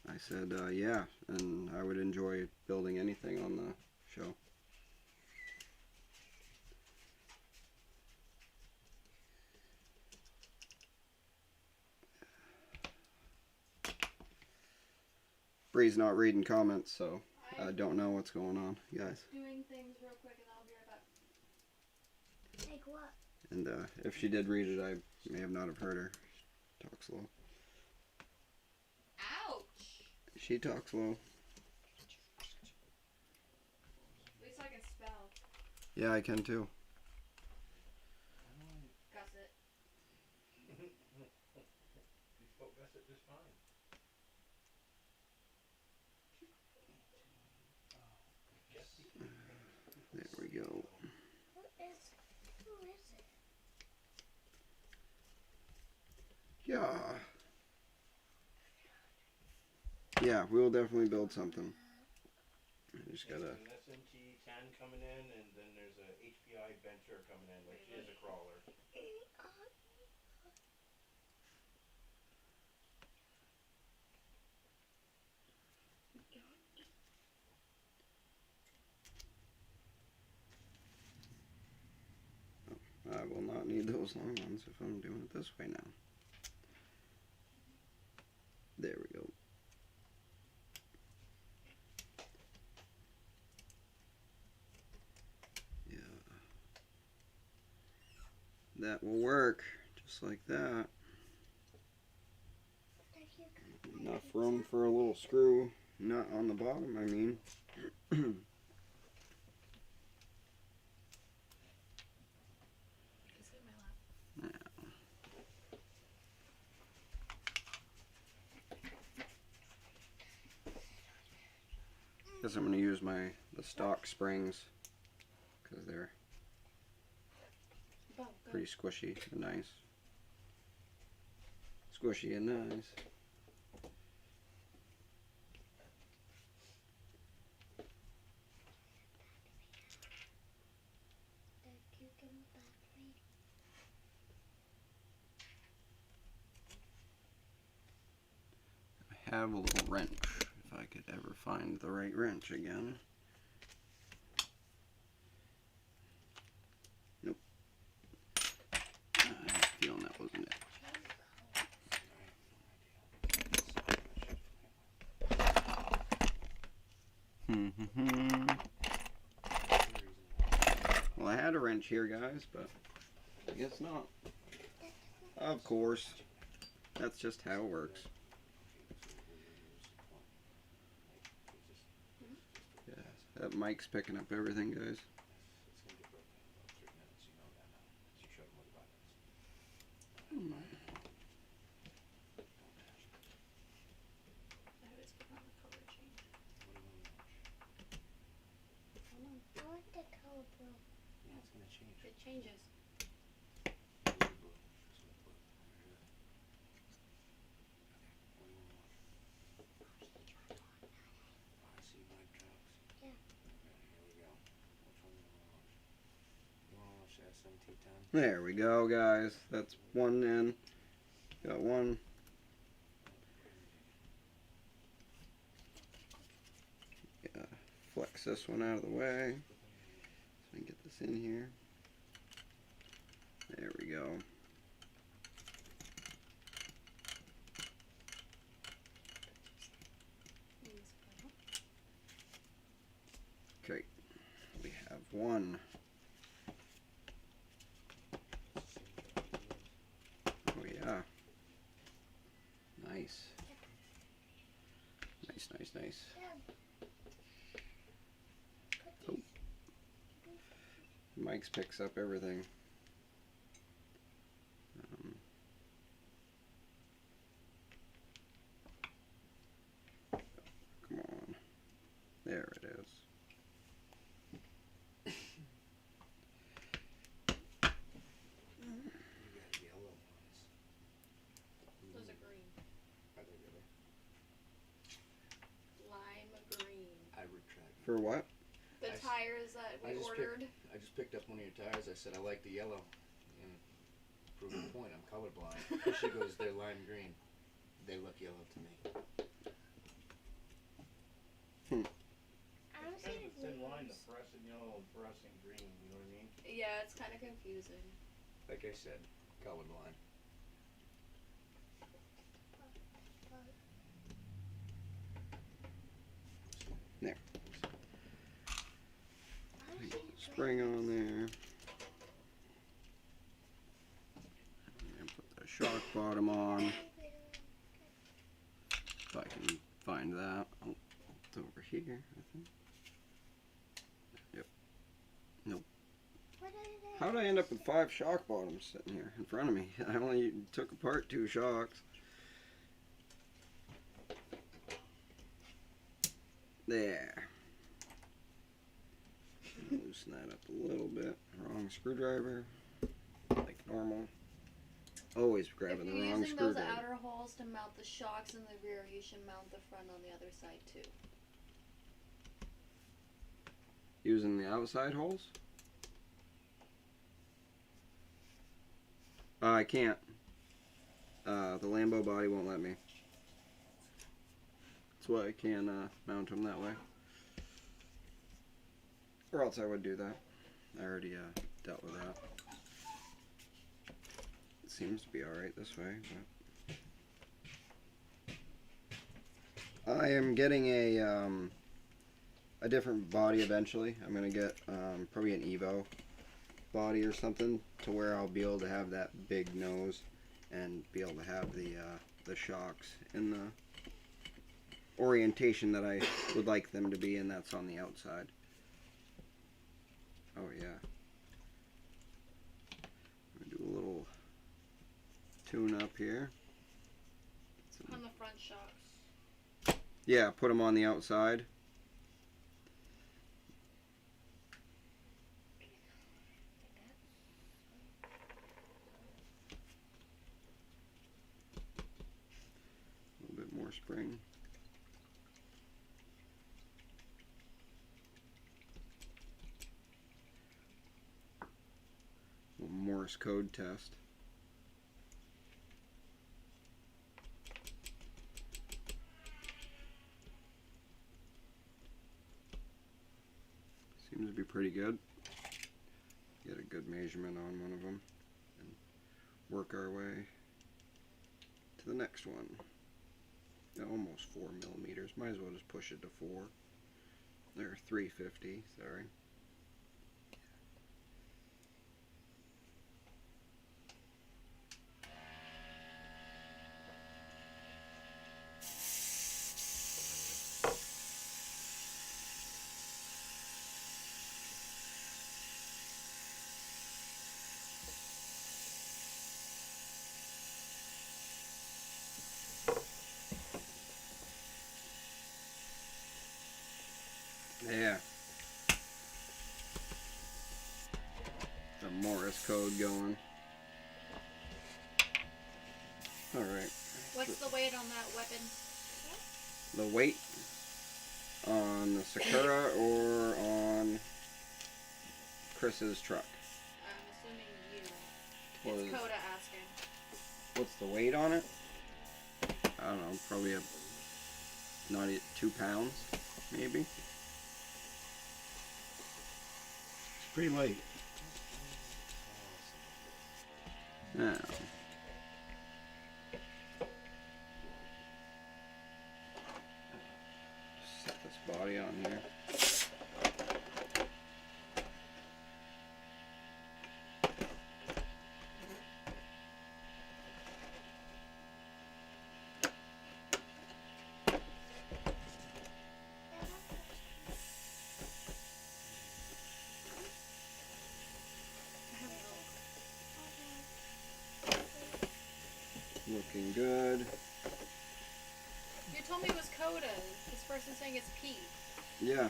I said yeah, and I would enjoy building anything on the show. Bree's not reading comments, so I don't know what's going on, guys. Doing things real quick and I'll be right back. Like what? And if she did read it, I may have not have heard her. She talks slow. Ouch! She talks slow. At least I can spell. Yeah, I can too. Gusset. You spoke Gusset just fine. There we go. Who is it? Yeah. Yeah, we'll definitely build something. I just gotta. There's an SMT 10 coming in, and then there's a HPI bencher coming in, which is a crawler. I will not need those long ones if I'm doing it this way now. There we go. Yeah. That will work, just like that. Enough room for a little screw, not on the bottom, I mean. Just in my lap. Guess I'm gonna use the stock springs because they're pretty squishy and nice. Squishy and nice. I have a little wrench, if I could ever find the right wrench again. Nope. I have a feeling that wasn't it. Well, I had a wrench here, guys, but I guess not. Of course. That's just how it works. Yeah, that mic's picking up everything, guys. I always put on the color change. I want the color blue. Yeah, it's gonna change. It changes. There we go, guys. That's one in. Got one. Yeah, flex this one out of the way so I can get this in here. There we go. Okay, we have one. Oh yeah. Nice. Nice, nice, nice. Oh. Mike's picks up everything. Come on. There it is. Those are green. Are they really? Lime green. I retract. For what? The I s- tires that we ordered. I just picked up one of your tires. I said I like the yellow, and proved the point. I'm colorblind. She goes, they're lime green. They look yellow to me. I don't see the Thin blue line, the ones. fluorescent yellow and fluorescent green, you know what I mean? Yeah, it's kind of confusing. Like I said, colorblind. There. I don't see the Spring on there. And put the shock bottom on. If I can find that. Oh, it's over here, I think. Yep. Nope. What are they? How did I end up with 5 shock bottoms sitting here in front of me? I only took apart 2 shocks. There. Loosen that up a little bit. Wrong screwdriver. Like normal. Always grabbing If the you're wrong using those screwdriver. outer holes to mount the shocks in the rear, you should mount the front on the other side too. Using the outside holes? I can't. The Lambo body won't let me. That's why I can't mount them that way. Or else I would do that. I already dealt with that. It seems to be alright this way. But I am getting a different body eventually. I'm going to get probably an Evo body or something to where I'll be able to have that big nose and be able to have the shocks in the orientation that I would like them to be, and that's on the outside. Oh yeah. I'm gonna do a little tune up here. On the front shocks. Yeah, put them on the outside. more spring. Little Morse code test. Seems to be pretty good. Get a good measurement on one of them and work our way to the next one. Almost 4 millimeters. Might as well just push it to 4. There, 350. Sorry. Yeah. The Morse code going. Alright. What's the weight on that weapon? The weight on the Sakura or on Chris's truck? I'm assuming you. What It's is- Coda asking. What's the weight on it? I don't know, probably not 2 pounds, maybe. It's pretty light. Yeah. Set this body on here. Looking good. You told me it was Coda. This person's saying it's P. Yeah.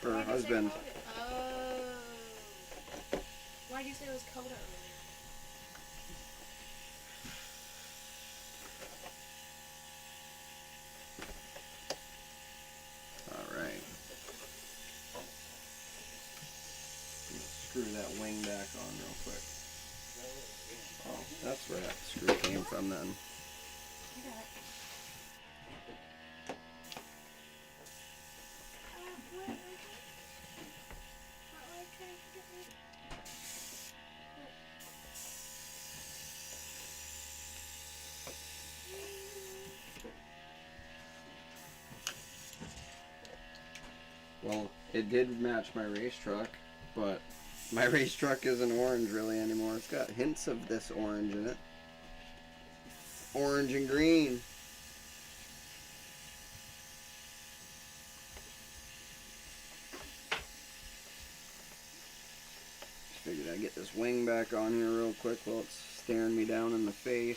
Her Why'd you say husband. Coda? Oh. Why'd you say it was Coda earlier? Alright. Screw that wing back on real quick. Oh, that's where that screw came from then. Well, it did match my race truck, but my race truck isn't orange really anymore. It's got hints of this orange in it. Orange and green. Just figured I'd get this wing back on here real quick while it's staring me down in the face.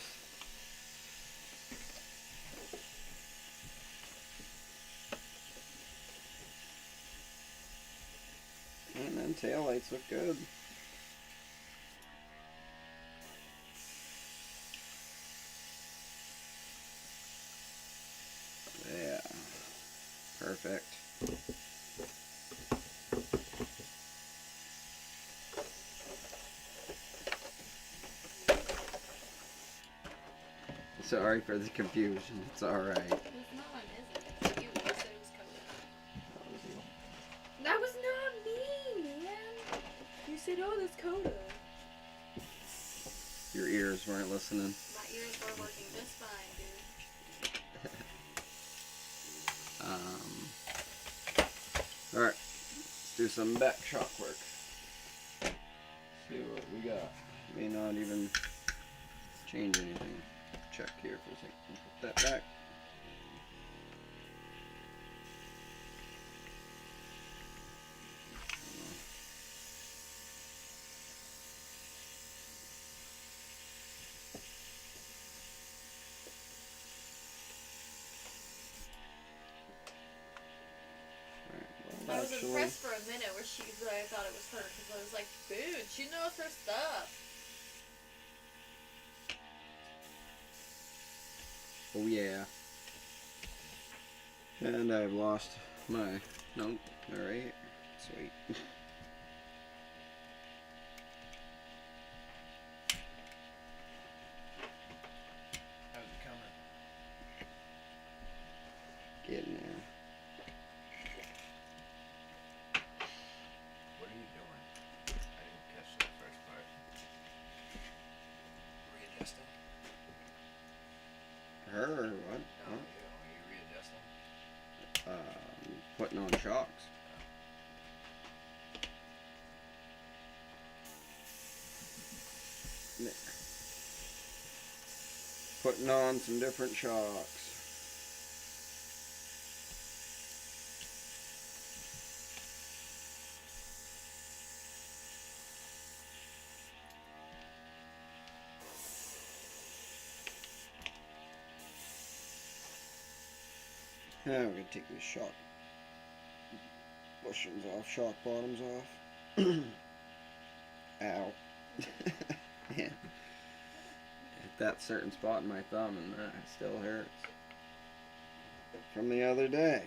And then taillights look good. Yeah. Perfect. Sorry for the confusion. It's alright. It's not, is it? It's you. You said it was Coda. That was not me, man. You said, oh, that's Coda. Your ears weren't listening. My ears were working just fine, dude. Alright. Let's do some back shock work. See what we got. May not even change anything. Check here for a second. Put that back. I was impressed for a minute where I thought it was her because I was like, dude, she knows her stuff. Oh yeah. And I've lost my, nope, alright, sweet. How's it coming? Getting there. What are you doing? I didn't catch that first part. Readjusting? Her or what? No, you. Are you readjusting? Putting on shocks. There. Putting on some different shocks. Now we're gonna take these shock bushings off, shock bottoms off. Ow. Yeah. Hit that certain spot in my thumb and that still hurts. From the other day.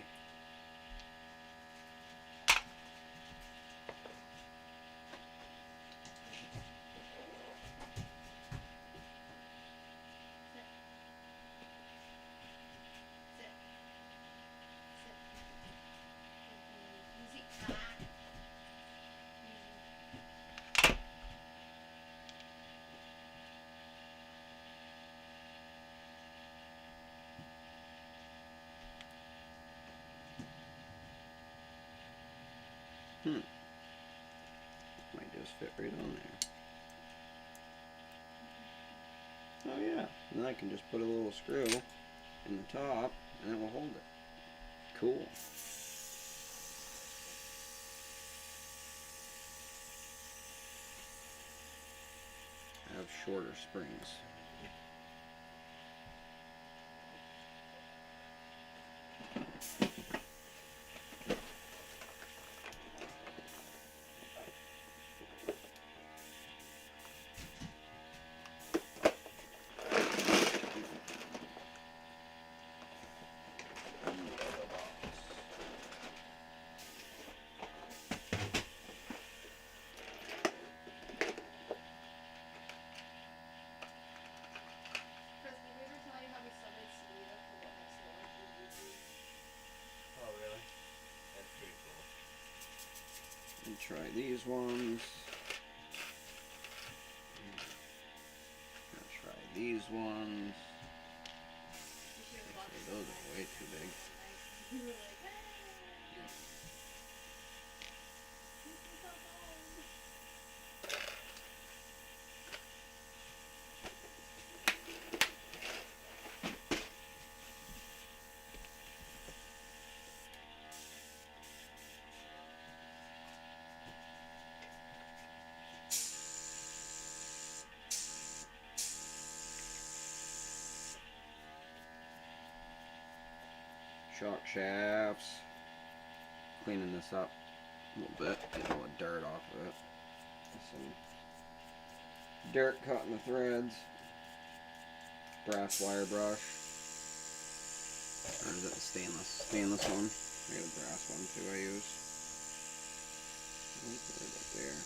Easy. Ah. Might just fit right on there. Oh yeah. And then I can just put a little screw in the top and it will hold it. Cool. I have shorter springs. Chris, did we ever tell you how we studied Selena for the next one for YouTube? Oh, really? That's pretty cool. And try these ones. I'll try these ones. You should have bought Actually, this those one are way too big. You were like, ah. Make yourself home. Shock shafts. Cleaning this up a little bit. Get all the dirt off of it. Some dirt caught in the threads. Brass wire brush. Or is it the stainless? Stainless one. I got a brass one too I use. Right about there.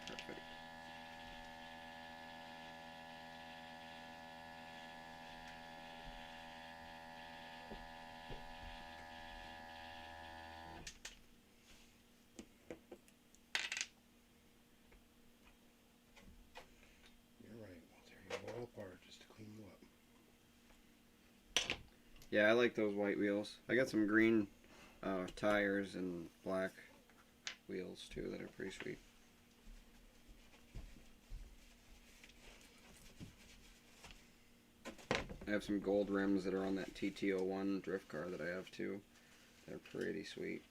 Perfect. You're right, we'll tear you all apart just to clean you up. Yeah, I like those white wheels. I got some green tires and black wheels too that are pretty sweet. I have some gold rims that are on that TT01 drift car that I have too. They're pretty sweet.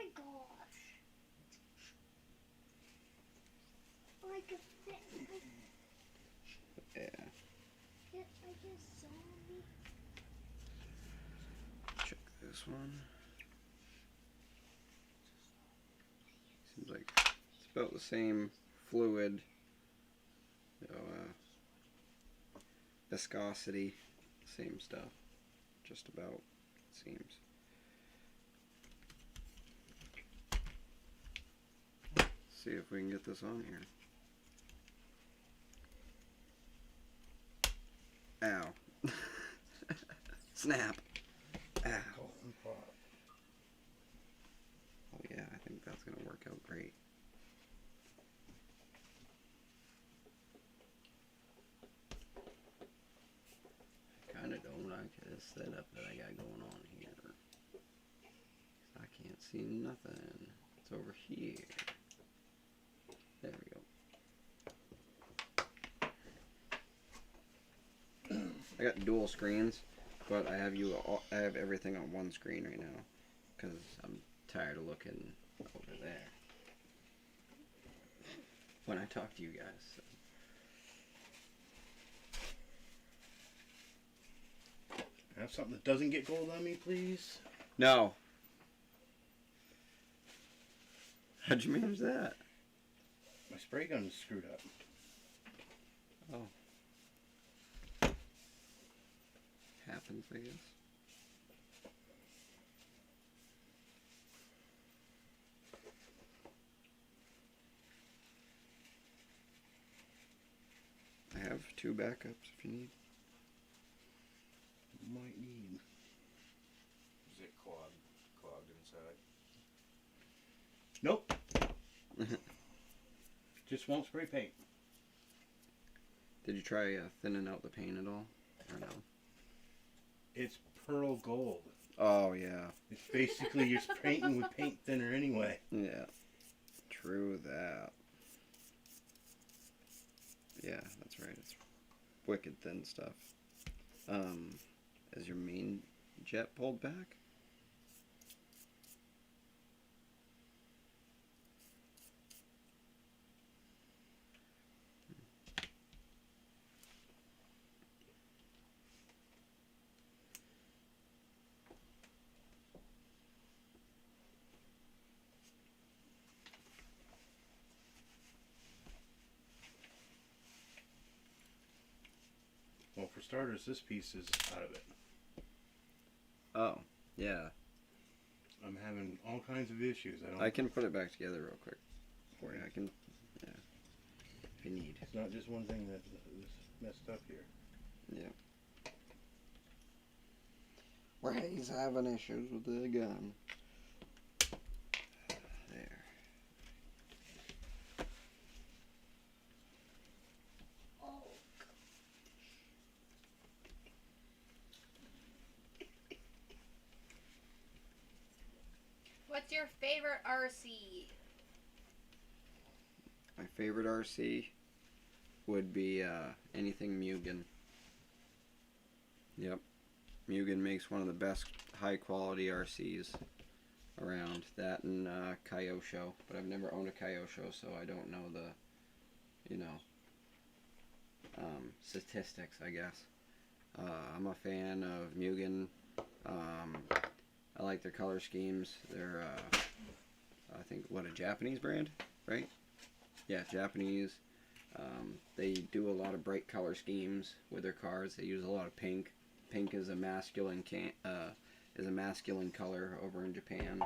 my gosh. Like a thing. Yeah. I guess zombie. Check this one. Seems like it's about the same fluid, viscosity, same stuff. Just about, it seems. See if we can get this on here. Ow. Snap. Ow. Oh yeah, I think that's gonna work out great. Kinda don't like this setup that I got going on here. I can't see nothing. It's over here. There we go. I got dual screens, but I have everything on one screen right now because I'm tired of looking over there when I talk to you guys. So. Have something that doesn't get gold on me, please. No. How'd you manage that? My spray gun's screwed up. Oh. Happens, I guess. I have 2 backups if you need. Might need. Is it clogged inside? Nope. Just won't spray paint. Did you try thinning out the paint at all? Or no? It's pearl gold. Oh, yeah. It's basically you're painting with paint thinner anyway. Yeah. True that. Yeah, that's right. It's wicked thin stuff. Is your main jet pulled back? Well, for starters, this piece is out of it. Oh, yeah. I'm having all kinds of issues. I can put it back together real quick for you. I can, yeah. If you need. It's not just one thing that is messed up here. Yeah. Ray's having issues with the gun. There. Oh, What's your favorite RC? My favorite RC would be anything Mugen. Yep. Mugen makes one of the best high quality RCs around. That and Kyosho. But I've never owned a Kyosho, so I don't know the, statistics, I guess. I'm a fan of Mugen. I like their color schemes. They're, I think, a Japanese brand, right? Yeah, Japanese. They do a lot of bright color schemes with their cars. They use a lot of pink. Pink is a masculine color over in Japan,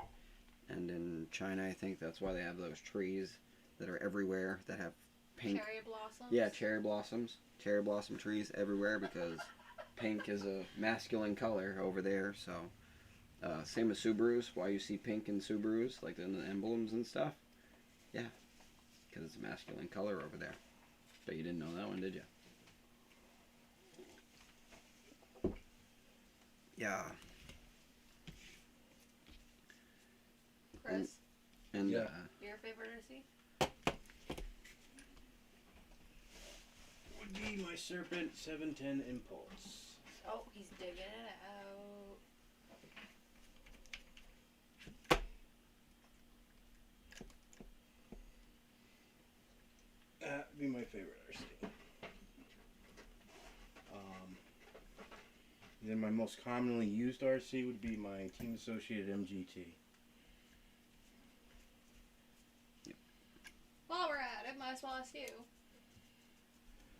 and in China, I think that's why they have those trees that are everywhere that have pink. Cherry blossoms? Yeah, cherry blossoms. Cherry blossom trees everywhere because pink is a masculine color over there. So, same as Subarus. Why you see pink in Subarus, like in the emblems and stuff? Yeah, because it's a masculine color over there. But you didn't know that one, did you? Yeah. Chris, And Yeah. your favorite RC? Would be my Serpent 710 Impulse. Oh, he's digging it out. be my favorite RC. Then my most commonly used RC would be my Team Associated MGT. While we're at it, might as well ask you.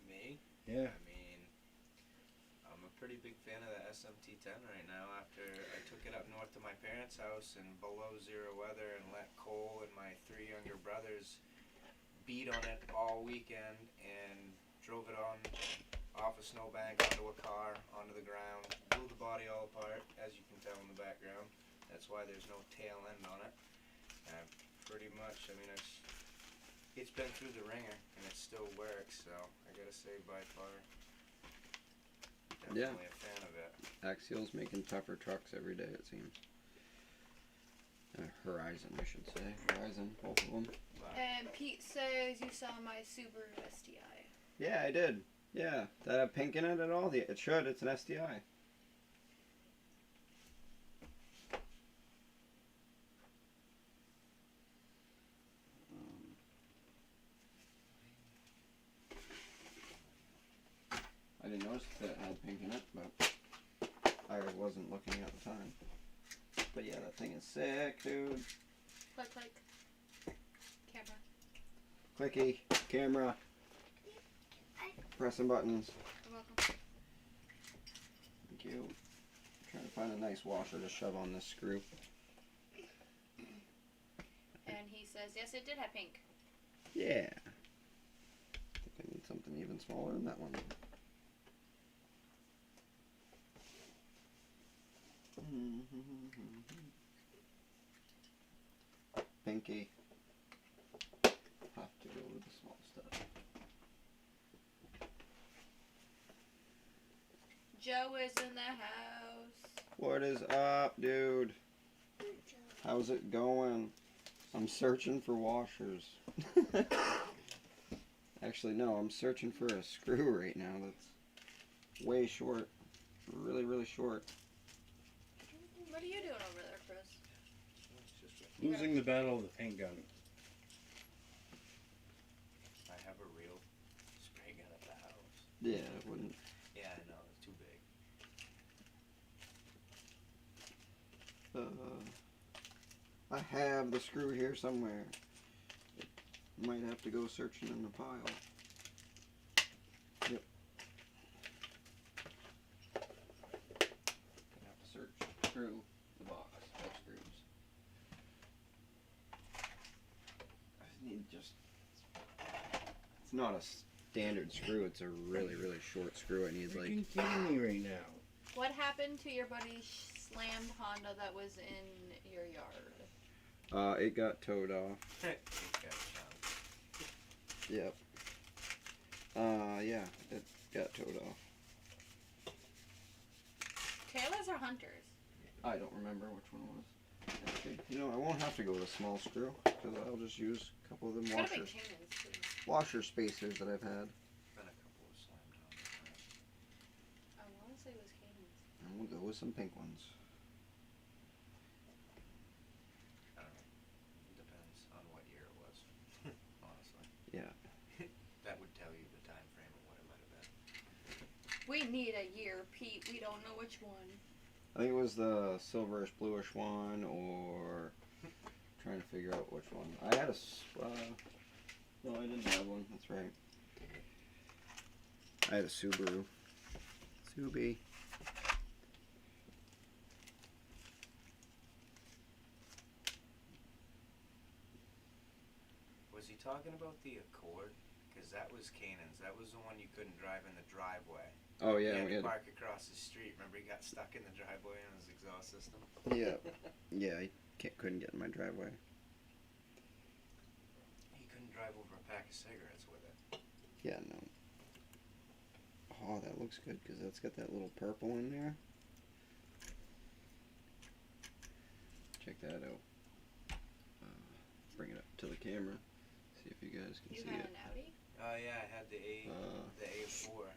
Me? Yeah. I mean, I'm a pretty big fan of the SMT-10 right now after I took it up north to my parents' house in below zero weather and let Cole and my 3 younger brothers beat on it all weekend and drove it on off a snowbank onto a car, onto the ground, blew the body all apart, as you can tell in the background. That's why there's no tail end on it. And pretty much, I mean, it's been through the ringer and it still works, so I gotta say by far, definitely a fan of it. Axial's making tougher trucks every day, it seems. Horizon, I should say. Horizon, both of them. And Pete says you saw my Subaru STI. Yeah, I did. Yeah, that have pink in it at all? It should. It's an STI. I didn't notice that it had pink in it, but I wasn't looking at the time. But yeah, that thing is sick, dude. Click, click. Camera. Clicky, camera. Pressing buttons. You're welcome. Thank you. I'm trying to find a nice washer to shove on this screw. And he says, yes, it did have pink. Yeah. I think I need something even smaller than that one. Pinky. Have to go with the small stuff. Joe is in the house. What is up, dude? How's it going? I'm searching for washers. Actually, no, I'm searching for a screw right now that's way short. Really, really short. What are you doing over there, Chris? Losing the battle of the paint gun. I have a real spray gun at the house. Yeah, it wouldn't. Yeah, I know, it's too big. I have the screw here somewhere. Might have to go searching in the pile. Yep. Gonna have to search through the box of screws. I need just. It's not a standard screw. It's a really, really short screw. It needs like. You're kidding me right now. What happened to your buddy's slammed Honda that was in your yard? It got towed off. Yep. Yeah, it got towed off. Taylors or Hunters? I don't remember which one it was. Actually, you know, I won't have to go with a small screw because I'll just use a couple of them Could have been washers, Canaan's too. washer spacers that I've had. Been a couple of slammed on. I want to say it was Canaan's. And we'll go with some pink ones. I don't know. Depends on what year it was. Honestly. Yeah. That would tell you the time frame of what it might have been. We need a year, Pete. We don't know which one. I think it was the silverish bluish one, or trying to figure out which one. I had a. No, I didn't have one. That's right. I had a Subaru. Subi. Was he talking about the Accord? Because that was Canaan's. That was the one you couldn't drive in the driveway. Oh He yeah, had we to had. park across the street. Remember, he got stuck in the driveway on his exhaust system. Yeah, yeah. I couldn't get in my driveway. He couldn't drive over a pack of cigarettes with it. Yeah, no. Oh, that looks good because that's got that little purple in there. Check that out. Bring it up to the camera. See if you guys can You see had it. an Audi? Oh yeah, I had the A4.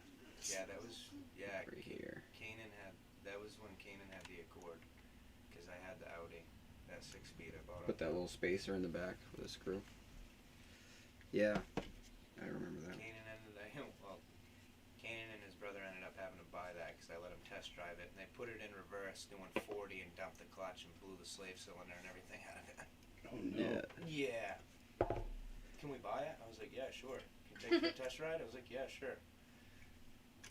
Yeah, that was right here. Canaan had. That was when Canaan had the Accord. Because I had the Audi, that 6-speed I bought. Put that little spacer in the back with a screw. Yeah, I remember that. I let them test drive it, and they put it in reverse, doing 40, and dumped the clutch and blew the slave cylinder and everything out of it. Oh no. Yeah. Yeah. Can we buy it? I was like, yeah, sure. Can you take it for a test ride? I was like, yeah, sure.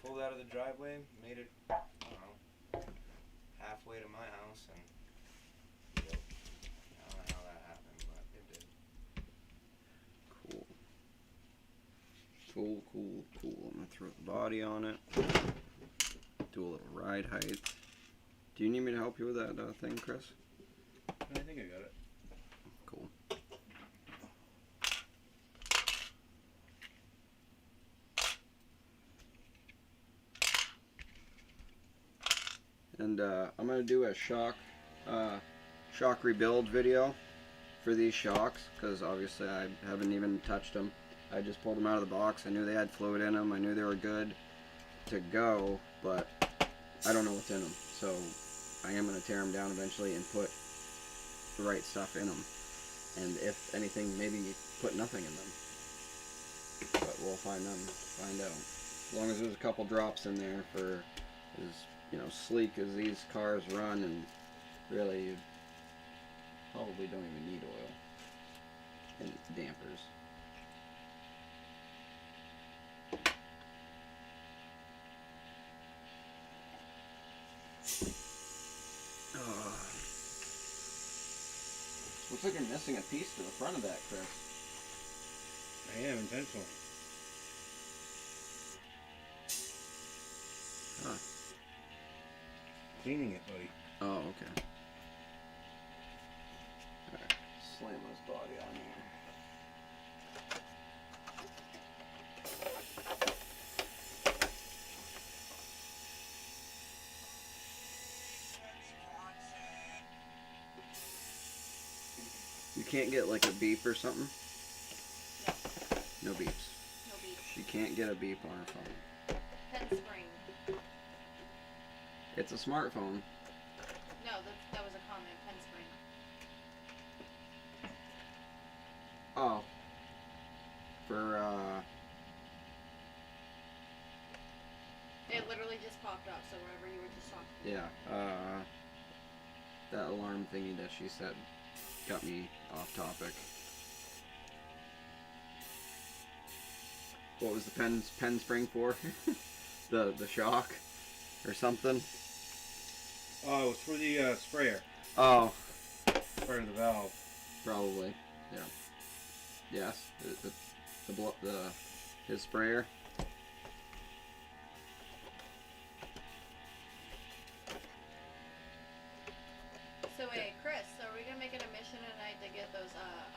Pulled out of the driveway, made it, I don't know, halfway to my house, and yep. I don't know how that happened, but it did. Cool. Cool, cool, cool. I'm gonna throw the body on it. Do a little ride height. Do you need me to help you with that thing, Chris? I think I got it. Cool. And I'm gonna do a shock rebuild video for these shocks, because obviously I haven't even touched them. I just pulled them out of the box. I knew they had fluid in them. I knew they were good to go, but I don't know what's in them. So I am gonna tear them down eventually and put the right stuff in them. And if anything, maybe put nothing in them. But we'll find out. As long as there's a couple drops in there for as sleek as these cars run, and really you probably don't even need oil and dampers. Looks like you're missing a piece to the front of that, Chris. I am intentionally. Huh. Cleaning it, buddy. Oh, okay. Alright, slam this body on here. You can't get like a beep or something? No beeps. No beep. She can't get a beep on her phone. Pen spring. It's a smartphone. No, that was a comment. Pen spring. Oh. For, It literally just popped up, so wherever you were just talking. yeah, that alarm thingy that she said got me off topic. What was the pen spring for? the shock or something? Oh, it was for the sprayer. Oh, Part of the valve. probably. Yeah. Yes. His sprayer. So wait, Chris, are we gonna make it a mission tonight to get those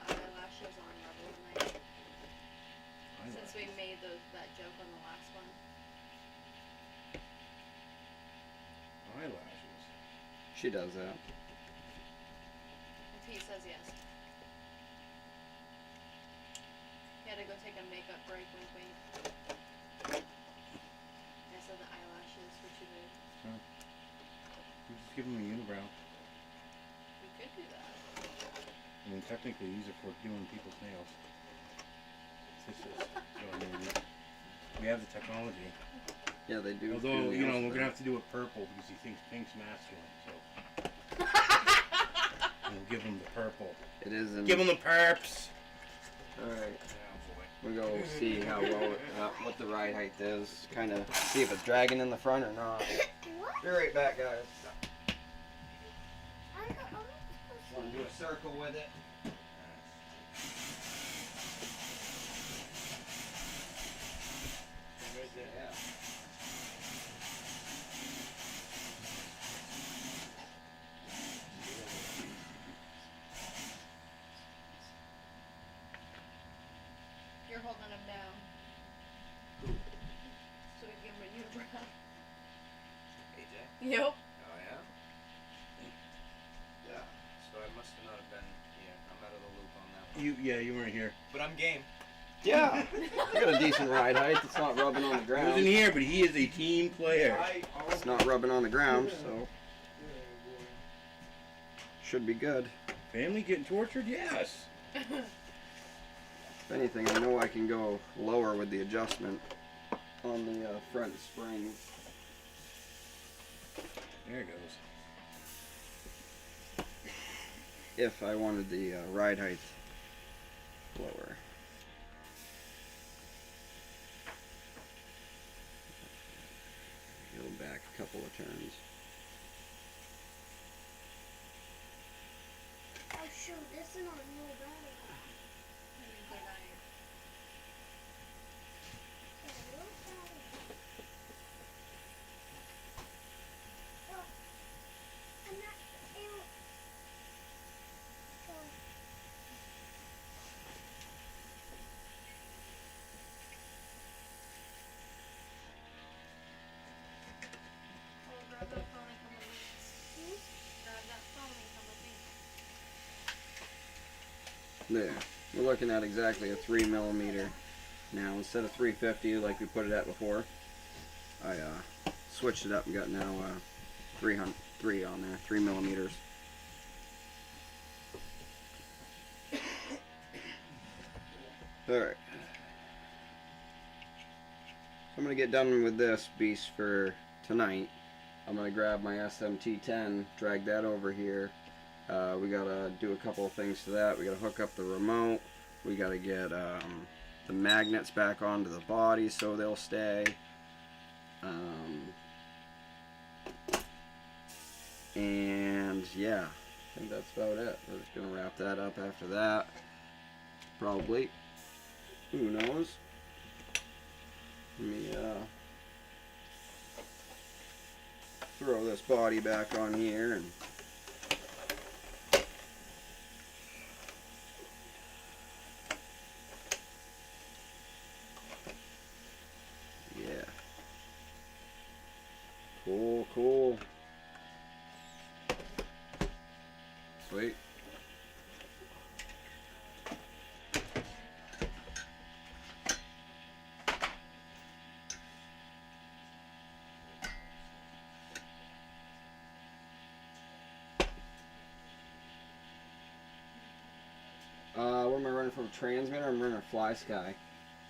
eyelashes on level tonight? Since we made that joke on the last one. Eyelashes. She does that. If he says yes. He had to go take a makeup break, wink wink. I said the eyelashes were too big. You just give them a unibrow. We could do that. I mean, technically, these are for doing people's nails. This is, we have the technology. Yeah, they do. Although, do you know, nails we're for gonna that. have to do it purple because he thinks pink's masculine. So we'll give him the purple. It is in. Give him the perps. All right. Oh boy. We'll go see how well what the ride height is. Kind of see if it's dragging in the front or not. What? Be right back, guys. I'm Want to do a circle with it? Yeah. You're holding him down. So we can give him a unibrow. AJ? Yep. Oh yeah? Yeah. So I must have not have been here. I'm out of the loop on that one. You weren't here. But I'm game. Yeah. You got a decent ride height. It's not rubbing on the He ground. wasn't here, but he is a team player. It's not rubbing on the ground, so should be good. Family getting tortured? Yes. If anything, I know I can go lower with the adjustment on the front springs. There it goes. If I wanted the ride height lower. Go back a couple of turns. Oh shoot, this is not no battery. So, what battery? Oh, I'm not able. So, Oh, grab that phone and come with me. hmm? Grab that phone and come with me. There. We're looking at exactly a 3mm now instead of 350 like we put it at before. I switched it up and got now 3 on there, 3mm. Alright. So I'm going to get done with this beast for tonight. I'm going to grab my SMT10, drag that over here. We got to do a couple of things to that. We got to hook up the remote. We got to get the magnets back onto the body so they'll stay. And yeah, I think that's about it. We're just going to wrap that up after that. Probably. Who knows? Let me throw this body back on here and yeah. Cool. Sweet. What am I running from? A transmitter? I'm running a Fly Sky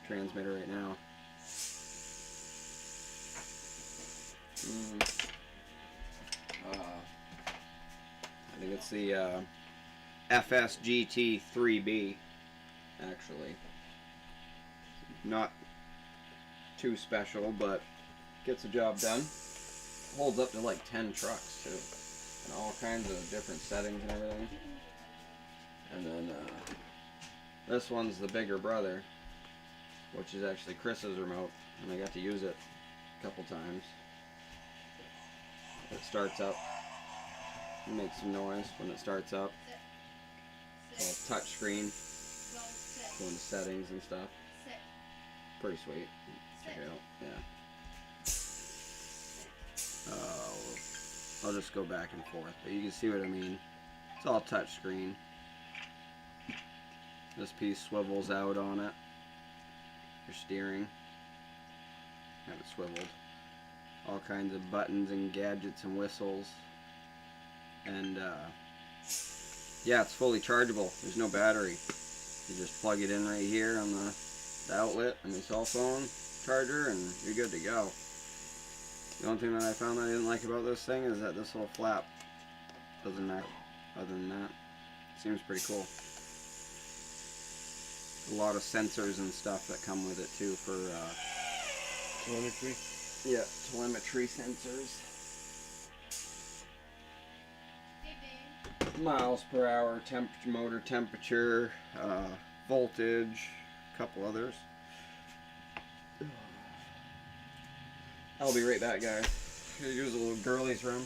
transmitter right now. I think it's the FSGT3B, actually. Not too special, but gets the job done. Holds up to like 10 trucks, too. And all kinds of different settings and everything. And then this one's the bigger brother, which is actually Chris's remote, and I got to use it a couple times. It starts up. It makes some noise when it starts up. It's all touch screen. Well, sit. Go into settings and stuff. Sit. Pretty sweet. Check it out. Yeah. I'll just go back and forth, but you can see what I mean. It's all touch screen. This piece swivels out on it for steering. Have it swiveled. All kinds of buttons and gadgets and whistles. And yeah, it's fully chargeable. There's no battery. You just plug it in right here on the outlet and the cell phone charger, and you're good to go. The only thing that I found that I didn't like about this thing is that this little flap doesn't act. Other than that, it seems pretty cool. A lot of sensors and stuff that come with it too for Telemetry. yeah, telemetry sensors. Hey, babe. Miles per hour, temperature, motor temperature, voltage, a couple others. I'll be right back, guys. Gonna use a little girly's room.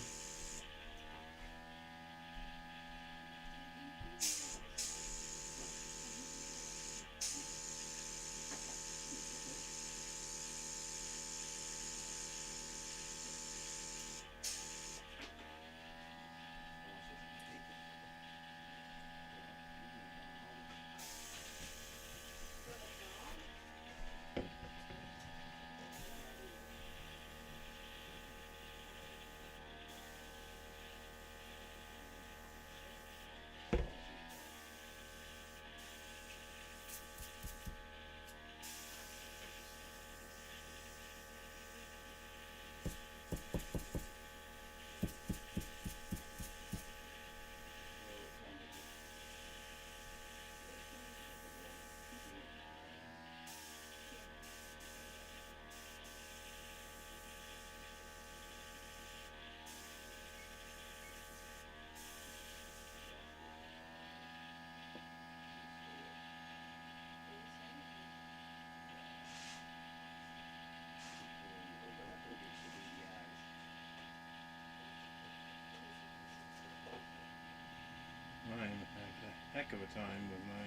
heck of a time with my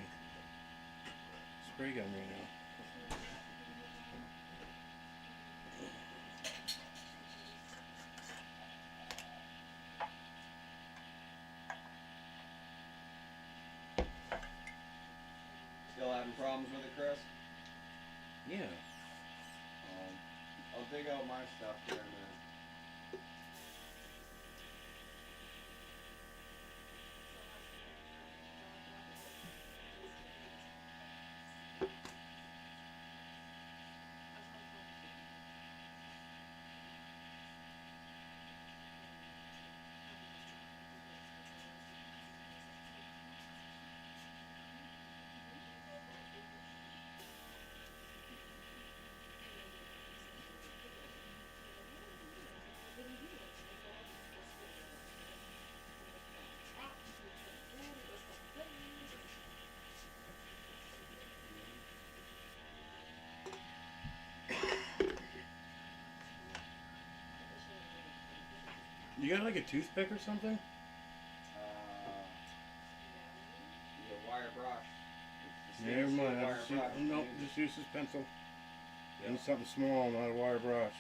spray gun right now. Still having problems with it, Chris? Yeah. I'll dig out my stuff here in a minute. You got like a toothpick or something? The wire brush. It's the Never stainless mind. steel wire brush. No, just use this pencil. Use something small, not a wire brush.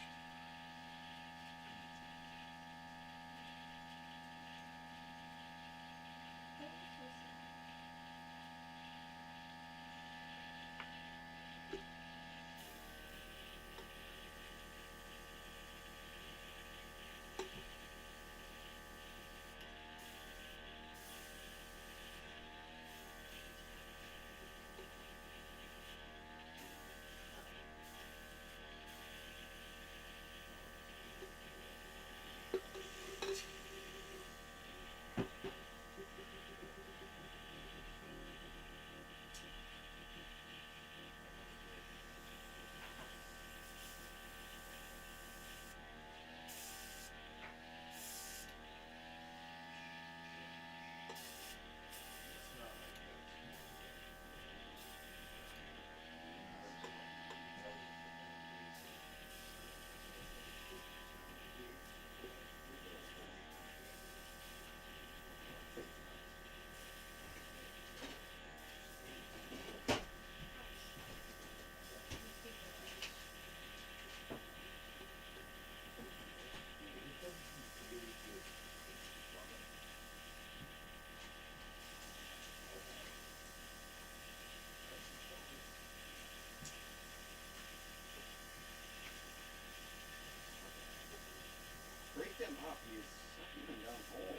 Break them up, you sucking them down whole.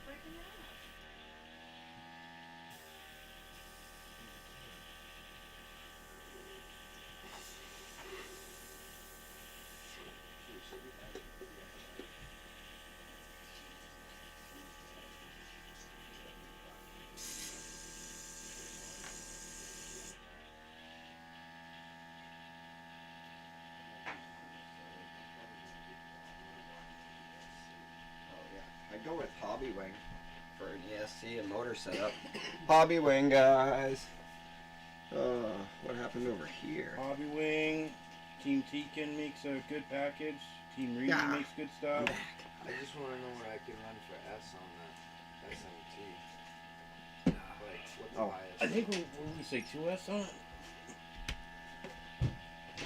Breaking it up. I'd go with Hobby Wing for an ESC and motor setup. Hobby Wing, guys. What happened over here? Hobby Wing, Team Tekin makes a good package. Team Reedy Yeah. makes good stuff. I just want to know what I can run for S on that SMT. Like, what the Oh, bias? I think we say 2S on it.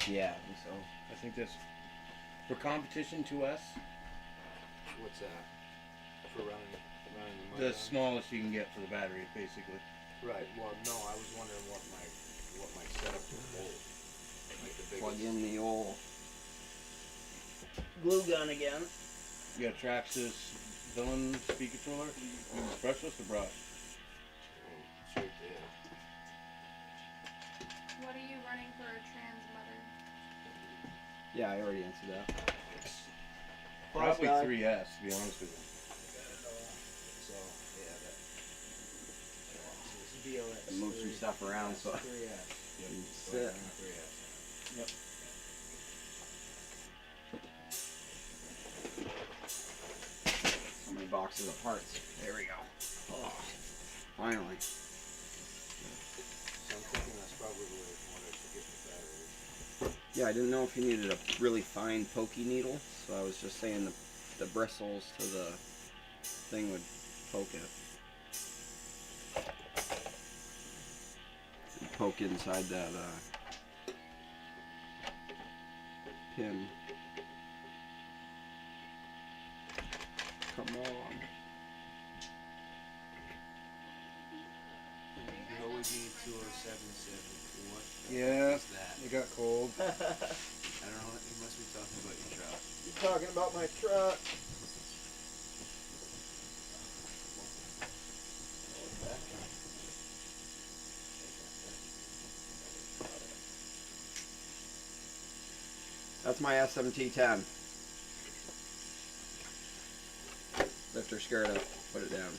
Yeah, I think so. I think that's for competition 2S. What's that? For running the The motor? smallest you can get for the battery, basically. Right. Well, no, I was wondering what my setup would hold. Like the biggest. Plug in the old. Glue gun again. You got Traxxas Villain speed controller. Brushless or brush? It's right there. What are you running for a trans motor? Yeah, I already answered that. Probably guy. 3S, to be honest with you. So yeah, that. So it's BOS. And move some stuff around so 3S. you can So sit. I'm 3S. Yep. So many boxes of parts. There we go. Oh, finally. So I'm thinking that's probably what I should get the batteries. Yeah, I didn't know if you needed a really fine pokey needle, so I was just saying the bristles to the thing would poke it. poke inside that pin. Come on. Go with me 207 said, what Yeah, is that? it got cold. I don't know, you must be talking about your truck. You're talking about my truck. That's my SMT-10. Lift her skirt up, put it down.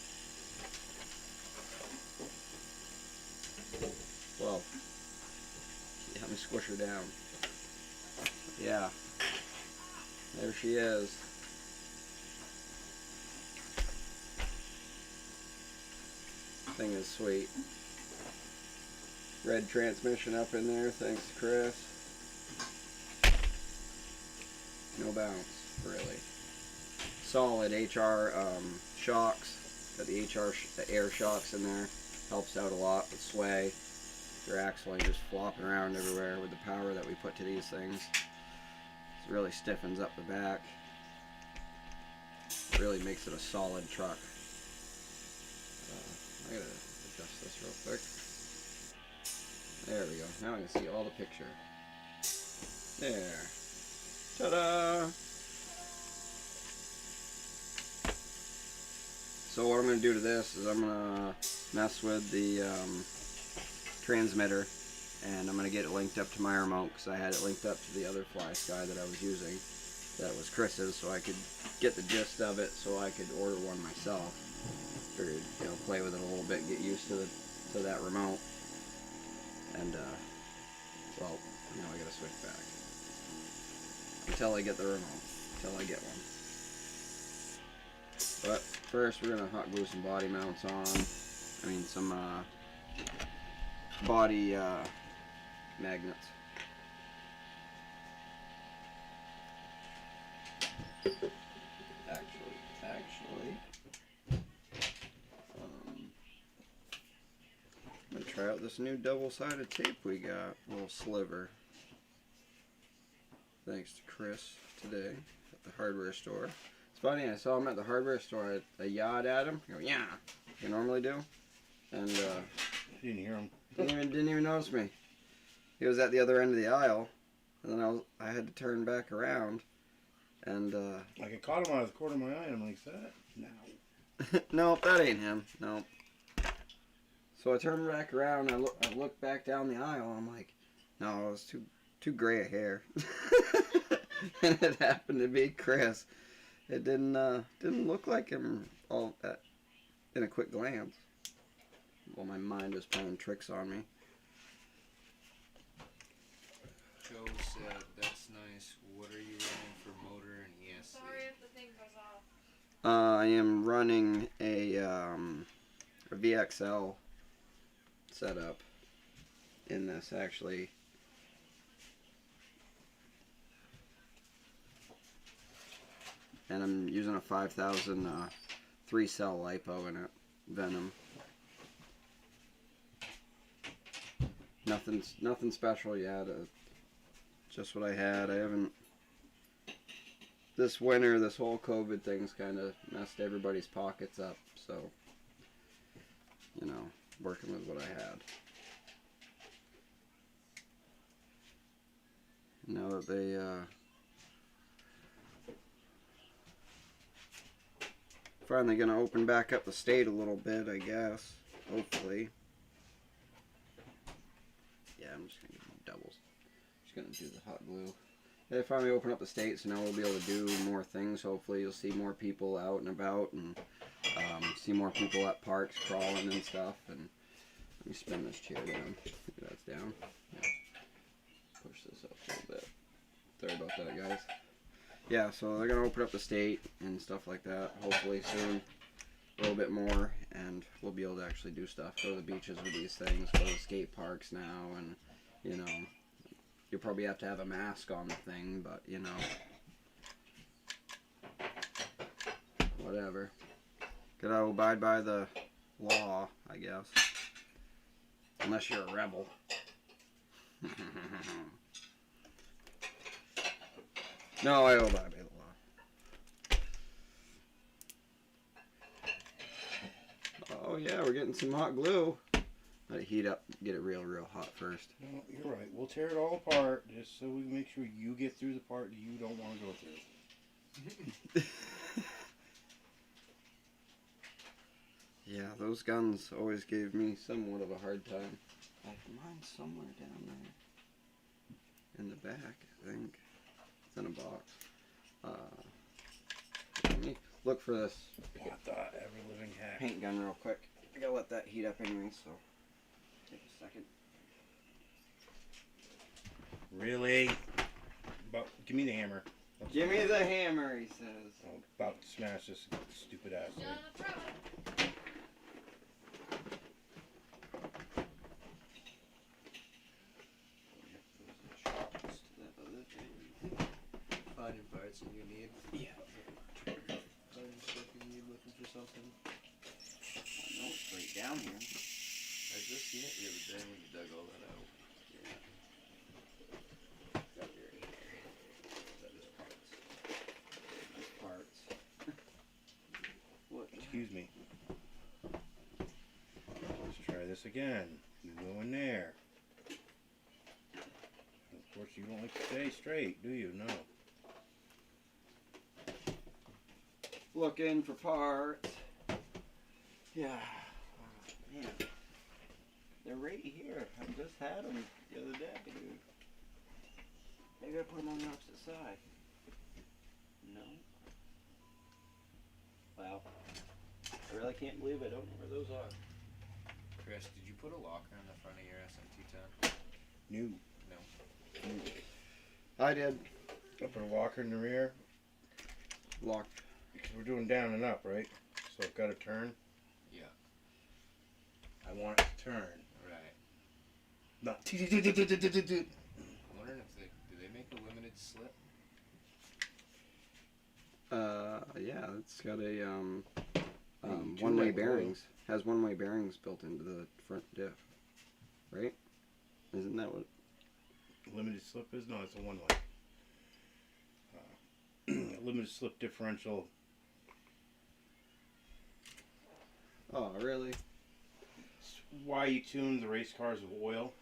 Whoa. Let me squish her down. Yeah. There she is. Thing is sweet. Red transmission up in there, thanks to Chris. No bounce, really. Solid HR shocks. Got the air shocks in there. Helps out a lot with sway. Your axle ain't just flopping around everywhere with the power that we put to these things. It really stiffens up the back. It really makes it a solid truck. I gotta adjust this real quick. There we go. Now I can see all the picture. There. Ta-da! So what I'm going to do to this is I'm going to mess with the transmitter, and I'm going to get it linked up to my remote because I had it linked up to the other Fly Sky that I was using. That was Chris's, so I could get the gist of it so I could order one myself. Figured, you know, play with it a little bit, get used to that remote. And, well, you know, I got to switch back. Until I get the remote. Until I get one. But first we're going to hot glue some body mounts on. I mean some body magnets. Actually, I'm going to try out this new double-sided tape we got. A little sliver. Thanks to Chris today at the hardware store. It's funny, I saw him at the hardware store. I yawed at him. I go, yeah, you normally do. And You didn't hear him. didn't even notice me. He was at the other end of the aisle, and then I had to turn back around, and Like I caught him out of the corner of my eye, and I'm like, is that? No. nope, that ain't him. Nope. So I turned back around. I looked back down the aisle. I'm like, no, it was too gray a hair. And it happened to be Chris. It didn't look like him all that in a quick glance. Well, my mind was playing tricks on me. Joe said, that's nice. What are you running for motor and ESC? Sorry if the thing goes off. I am running a VXL setup in this, actually. And I'm using a 5000 3-cell lipo in it, Venom. Nothing special yet. Just what I had. I haven't. This winter, this whole COVID thing's kind of messed everybody's pockets up. So, you know, working with what I had. Now that they finally gonna open back up the state a little bit, I guess. Hopefully. Yeah, I'm just gonna do doubles. Just gonna do the hot glue. They finally open up the state, so now we'll be able to do more things. Hopefully, you'll see more people out and about, and see more people at parks crawling and stuff. And let me spin this chair down. Maybe that's down. Yeah. Push this up a little bit. Sorry about that, guys. Yeah, so they're gonna open up the state and stuff like that. Hopefully soon, a little bit more, and we'll be able to actually do stuff. Go to the beaches with these things. Go to skate parks now, and you know, you'll probably have to have a mask on the thing, but you know, whatever. Gotta abide by the law, I guess. Unless you're a rebel. No, I will buy by the law. Oh yeah, we're getting some hot glue. Let it heat up, get it real hot first. No, you're right. We'll tear it all apart just so we can make sure you get through the part that you don't want to go through. Yeah, those guns always gave me somewhat of a hard time. Mine's somewhere down there. In the back, I think. It's in a box. Let me look for this What the ever living heck? paint gun real quick. I gotta let that heat up anyway, so take a second. Really? But give me the hammer. Give me the hammer, he says. I'm about to smash this stupid ass thing. Finding parts that you need. Yeah. Finding stuff you need, looking for something. I know it's right down here. I just seen it the other day when you dug all that out. Got it right here. That is parts. That's parts. What? Excuse me. Let's try this again. You go in there. Of course, you don't like to stay straight, do you? No. Looking for parts. Yeah. Man. They're right here. I just had them the other day, dude. Maybe I put them on the opposite side. No. Wow. I really can't believe I don't know where those are. Chris, did you put a locker in the front of your SMT10? New. I did. I put a locker in the rear. Locked. Because we're doing down and up, right? So I've got to turn. Yeah. I want it to turn. Right. Not. I'm wondering if do they make a limited slip? Yeah, it's got a two-way one-way coil. bearings. Has one-way bearings built into the front diff. Right? Isn't that what? Limited slip is? No, it's a one-way. Limited slip differential. Oh, really? It's why you tune the race cars with oil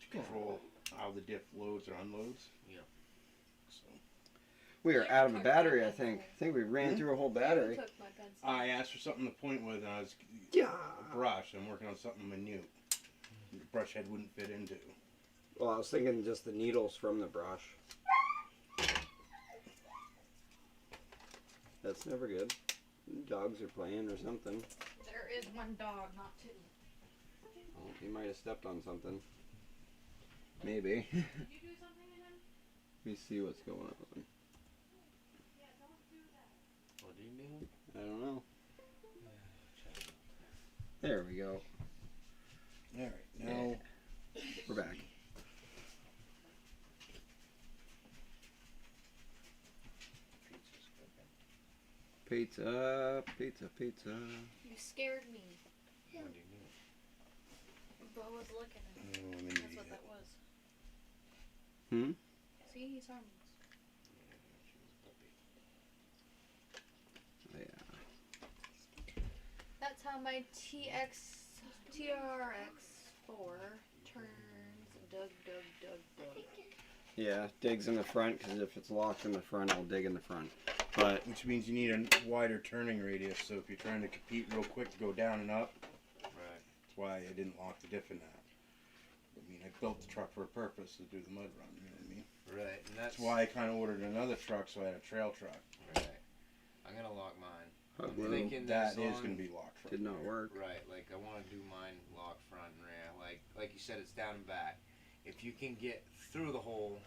to control how the diff loads or unloads. Yeah. So We are out of a battery, I think. I think we ran through a whole battery. Took my pencil. I asked for something to point with, and I was Yeah. a brush. I'm working on something minute. The brush head wouldn't fit into. Well, I was thinking just the needles from the brush. That's never good. Dogs are playing or something. There is one dog, not two. Well, he might have stepped on something. Maybe. Did you do something to him? Let me see what's going on. Yeah, don't do that. What do you mean? I don't know. There we go. Alright, now We're back. Pizza, pizza, pizza. You scared me. What do you mean? Bo was looking at me. I'm an That's idiot. what that was. Hmm? See, he's harmless. Yeah. That's how my TRX4 turns. Dug. Yeah, digs in the front because if it's locked in the front, I'll dig in the front. But Which means you need a wider turning radius, so if you're trying to compete real quick to go down and up, Right. that's why I didn't lock the diff in that. I mean, I built the truck for a purpose to do the mud run, you know what I mean? Right, and That's why I kind of ordered another truck, so I had a trail truck. Right. I'm gonna lock mine. hot I'm glue thinking That this is on- going to be locked front. did not work. Right, like I want to do mine lock front and rear. Like you said, it's down and back. If you can get through the hole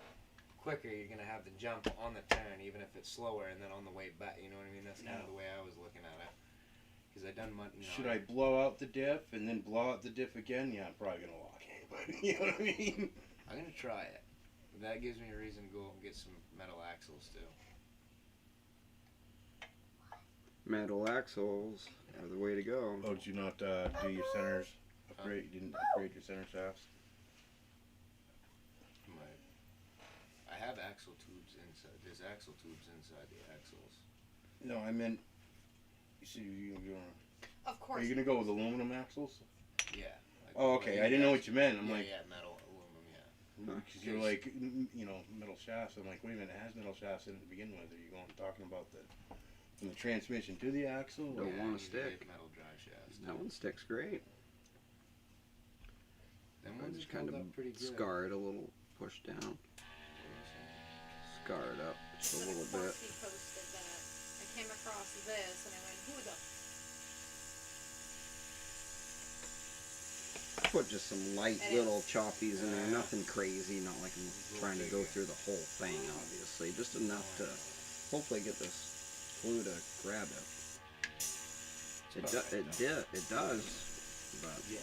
quicker, you're gonna have the jump on the turn, even if it's slower, and then on the way back. You know what I mean? That's kind of the way I was looking at it. Because I done mud. You know, Should I blow out the diff and then blow out the diff again? Yeah, I'm probably going to lock it, but you know what I mean? I'm gonna try it. That gives me a reason to go and get some metal axles too. Metal axles are the way to go. Oh, did you not do your centers upgrade? You didn't upgrade your center shafts? I have axle tubes inside. There's axle tubes inside the axles. No, I meant. You see, Of are course. you gonna go with aluminum axles? Yeah. Like Oh, okay. I didn't know what you meant. I'm yeah, like, yeah, metal, aluminum, yeah. because you're like, you know, metal shafts. I'm like, wait a minute, it has metal shafts in it to begin with. Are you talking about from the transmission to the axle? Don't Yeah, wanna you stick. get metal drive shafts. That one sticks great. Them I ones just held kind of up pretty good. scar it a little, push down, scar it up just a little bit. He posted that. I came across this and I went, who the Put just some light It little is. choppies in there, nothing crazy, not like I'm trying to go through the whole thing, obviously. Just enough to hopefully get this glue to grab it. It does, but Yeah.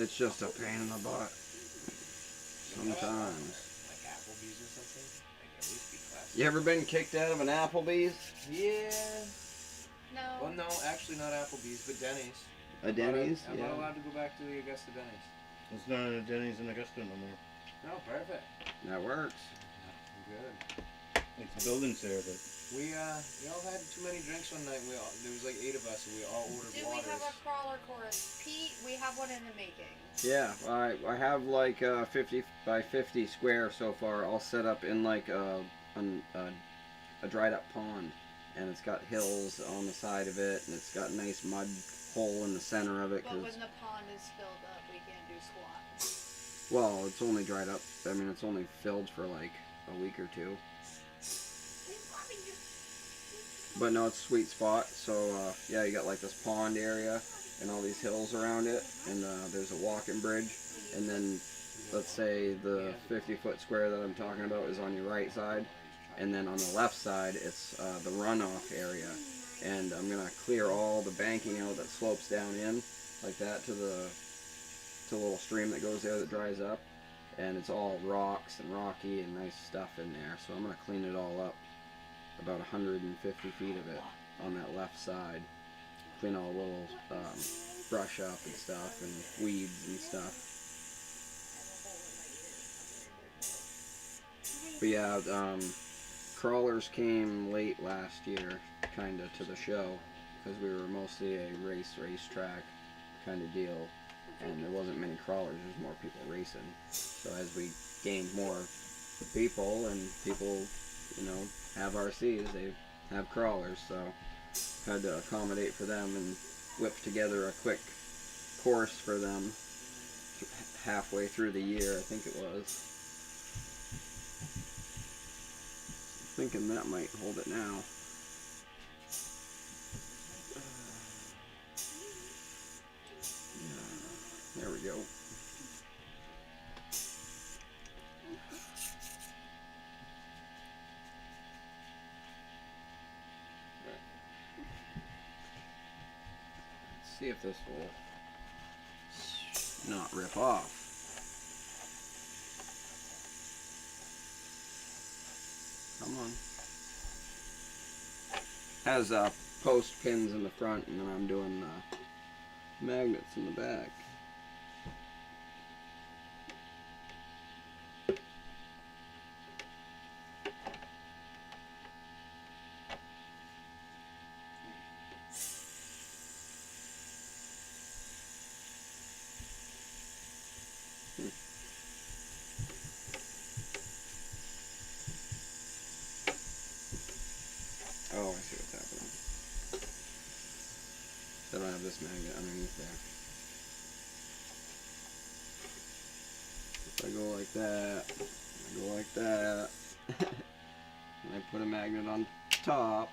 it's just a pain in the butt sometimes. Like Applebee's or something. Like at least be classy. You ever been kicked out of an Applebee's? Yeah. No. Well, no, actually not Applebee's, but Denny's. A Denny's? I'm Yeah. not allowed to go back to the Augusta Denny's. It's not a Denny's in Augusta no more. No, perfect. That works. Good. It's the buildings there, but We all had too many drinks one night. There was like 8 of us, and we all ordered Do waters. we have a crawler course? Pete, we have one in the making. Yeah, I have like 50 by 50 square so far, all set up in like a dried up pond, and it's got hills on the side of it, and it's got a nice mud hole in the center of it. But Cause, when the pond is filled up, we can't do squat. well, it's only dried up. I mean, it's only filled for like a week or two. But no, it's a sweet spot. So yeah, you got like this pond area and all these hills around it, and there's a walking bridge, and then let's say the 50-foot square that I'm talking about is on your right side, and then on the left side it's the runoff area, and I'm gonna clear all the banking out that slopes down in like that to the little stream that goes there that dries up, and it's all rocks and rocky and nice stuff in there. So I'm gonna clean it all up, about 150 feet of it on that left side. Clean all the little brush up and stuff and weeds and stuff. But yeah, crawlers came late last year, kind of, to the show, because we were mostly a racetrack kind of deal, and there wasn't many crawlers. There's more people racing. So as we gained more people, and people, you know, have RCs, they have crawlers, so had to accommodate for them and whip together a quick course for them halfway through the year, I think it was. Thinking that might hold it now. Yeah, there we go. See if this will not rip off. Come on. Has post pins in the front, and then I'm doing magnets in the back. Oh, I see what's happening. So I don't have this magnet underneath there. If I go like that, I go like that, and I put a magnet on top,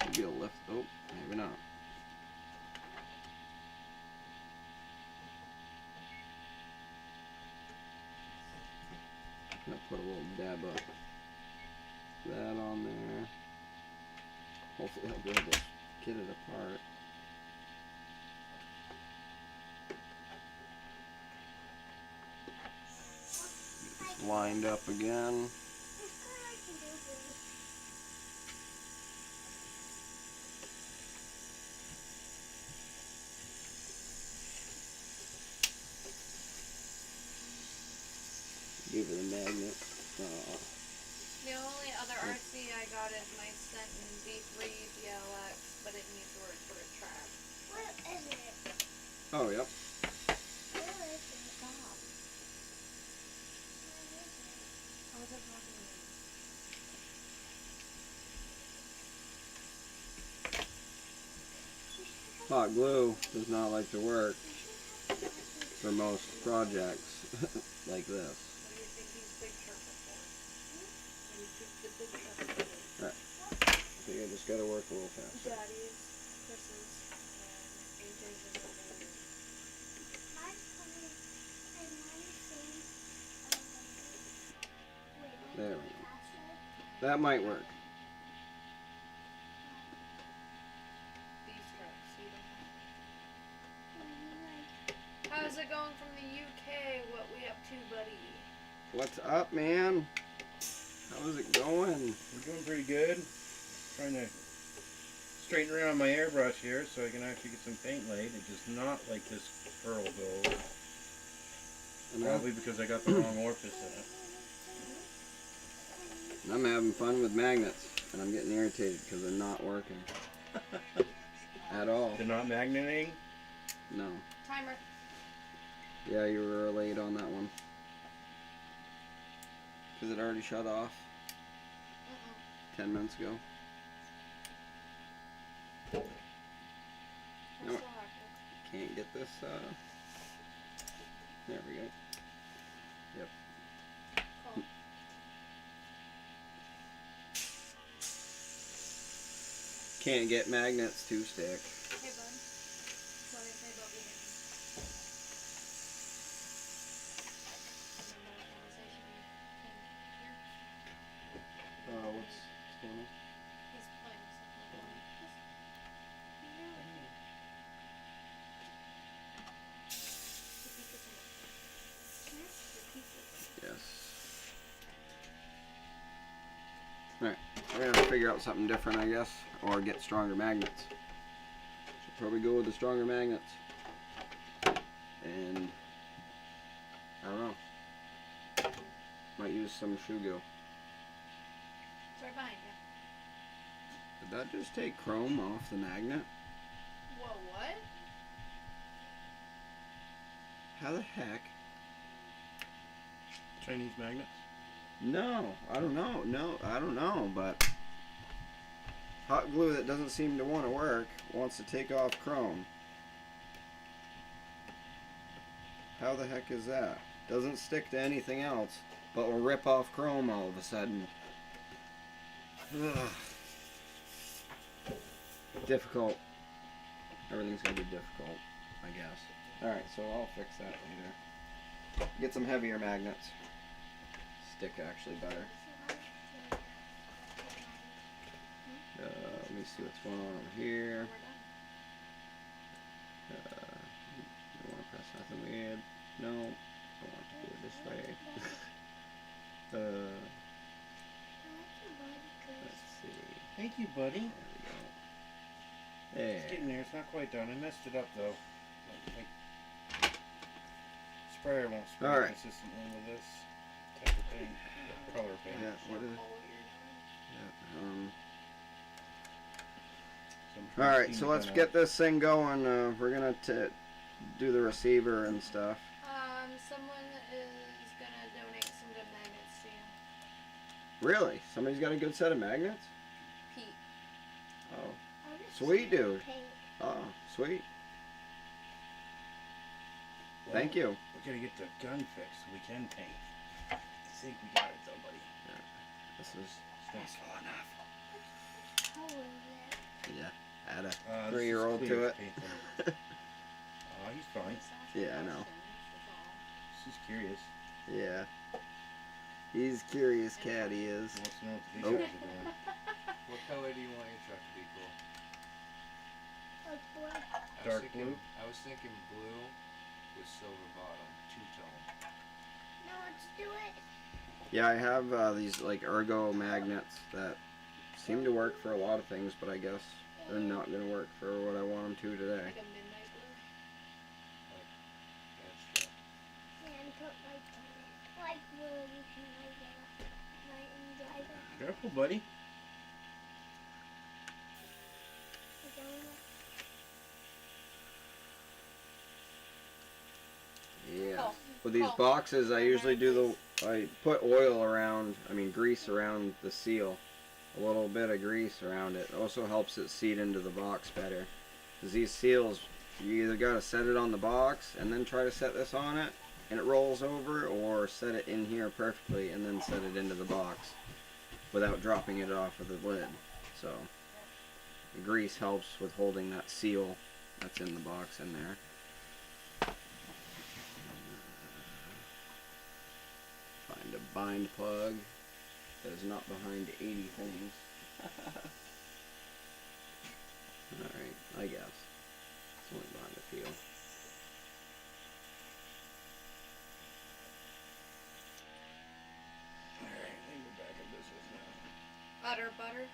should be able to lift. Oh, maybe not. I'm gonna put a little dab of that on there. Hopefully I'll be able to get it apart. It's lined up again. Give it a magnet. sent in V3 VLX, but it needs work for a track. Where is it? Oh, yep. Where is it? Stop. Where is it? I wasn't talking to you. Hot glue does not like to work You should have for most projects like this. What do you think these big shirts are for? What do you think the big shirts are for? I think I just gotta work a little faster. Daddy's, Chris's, and AJ's and Robert's. Mine's coming, and mine's saying, wait, mine's There we going go. faster. That might work. These strips, you don't have. I mean, like, How's it going from the UK? What we up to, buddy? What's up, man? How's it going? We're doing pretty good. Trying to straighten around my airbrush here so I can actually get some paint laid. It's just not like this pearl gold. And Probably because I got the wrong orifice in it. I'm having fun with magnets, and I'm getting irritated because they're not working at all. They're not magneting? No. Timer. Yeah, you were late on that one. Because it already shut off 10 minutes ago. We're No. still active. Can't get this, there we go. Cool. Can't get magnets to stick. Hey, bud. What did I say about being Remember our conversation here? What's going on? He's playing with something. Yes. Alright, we're gonna have to figure out something different, I guess, or get stronger magnets. Should probably go with the stronger magnets. And I don't know. Might use some Shugo. It's right behind you. Did that just take chrome off the magnet? Whoa, what? How the heck? Chinese magnets? No, I don't know. No, I don't know, but hot glue that doesn't seem to want to work wants to take off chrome. How the heck is that? Doesn't stick to anything else, but will rip off chrome all of a sudden. Ugh. Difficult. Everything's gonna be difficult, I guess. Alright, so I'll fix that later. Get some heavier magnets. Stick actually better. Let me see what's going on over here. We're done. Don't want to press nothing weird. No, I want to do it this way. Let's see. Thank you, buddy. There we go. It's There. getting there. It's not quite done. I messed it up, though. Sprayer won't spray Alright. consistently with this type of paint. Color paint. Yeah, what is it? Oh, what you're doing. Yeah, So I'm trying to Alright, steam so it let's down. get this thing going. We're gonna do the receiver and stuff. Someone is gonna donate some good magnets to you. Really? Somebody's got a good set of magnets? Pete. Oh, Sweet, dude. oh, sweet. Well, Thank you. We gotta get the gun fixed so we can paint. I think we got it, though, buddy. This is Thanks. full enough. How is it? Yeah, add a This is 3-year-old clear to it. paint thinner. He's fine. Yeah, I know. She's curious. Yeah. He's curious cat, he is. He wants to know what the Oh. details are doing. What color do you want your truck to be, Cole? Like what? I was Dark thinking, blue? I was thinking blue with silver bottom, two-tone. No, let's do it. Yeah, I have these like ergo magnets that seem to work for a lot of things, but I guess they're not gonna work for what I want them to today. Like a midnight blue. That's And put lights on it. Like where you can like get up at night and drive it. Careful, buddy. With these Oh. boxes, I usually do I put oil around, grease around the seal. A little bit of grease around it. Also helps it seat into the box better. Because these seals, you either got to set it on the box and then try to set this on it and it rolls over, or set it in here perfectly and then set it into the box without dropping it off of the lid. So the grease helps with holding that seal that's in the box in there. Find a bind plug that is not behind 80 things. Alright, I guess. It's only behind a few. Alright, I think we're back in business now. Utter butter.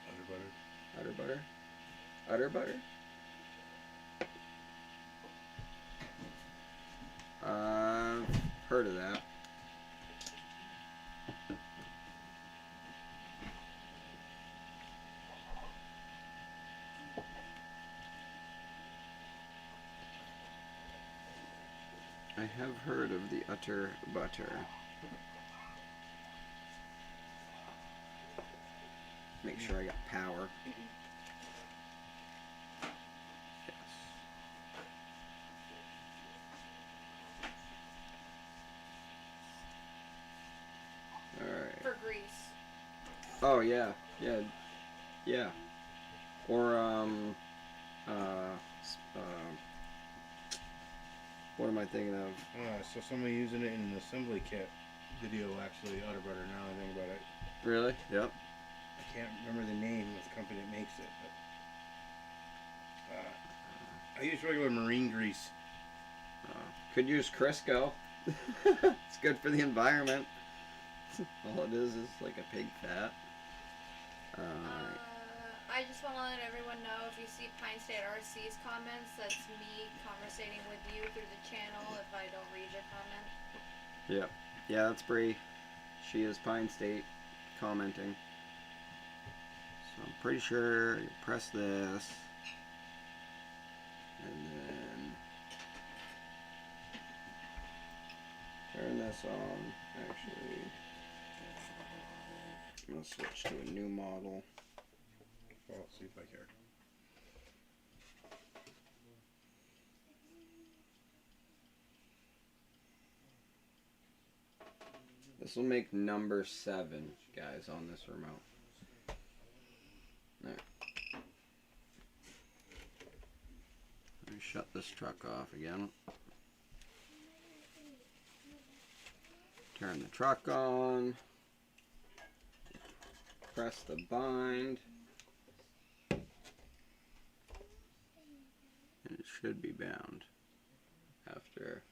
Under butter. Utter butter? Utter butter? Heard of that. I have heard of the utter butter. Make sure I got power. Yes. Alright. For grease. Oh yeah, yeah. Or what am I thinking of? So somebody using it in an assembly kit video, actually, utter butter, now I think about it. Really? Yep. I can't remember the name of the company that makes it, but I use regular marine grease. Could use Crisco. It's good for the environment. All it is like a pig fat. I just want to let everyone know, if you see Pine State RC's comments, that's me conversating with you through the channel if I don't read your comment. Yep. Yeah, that's Bree. She is Pine State commenting. So I'm pretty sure you press this. And then turn this on. Actually, I'm going to switch to a new model. Well, let's see if I care. This will make number 7, guys, on this remote. Alright. Let me shut this truck off again. Turn the truck on. Press the bind. And it should be bound after.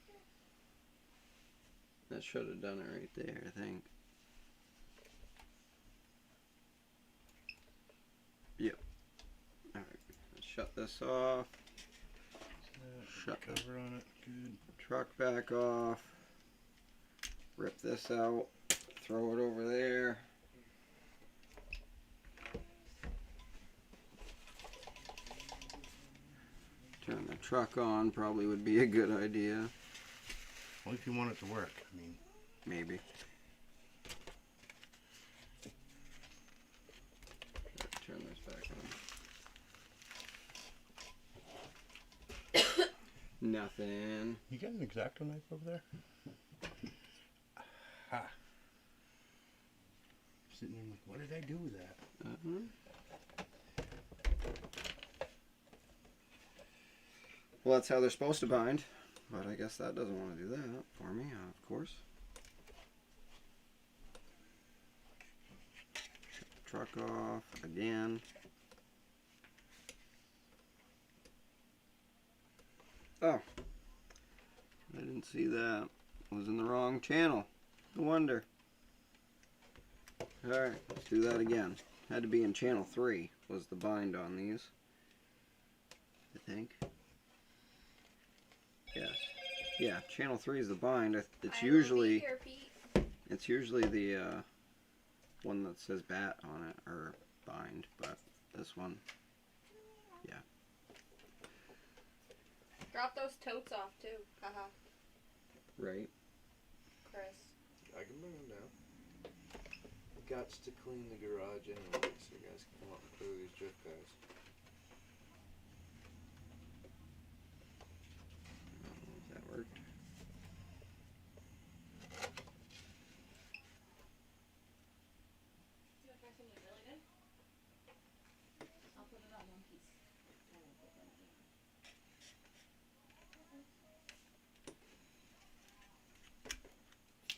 That should have done it right there, I think. Yep. Alright, let's shut this off. Shut the Cover on it, good. truck back off. Rip this out. Throw it over there. Turn the truck on probably would be a good idea. Well, if you want it to work, I mean. Maybe. Turn this back on. Nothing. You got an X-Acto knife over there? Ha. Sitting there like, what did I do with that? Well, that's how they're supposed to bind. But I guess that doesn't want to do that for me, of course. Shut the truck off again. Oh. I didn't see that. I was in the wrong channel. No wonder. Alright, let's do that again. Had to be in channel 3 was the bind on these. I think. Yes. Yeah, channel 3 is the bind. It's usually the one that says bat on it, or bind, but this one, yeah. Drop those totes off too. Haha. right? Chris. I can bring them down. Gots to clean the garage anyway, so you guys can come up and clear these drift cars. That worked. You want to try something really good? I'll put it on one piece. I won't put them in.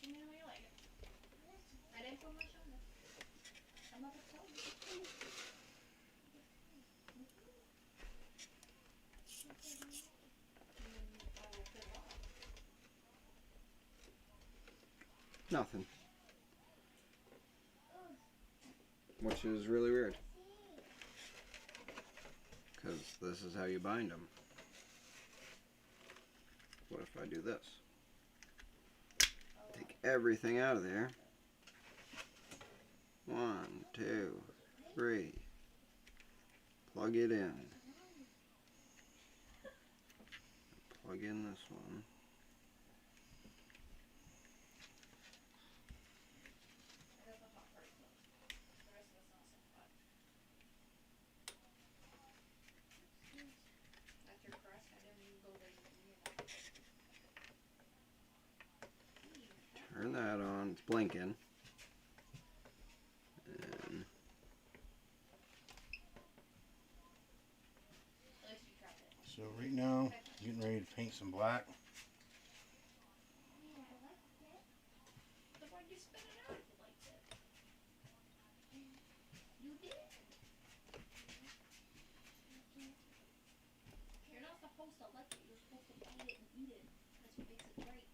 Let me know how you like it. I didn't put much on it. I'm not gonna tell you. I will put it on. Nothing. Which is really weird. Because this is how you bind them. What if I do this? Take everything out of there. 1, 2, 3. Plug it in. Plug in this one. Turn that on. It's blinking. And So right now, getting ready to paint some black. Then why'd you spin it out if you liked it? You did. You're not supposed to like it. You're supposed to bite it and eat it. That's what makes it great.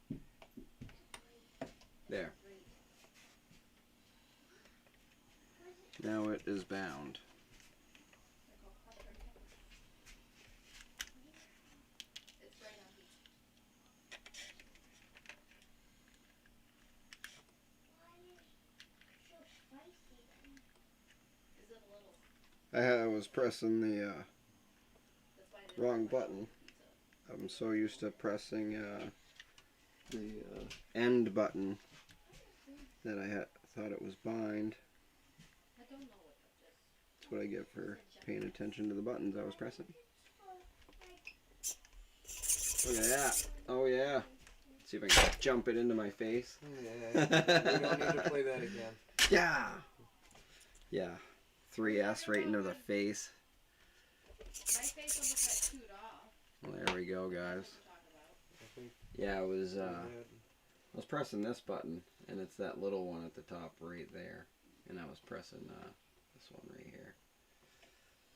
there. Great. Now it is bound. They're called custard peppers. It's right on pizza. Is it a little? I was pressing the That's why they wrong don't like button. pizza. I'm so used to pressing the end button that I thought it was bind. I don't know what that is. That's what I get for paying attention to the buttons I was pressing. Look at that. Oh yeah. Let's see if I can jump it into my face. Yeah, we don't need to play that again. Yeah. Yeah. 3S right into the face. My face almost got chewed off. Well, there we go, guys. I think Yeah, I was that- I was pressing this button, and it's that little one at the top right there, and I was pressing this one right here.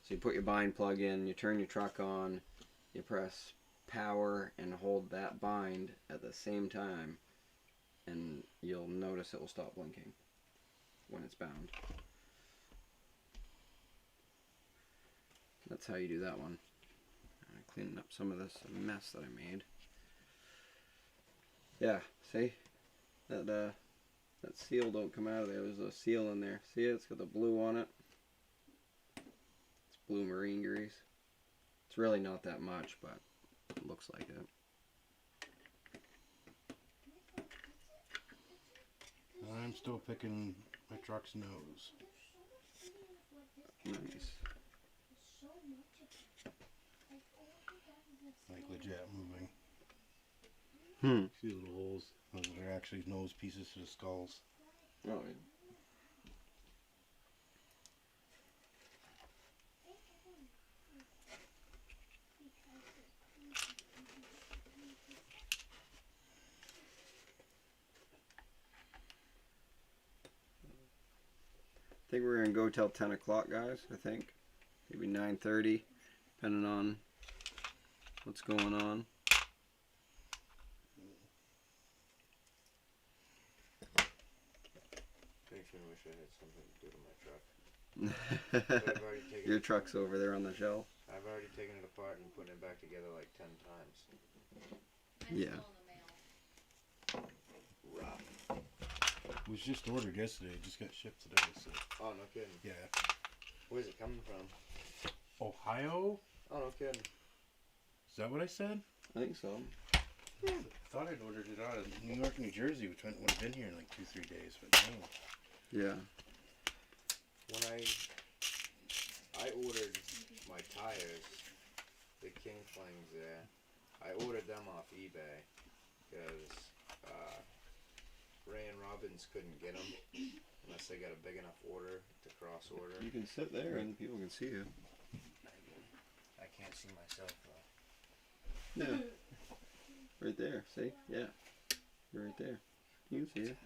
So you put your bind plug in, you turn your truck on, you press power and hold that bind at the same time, and you'll notice it will stop blinking when it's bound. That's how you do that one. I'm cleaning up some of this mess that I made. Yeah, see? That seal don't come out of there. There's a seal in there. See it? It's got the blue on it. It's blue marine grease. It's really not that much, but it looks like it. I'm still picking my truck's nose. Nice. Like legit moving. Hmm. See the little holes? Those are actually nose pieces to the skulls. Oh, yeah. I think we're gonna go till 10 o'clock, guys. I think maybe 9:30, depending on what's going on. Makes me wish I had something to do to my truck. But I've already taken Your truck's over there on the shelf. I've already taken it apart and put it back together like 10 times. Mine's Yeah. still in the mail. Rough. It was just ordered yesterday. It just got shipped today. So Oh, no kidding. yeah. Where's it coming from? Ohio? Oh, no kidding. Is that what I said? I think so. I thought I'd ordered it out of New York, New Jersey, which would have been here in like 2-3 days, but no. Yeah. When I ordered my tires, the King Flames there, I ordered them off eBay because Ray and Robbins couldn't get them unless they got a big enough order to cross order. You can sit there and people can see you. I can't see myself though. Yeah. Right there. See? Yeah. You're right there. You can see it.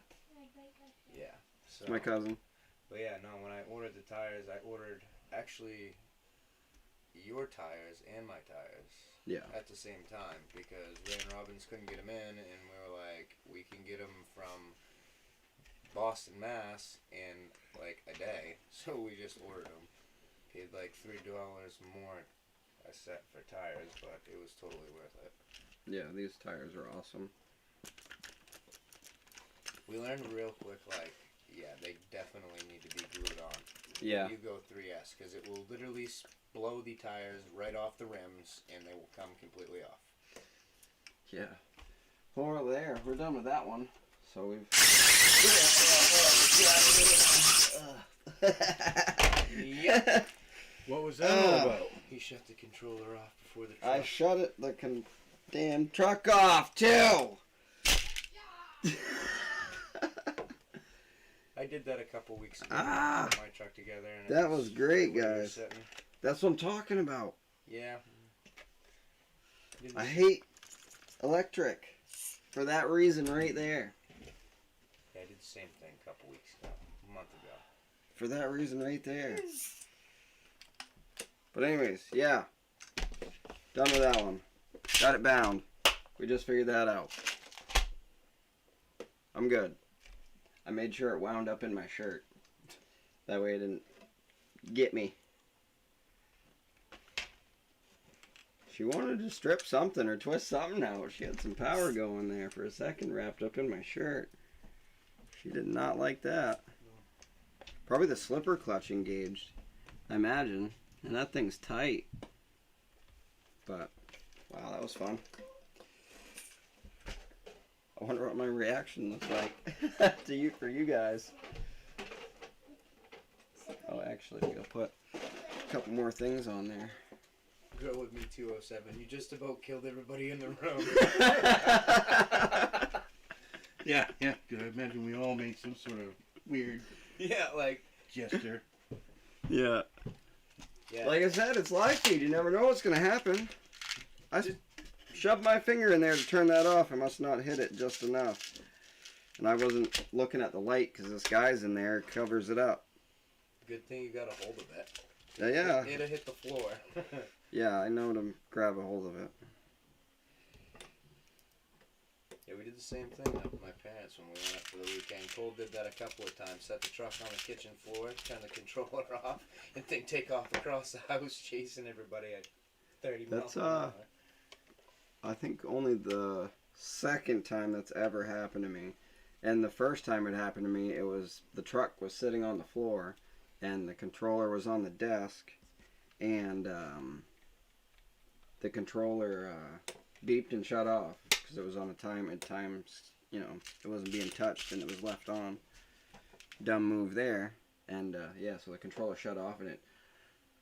Yeah. So, It's my cousin. but yeah, no, when I ordered the tires, I ordered actually your tires and my tires Yeah. at the same time because Ray and Robbins couldn't get them in, and we were like, we can get them from Boston, Mass in like a day. So we just ordered them. Paid like $3 more a set for tires, but it was totally worth it. Yeah, these tires are awesome. We learned real quick, like, yeah, they definitely need to be glued on. Yeah. You go 3S, because it will literally blow the tires right off the rims, and they will come completely off. Yeah. Well, we're there. We're done with that one. So we've... Yep. What was that all about? He shut the controller off before the I truck. shut it, the damn truck off, too! I did that a couple weeks ago. Ah. Put my truck together. And That was great, right where you're guys. sitting. That's what I'm talking about. Yeah. Did I the- hate electric. For that reason right there. Yeah, I did the same thing a couple weeks ago. A month ago. For that reason right there. But anyways, yeah. Done with that one. Got it bound. We just figured that out. I'm good. I made sure it wound up in my shirt. That way it didn't get me. She wanted to strip something or twist something out. She had some power going there for a second wrapped up in my shirt. She did not like that. Probably the slipper clutch engaged, I imagine. And that thing's tight. But, wow, that was fun. I wonder what my reaction looks like to you, for you guys. Oh, actually, we gotta put a couple more things on there. Go with me 207. You just about killed everybody in the room. Yeah. Good. I imagine we all made some sort of weird Yeah, like. gesture. Yeah. Yeah. Like I said, it's live feed. You never know what's gonna happen. I just shoved my finger in there to turn that off. I must not hit it just enough. And I wasn't looking at the light because this guy's in there, covers it up. Good thing you got a hold of it. Yeah. It'd hit the floor. Yeah, I know to grab a hold of it. Yeah, we did the same thing up with my parents when we went up for the weekend. Cole did that a couple of times. Set the truck on the kitchen floor, turn the controller off, and then take off across the house chasing everybody at 30 miles an hour. I think only the second time that's ever happened to me. And the first time it happened to me, it was the truck was sitting on the floor and the controller was on the desk, and the controller beeped and shut off because it was on a time, you know, it wasn't being touched and it was left on. Dumb move there. And yeah, so the controller shut off and it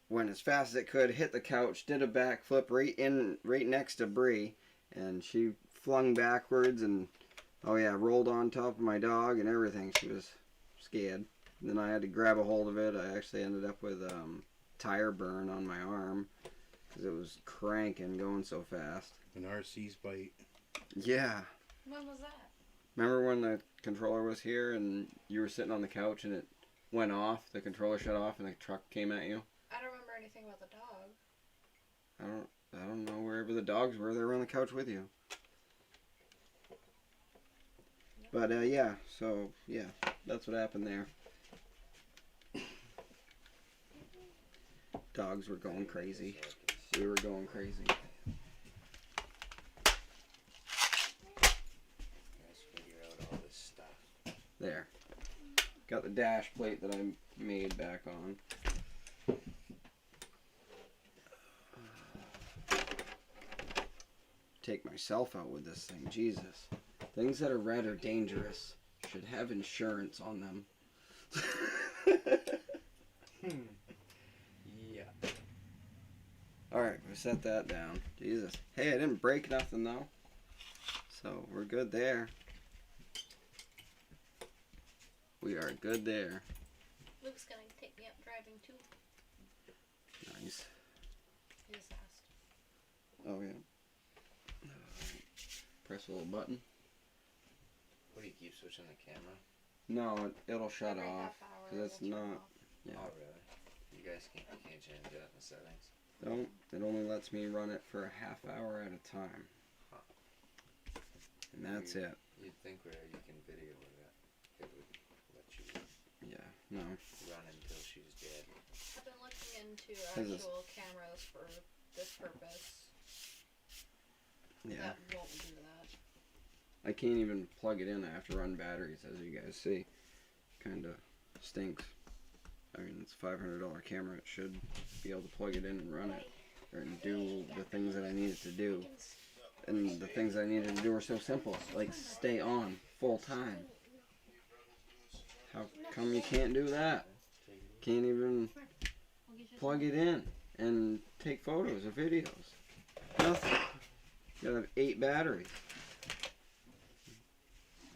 went as fast as it could, hit the couch, did a backflip right next to Bree, and she flung backwards and, oh yeah, rolled on top of my dog and everything. She was scared. And then I had to grab a hold of it. I actually ended up with tire burn on my arm because it was cranking, going so fast. An RC's bite. Yeah. When was that? Remember when the controller was here and you were sitting on the couch and it went off, the controller shut off and the truck came at you? I don't remember anything about the dog. I don't know, wherever the dogs were, they were on the couch with you. But yeah, so yeah, that's what happened there. Dogs were going crazy. We were going crazy. Guys, figure out all this stuff. There. Got the dash plate that I made back on. take myself out with this thing. Jesus. Things that are red are dangerous. Should have insurance on them. Yeah. Alright, we set that down. Jesus. Hey, I didn't break nothing though. So we're good there. We are good there. Luke's gonna take me up driving too. Nice. He just asked. Oh yeah. Press a little button. What do you keep switching the camera? No, it'll shut Every off. half hour 'Cause it's it'll turn not. off. Yeah. Oh, really? You guys can't change that in the settings. Don't. It only lets me run it for a half hour at a time. Huh. And that's it. You'd think where you can video with it, it would let you Yeah. No. run until she's dead. I've been looking into Is this- actual cameras for this purpose. Yeah. That won't do that. I can't even plug it in. I have to run batteries, as you guys see. Kinda stinks. I mean, it's a $500 camera. It should be able to plug it in and run it. Or do the things that I need it to do. And the things I needed to do are so simple. Like stay on full time. How come you can't do that? Can't even We'll get you plug it in and take photos or videos. Nothing. You gotta have 8 batteries.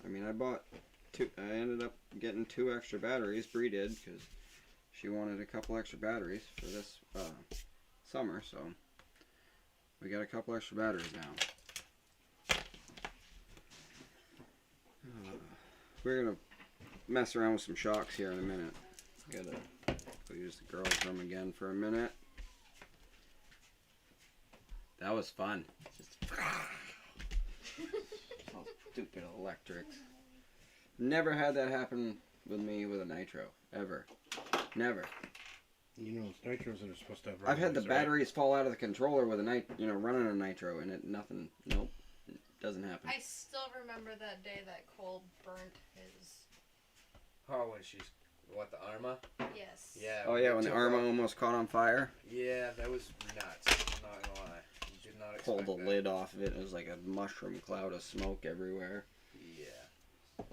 I mean, I bought 2. I ended up getting 2 extra batteries. Bree did, because she wanted a couple extra batteries for this summer. So we got a couple extra batteries now. We're gonna mess around with some shocks here in a minute. Gotta go use the girls' room again for a minute. That was fun. Just all stupid electrics. Never had that happen with me with a nitro ever. Never. You know, it's nitros that are supposed to have. I've had the right? batteries fall out of the controller with a running a nitro, and it nothing. Nope, it doesn't happen. I still remember that day that Cole burnt his. Oh, when she's what, the Arma? Yes. Yeah. Oh yeah, we when the took Arma off- almost caught on fire. Yeah, that was nuts. I'm not gonna lie. Did not expect Pulled the that. lid off of it. It was like a mushroom cloud of smoke everywhere. Yeah.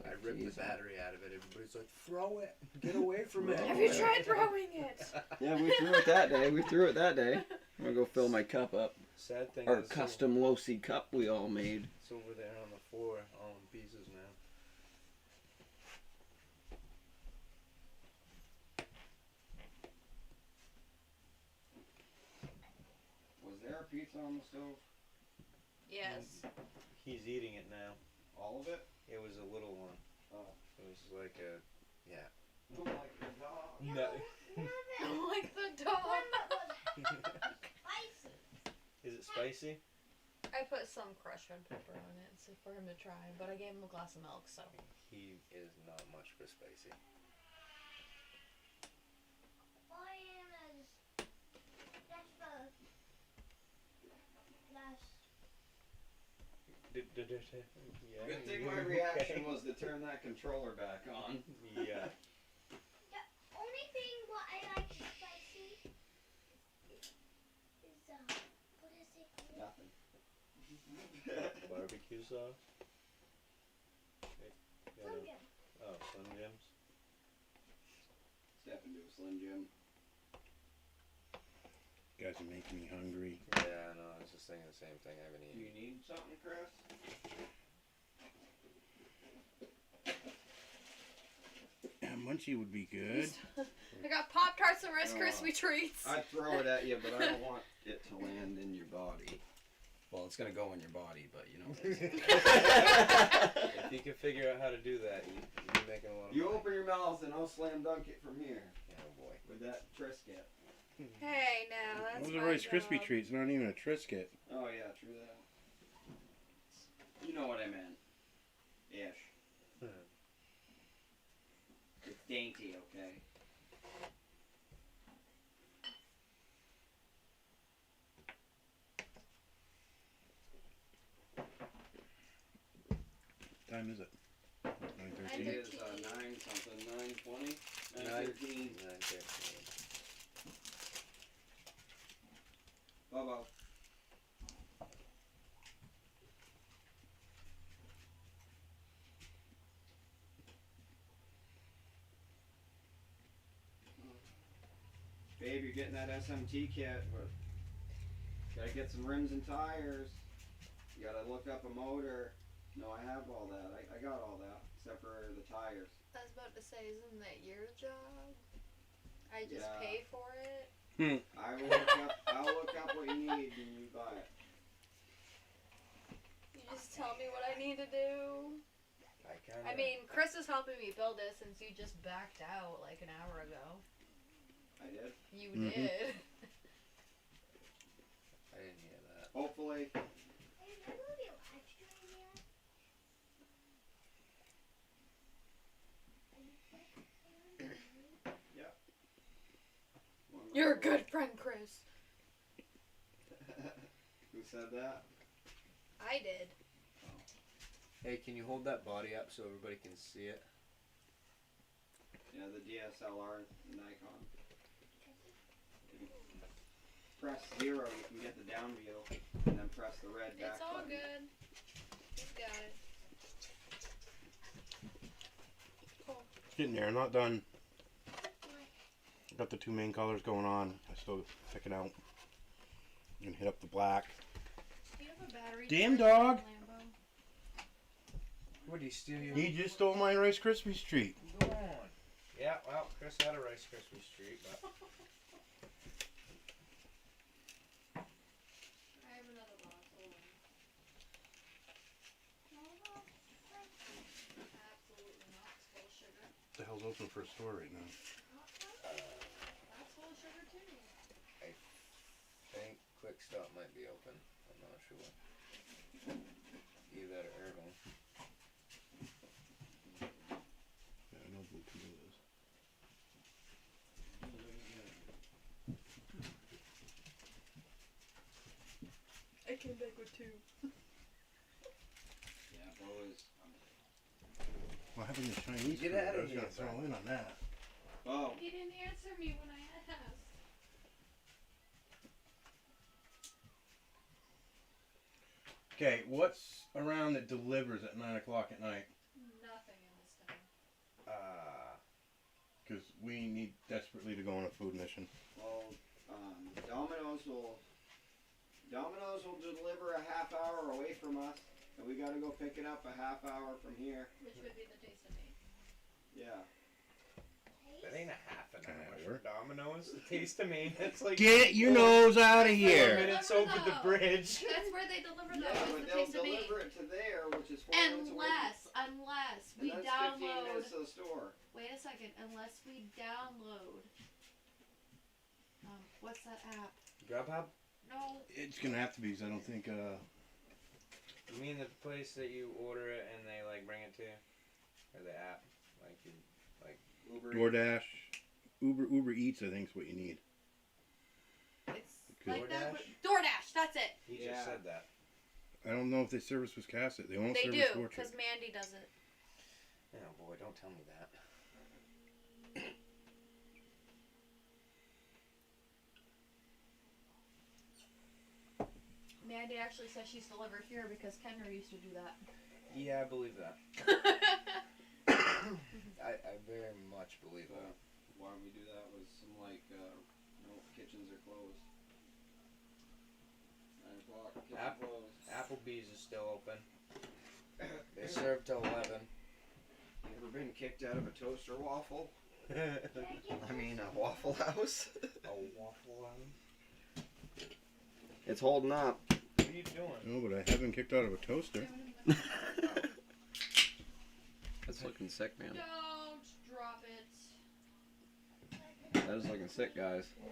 I ripped Jeez. the battery out of it. Everybody's like, throw it. Get away from it. Have you tried throwing it? Yeah, we threw it that day. I'm gonna go fill my cup up. Sad thing Our is, custom low-C cup we all made. it's over there on the floor, all in pieces now. Was there a pizza on the stove? Yes. He's eating it now. All of it? It was a little one. Oh. It was like a, yeah. Oh my god. No. Like the dog. Is it spicy? I put some crushed red pepper on it so for him to try, but I gave him a glass of milk, so. He is not much for spicy. Yeah. Good thing my reaction was to turn that controller back on. Yeah. Only thing what I like spicy is what is it called? Nothing. Barbecue sauce? Slim Jim. Oh, Slim Jims? Step into a Slim Jim. You guys are making me hungry. Yeah, no, I was just thinking the same thing. I haven't You eaten. need something, Chris? Munchie would be good. I got Pop Tarts and Rice Krispie treats. I'd throw it at you, but I don't want it to land in your body. Well, it's gonna go in your body, but you know. If you can figure out how to do that, you'd be making a lot of You money. open your mouth and I'll slam dunk it from here Oh boy. with that Triscuit. Hey, now that's Those are my Rice Krispie job. treats. They're not even a Triscuit. Oh yeah, true that. You know what I meant. Ish. It's dainty, okay? What time is it? 9:13. It is 9 something, 9:20, 9:13. 9:13. Bye-bye. babe, you're getting that SMT kit, but gotta get some rims and tires. You gotta look up a motor. No, I have all that. I got all that, except for the tires. I was about to say, isn't that your job? I just Yeah. pay for it. I'll look up what you need and you buy it. You just tell me what I need to do. I I mean, Chris is helping me build it since you just backed out like an hour ago. I did. You Mhm. did. I didn't hear that. Hopefully. Hey, is there gonna be a live stream yet? You're a good friend, Chris. Who said that? I did. Hey, can you hold that body up so everybody can see it? Yeah, the DSLR Nikon. Press 0, you can get the down view, and then press the red back It's all button. good. You got it. Cool. Getting there. I'm not done. Got the two main colors going on. I still pick it out. You can hit up the black. Do you have a battery? Damn charger dog. in Lambo? What, did he steal your... He just stole my Rice Krispies treat. Go on. Yeah, well, Chris had a Rice Krispies treat, but... I have another box. Hold on. Absolutely not. It's full of sugar. The hell's open for a store right now? That's full of sugar too. I think Quick Stop might be open. I'm not sure. Either that or Ergon. Yeah, I know Blue Kilo is. I came back with two. Yeah, always. Well, having the Chinese Get food, outta I was here, gonna throw in on that. Oh, He didn't answer me when I asked. Okay, what's around that delivers at 9 o'clock at night? Nothing in this town. Because we need desperately to go on a food mission. well, Domino's will deliver a half hour away from us, and we gotta go pick it up a half hour from here. Which would be the taste of me. Yeah. That ain't a half an hour Hour. for Domino's. The taste of me. It's like... Get your nose out of 4 here! minutes over the bridge. That's where they deliver Yeah, those. but The they'll taste of me. deliver it to there, which is 4 minutes away. Unless And we that's 15 download. minutes to the store. Wait a second. Unless we download. What's that app? Grubhub? No. It's gonna have to be, because I don't think, You mean the place that you order it and they like bring it to you? Or the app? Like you... Uber DoorDash, Uber Eats, I think is what you need. It's like that. DoorDash? DoorDash. That's it. He Yeah. just said that. I don't know if they service Wiscasset. They won't They service do, Orchard. because Mandy does it. Oh boy, don't tell me that. Mandy actually says she's delivered here because Kendra used to do that. Yeah, I believe that. I very much believe that. Why we do that was some no, kitchens are closed. 9 o'clock, kitchen closed. Applebee's is still open. They serve till 11. You ever been kicked out of a toaster waffle? I mean, a Waffle House? A waffle house? It's holding up. What are you doing? No, but I have been kicked out of a toaster. That's looking sick, man. Don't drop it. That is looking sick, guys. No,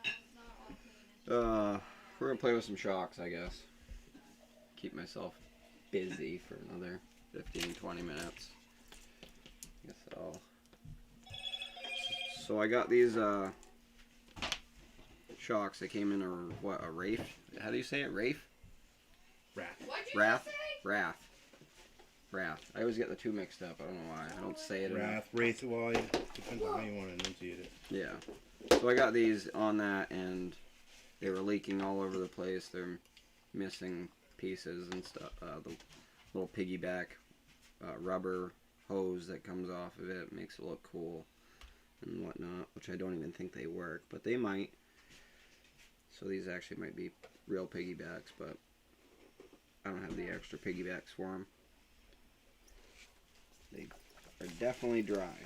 it's not all clean. We're gonna play with some shocks, I guess. Keep myself busy for another 15-20 minutes. Guess I'll. So I got these shocks. They came in a Wraith. How do you say it? Wraith? Wrath. What'd you Wrath? just say? Wrath. I always get the two mixed up. I don't know why. I don't say it enough. Wrath, Wraith, well, it depends on how you want to enunciate it. Yeah. So I got these on that, and they were leaking all over the place. They're missing pieces and stuff. The little piggyback rubber hose that comes off of it makes it look cool. and whatnot, which I don't even think they work, but they might. So these actually might be real piggybacks, but I don't have the extra piggybacks for them. They are definitely dry.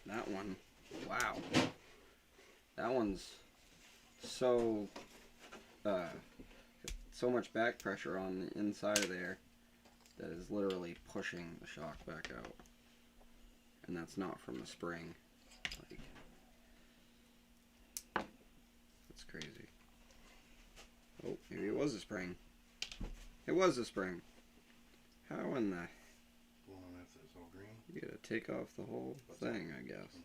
That one, wow. That one's so so much back pressure on the inside of there that is literally pushing the shock back out. And that's not from the spring. Like, that's crazy. Oh, maybe it was a spring. It was a spring. How in the... Well, that's it's all green. You gotta take off the whole thing, I guess.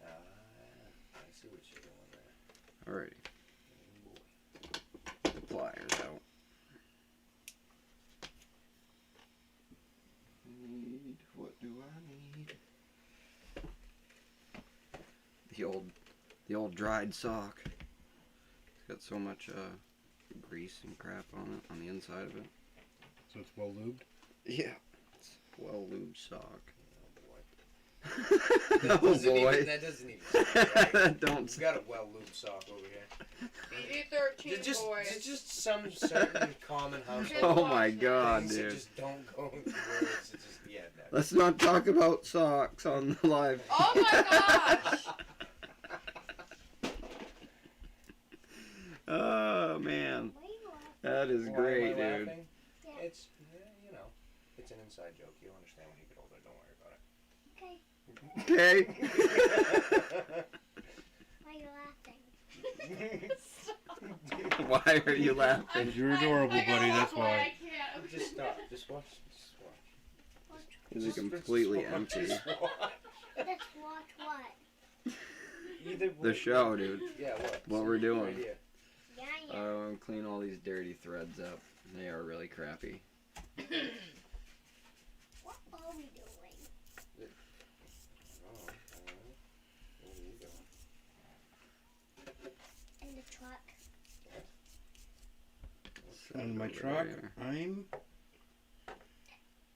I see what you're doing there. Alrighty. The pliers out. What do I need? The old dried sock. It's got so much grease and crap on it, on the inside of it. So it's well lubed? Yeah. It's a well lubed sock. That Oh doesn't boy. Even, that doesn't even sound right. Don't We've got a well lubed sock over here. PG-13, boys. Just some certain common household. Oh my god, things that dude. just don't go with the words. It just, yeah, no. Let's not talk about socks on the live. Oh my gosh! Oh man. Why are you laughing? That is Why am great, I dude. laughing? Yeah. It's, you know, it's an inside joke. You'll understand when you get older. Don't worry about it. Okay. Okay. Why are you laughing? Why are you laughing? You're adorable, buddy, that's why. I can't. Just stop. Just watch. Is it completely empty? Let's watch what? Either The show, dude. Yeah, What we're doing. Right here. Yeah. Clean all these dirty threads up. They are really crappy. What are we doing? Oh, where are you going? In the truck. On my Over truck, there. I'm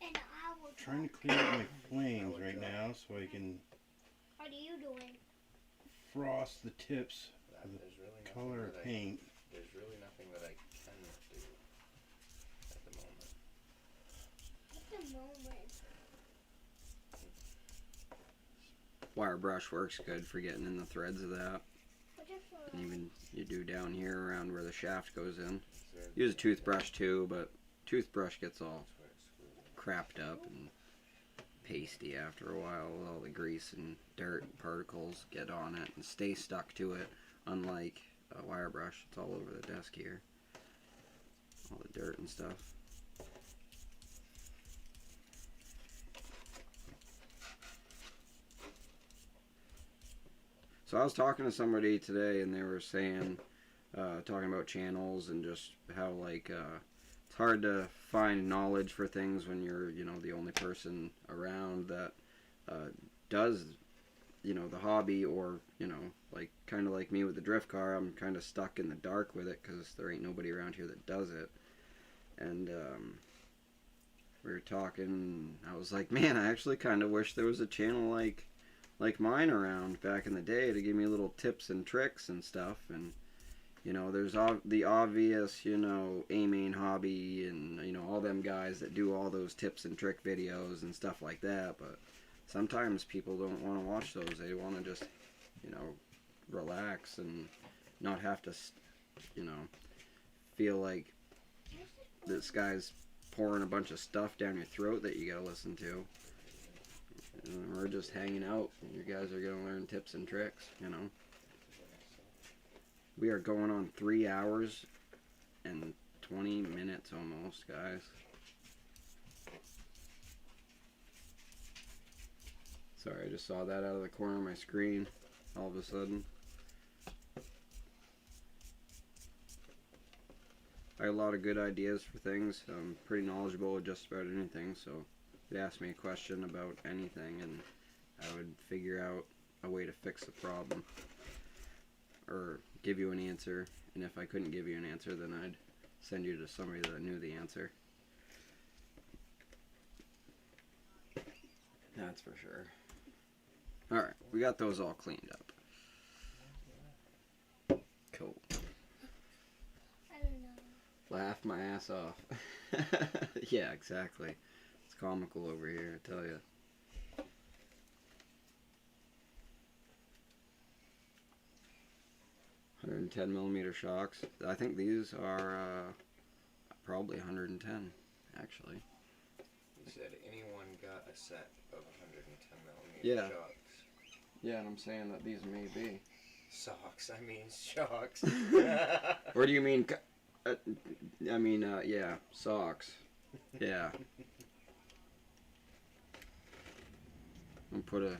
And I will trying to truck. clean up my flames right now so I can What are you doing? frost the tips of the There's really nothing color that paint. There's really nothing that I can do at the moment. At the moment. Wire brush works good for getting in the threads of that. What if And even you do down here around where the shaft goes in. Is there- Use a toothbrush too, but toothbrush gets all That's where it's screwed. crapped up and pasty after a while. All the grease and dirt and particles get on it and stay stuck to it. Unlike a wire brush, it's all over the desk here. All the dirt and stuff. So I was talking to somebody today, and they were saying, talking about channels and just how like it's hard to find knowledge for things when you're, you know, the only person around that does, you know, the hobby, or, you know, like kind of like me with the drift car, I'm kind of stuck in the dark with it because there ain't nobody around here that does it. And we were talking, and I was like, man, I actually kind of wish there was a channel like mine around back in the day to give me little tips and tricks and stuff. And you know, there's the obvious, you know, A-Main Hobby and, you know, all them guys that do all those tips and trick videos and stuff like that, but sometimes people don't want to watch those. They want to just, you know, relax and not have to, you know, feel like this guy's pouring a bunch of stuff down your throat that you gotta listen to. And we're just hanging out. You guys are gonna learn tips and tricks, you know. We are going on 3 hours and 20 minutes almost, guys. Sorry, I just saw that out of the corner of my screen all of a sudden. I got a lot of good ideas for things. I'm pretty knowledgeable with just about anything, so you'd ask me a question about anything and I would figure out a way to fix the problem or give you an answer. And if I couldn't give you an answer, then I'd send you to somebody that knew the answer. That's for sure. Alright, we got those all cleaned up. Cool. I don't know. Laugh my ass off. Yeah, exactly. It's comical over here, I tell you. $110mm shocks. I think these are probably 110, actually. You said anyone got a set of 110mm Yeah. shocks. Yeah, and I'm saying that these may be. Socks, I mean shocks. Or do you mean... yeah, socks. Yeah. And put a...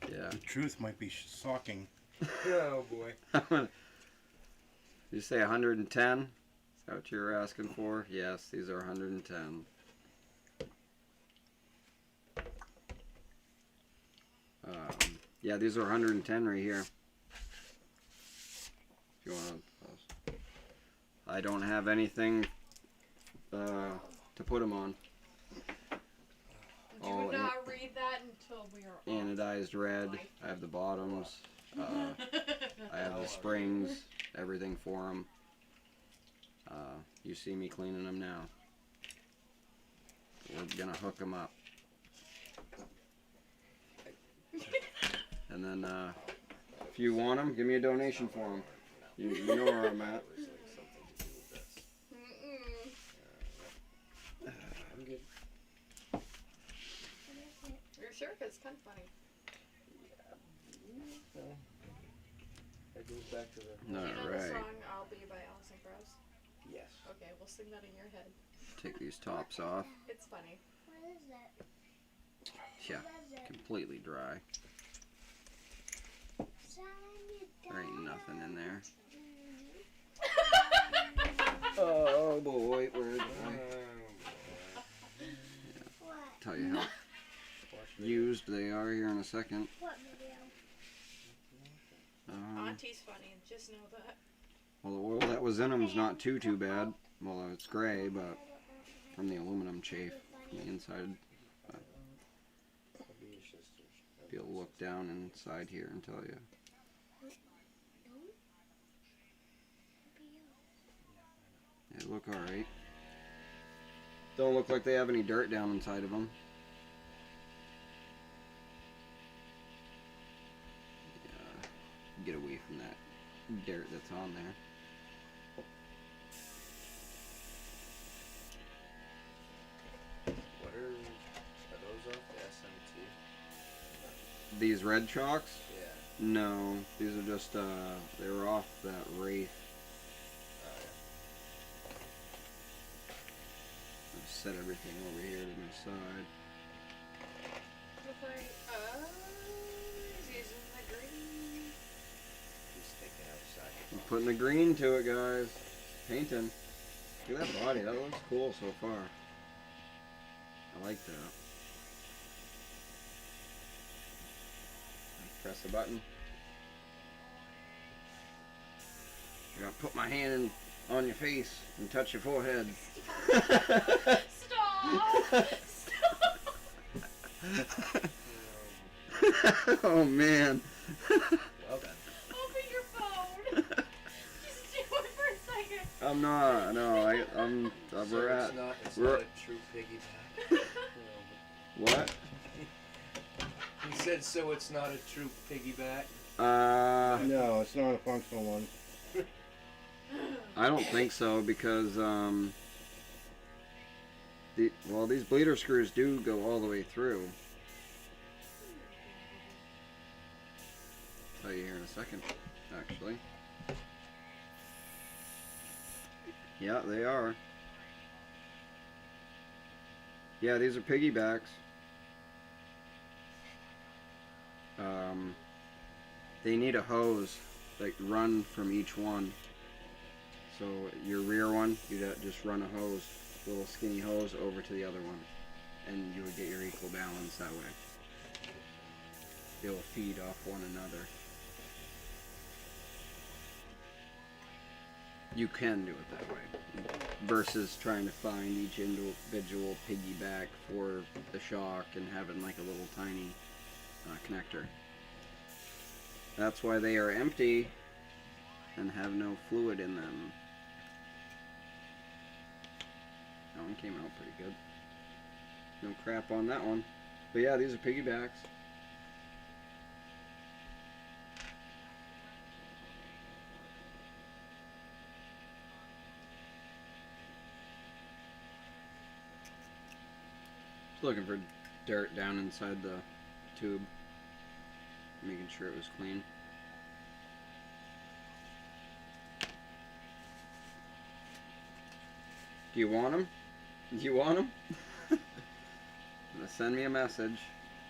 Yeah. The truth might be socking. Oh boy. Did you say 110? Is that what you were asking for? Yes, these are 110. Yeah, these are 110 right here. If you want to... I don't have anything to put them on. Do not read that until we are Anodized red. I have the bottoms. I have the springs. Everything for them. You see me cleaning them now. We're gonna hook them up. And then, if you want them, give me a donation for them. You know where I'm at. I'm good. You're sure? Cause it's kind of funny. It goes back to the... Do you know the Alright. song "I'll Be" by Alison Krauss? Yes. Okay, we'll sing that in your head. Take these tops off. It's funny. What is that? Yeah, What is it? completely dry. There ain't nothing in there. Oh boy, where did I What? tell you how used they are here in a second? What video? Auntie's funny. Just know that. Well, the oil that was in them's not too bad. Well, it's gray, but from the aluminum chafe on the inside. I'll be your sister's. Be able to look down inside here and tell you. They look alright. Don't look like they have any dirt down inside of them. Yeah, get away from that dirt that's on there. What are those off the SMT? These red chalks? Yeah. No, these are just, they were off that Wraith. I've set everything over here to my side. He's using the green. He's thinking outside. I'm putting the green to it, guys. Painting. Look at that body. That looks cool so far. I like that. Press the button. I gotta put my hand on your face and touch your forehead. Stop! Oh man. Well done. Open your phone. Just do it for a second. I'm not. No, I'm. So We're it's at. not we're- a true piggyback. What? He said, so it's not a true piggyback. No, it's not a functional one. I don't think so because these bleeder screws do go all the way through. I'll tell you here in a second, actually. Yeah, they are. Yeah, these are piggybacks. They need a hose, like run from each one. So your rear one, you'd just run a hose, little skinny hose over to the other one, and you would get your equal balance that way. They will feed off one another. You can do it that way. versus trying to find each individual piggyback for the shock and having like a little tiny connector. That's why they are empty and have no fluid in them. That one came out pretty good. No crap on that one. But yeah, these are piggybacks. Just looking for dirt down inside the tube. Making sure it was clean. Do you want them? Do you want them? Send me a message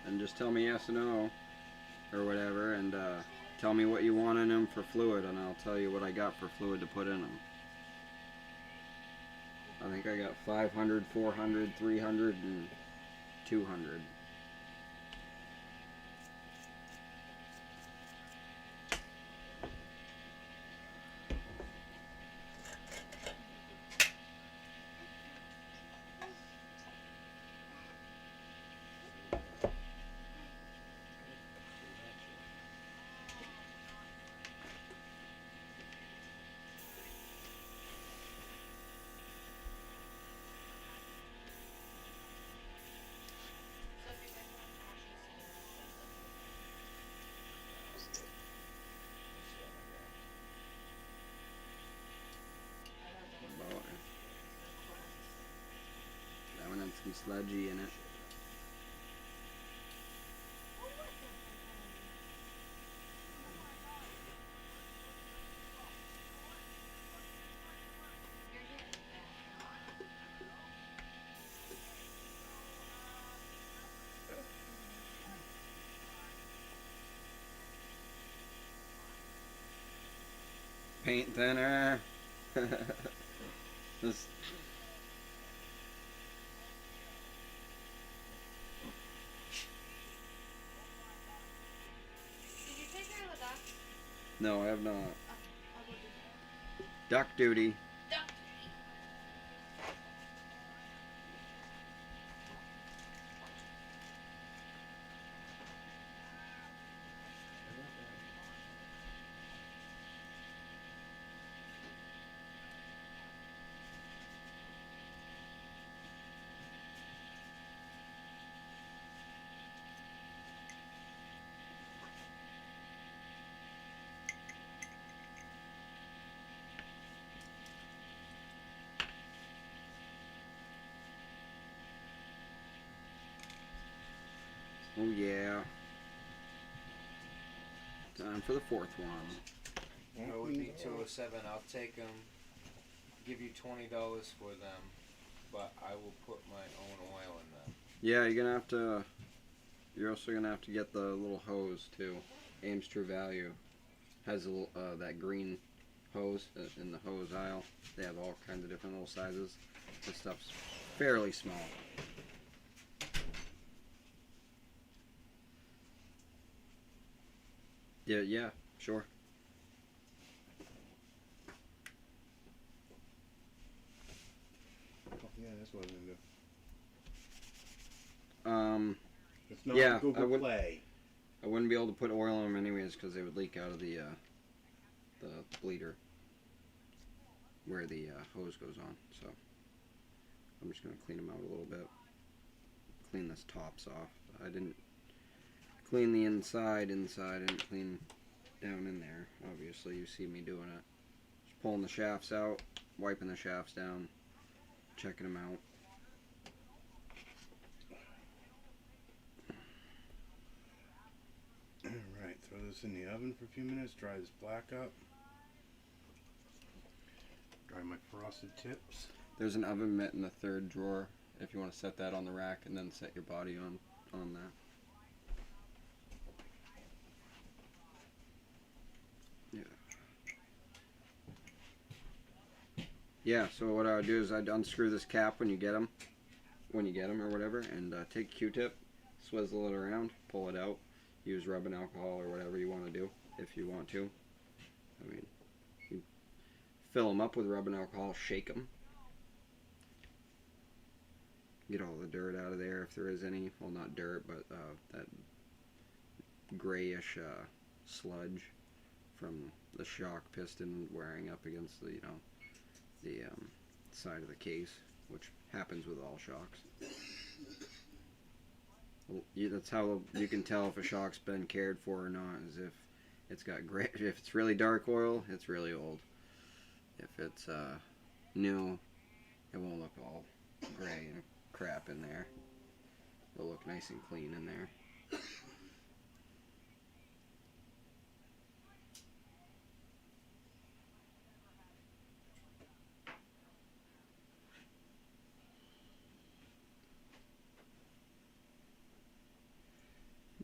and just tell me yes or no or whatever, and tell me what you want in them for fluid, and I'll tell you what I got for fluid to put in them. I think I got 500, 400, 300, and 200. That one had some sludgy in it. Paint thinner. This. Did you take care of the ducks? No, I have not. Oh, I'll go do that. Duck duty. Duck. Oh yeah. Time for the fourth one. Go with me 207. I'll take them. Give you $20 for them, but I will put my own oil in them. Yeah, you're gonna have to. You're also gonna have to get the little hose too. Ames True Value has a little, that green hose in the hose aisle. They have all kinds of different little sizes. This stuff's fairly small. Yeah, sure. Oh, yeah, that's what I'm gonna do. Um, It's not Yeah, Google I would- Play. I wouldn't be able to put oil in them anyways because they would leak out of the bleeder where the hose goes on. So I'm just gonna clean them out a little bit. Clean this tops off. I didn't clean the inside. I didn't clean down in there. Obviously, you see me doing it. Just pulling the shafts out, wiping the shafts down, checking them out. Alright, throw this in the oven for a few minutes, dry this black up. Dry my frosted tips. There's an oven mitt in the third drawer if you want to set that on the rack and then set your body on that. Yeah, so what I would do is I'd unscrew this cap when you get them or whatever, and take a Q-tip, swizzle it around, pull it out, use rubbing alcohol or whatever you want to do, if you want to. I mean, you fill them up with rubbing alcohol, shake them, get all the dirt out of there if there is any. Well, not dirt, but that grayish sludge from the shock piston wearing up against the side of the case, which happens with all shocks. Well, that's how you can tell if a shock's been cared for or not, is if it's got gray. If it's really dark oil, it's really old. If it's new, it won't look all gray and crap in there. It'll look nice and clean in there.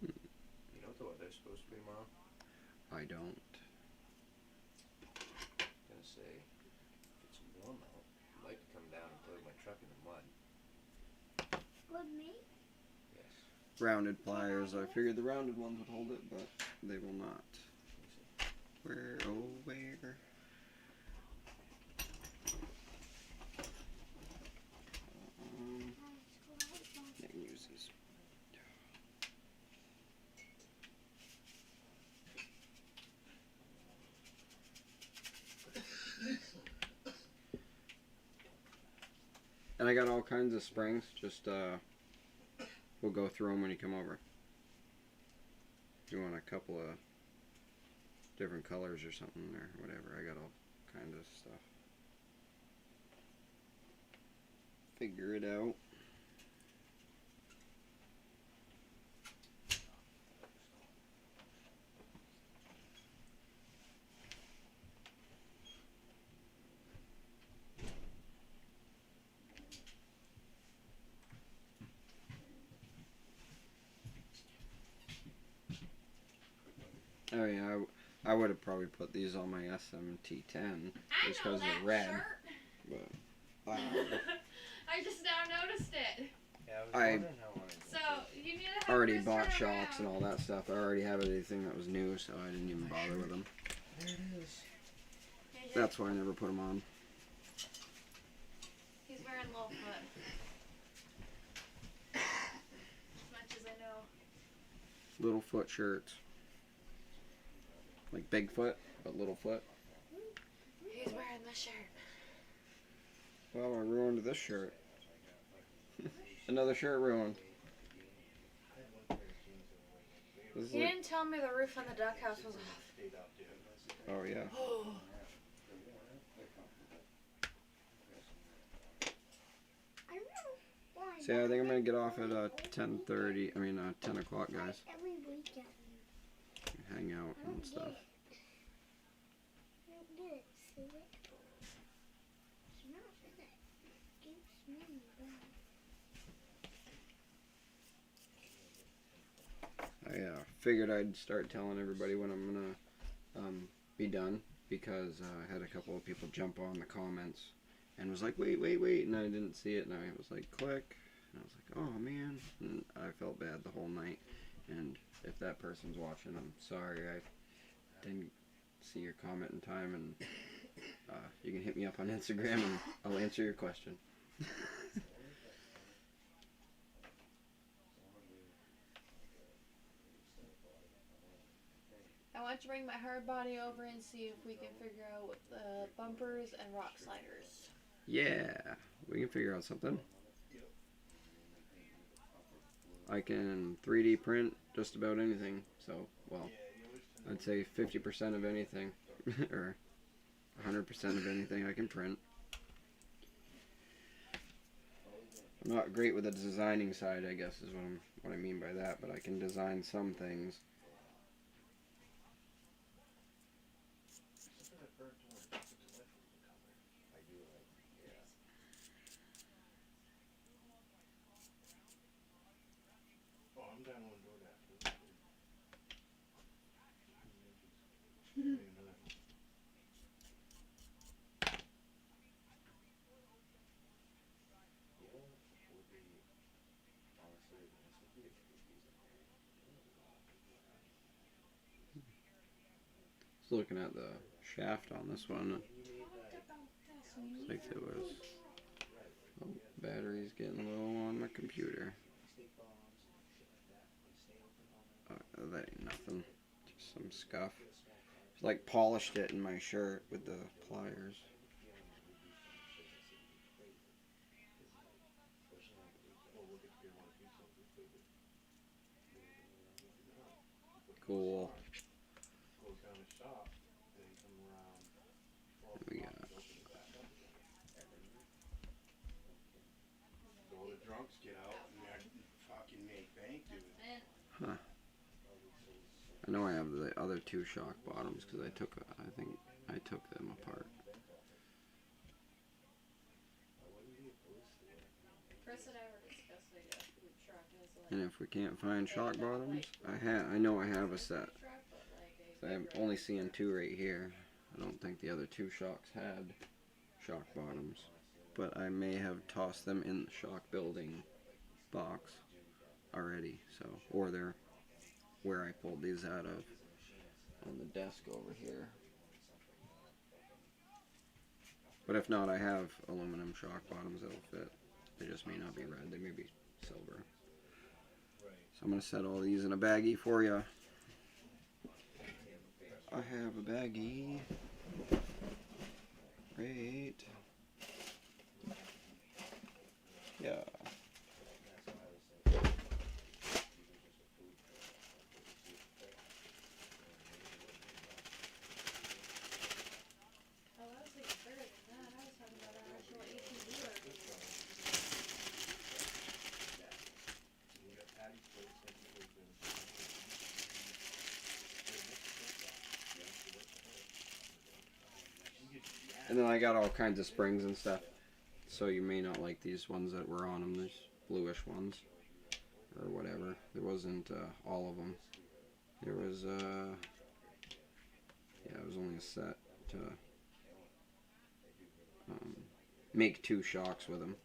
You know what the weather's supposed to be tomorrow? I don't. I'm gonna say, if it's warm out, I'd like to come down and play with my truck in the mud. With me? Yes. Rounded pliers. I figured the rounded ones would hold it, but they will not. Where? Oh, where? I can use these. And I got all kinds of springs. Just we'll go through them when you come over. If you want a couple of different colors or something or whatever, I got all kinds of stuff. Figure it out. Oh yeah, I would have probably put these on my SMT10 just because they're red. But I just now noticed it. Yeah, I was I- wondering how long So you need to have already Chris bought turn shocks and around. all that stuff. I already have everything that was new, so I didn't even bother with them. There it is. AJ, That's why I never put them on. He's wearing Littlefoot. As much as I know. Little foot shirts. Like Bigfoot, but little foot. He's wearing the shirt. Well, I ruined this shirt. Another shirt ruined. This is You like, didn't tell me the roof on the duck house was off. oh yeah. I don't know why. See, I think I'm gonna get off at 10:30. I mean 10 o'clock, guys. Every weekend. Hang out and stuff. I don't get it. See it? It's not that. It keeps me down. I figured I'd start telling everybody when I'm gonna be done, because I had a couple of people jump on the comments and was like, wait, and I didn't see it, and I was like, click, and I was like, oh man, and I felt bad the whole night. And if that person's watching, I'm sorry I didn't see your comment in time, and you can hit me up on Instagram and I'll answer your question. I want to bring my hard body over and see if we can figure out with the bumpers and rock sliders. Yeah, we can figure out something. I can 3D print just about anything, so, well, I'd say 50% of anything, or 100% of anything I can print. I'm not great with the designing side, I guess, is what I mean by that, but I can design some things. Looking at the shaft on this one, looks like there was Oh, battery's getting low on my computer. That ain't nothing. Just some scuff. It's like polished it in my shirt with the pliers. Cool. We got Go to drunks, get out, and fucking make bank, dude. Huh. I know I have the other two shock bottoms because I think I took them apart. Chris and I were discussing a food truck as like. And if we can't find shock bottoms, I know I have a set. I'm only seeing two right here. I don't think the other two shocks had shock bottoms, but I may have tossed them in the shock building box already. So, or they're where I pulled these out of on the desk over here. But if not, I have aluminum shock bottoms that'll fit. They just may not be red. They may be silver. So I'm going to set all these in a baggie for you. I have a baggie. Great. Yeah. Oh, I was thinking bigger than that. I was talking about an actual 18-wheeler. And then I got all kinds of springs and stuff. So you may not like these ones that were on them. These bluish ones. Or whatever. There wasn't all of them. There was, yeah, it was only a set to make two shocks with them.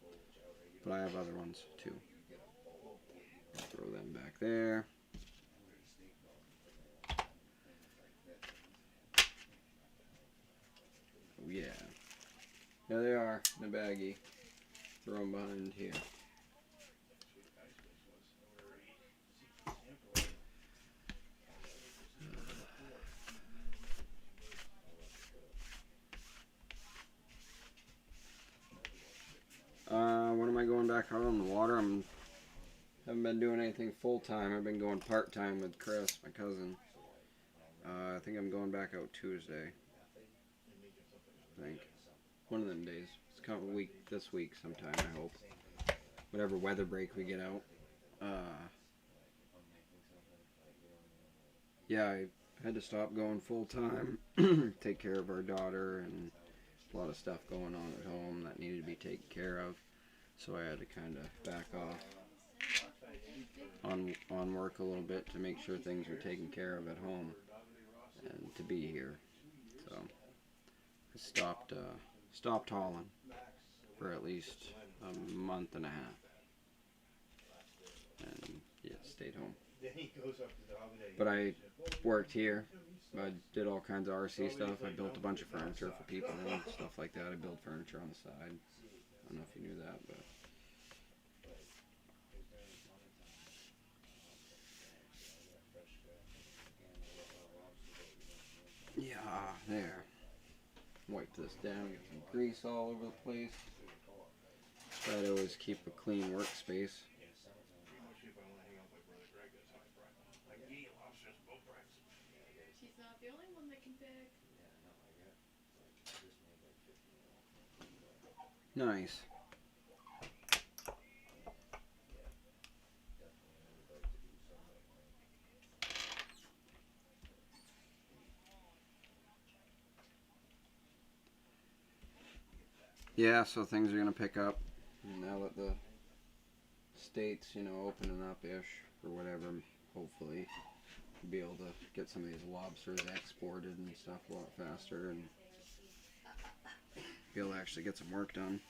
But I have other ones too. Throw them back there. Oh yeah. There they are in the baggie. Throw them behind here. When am I going back out on the water? Haven't been doing anything full time. I've been going part time with Chris, my cousin. I think I'm going back out Tuesday. I think one of them days. It's kind of a week this week sometime. I hope. Whatever weather break we get out. Yeah, I had to stop going full time. Take care of our daughter and a lot of stuff going on at home that needed to be taken care of. So I had to kind of back off on work a little bit to make sure things were taken care of at home and to be here. So I stopped hauling for at least a month and a half, and yeah, stayed home. But I worked here. I did all kinds of RC stuff. I built a bunch of furniture for people and stuff like that. I built furniture on the side. I don't know if you knew that, but yeah, there. Wipe this down, get some grease all over the place. Try to always keep a clean workspace. She's not the only one that can pick. Nice. Yeah, so things are going to pick up now that the state's, opening up-ish or whatever. Hopefully be able to get some of these lobsters exported and stuff a lot faster and be able to actually get some work done.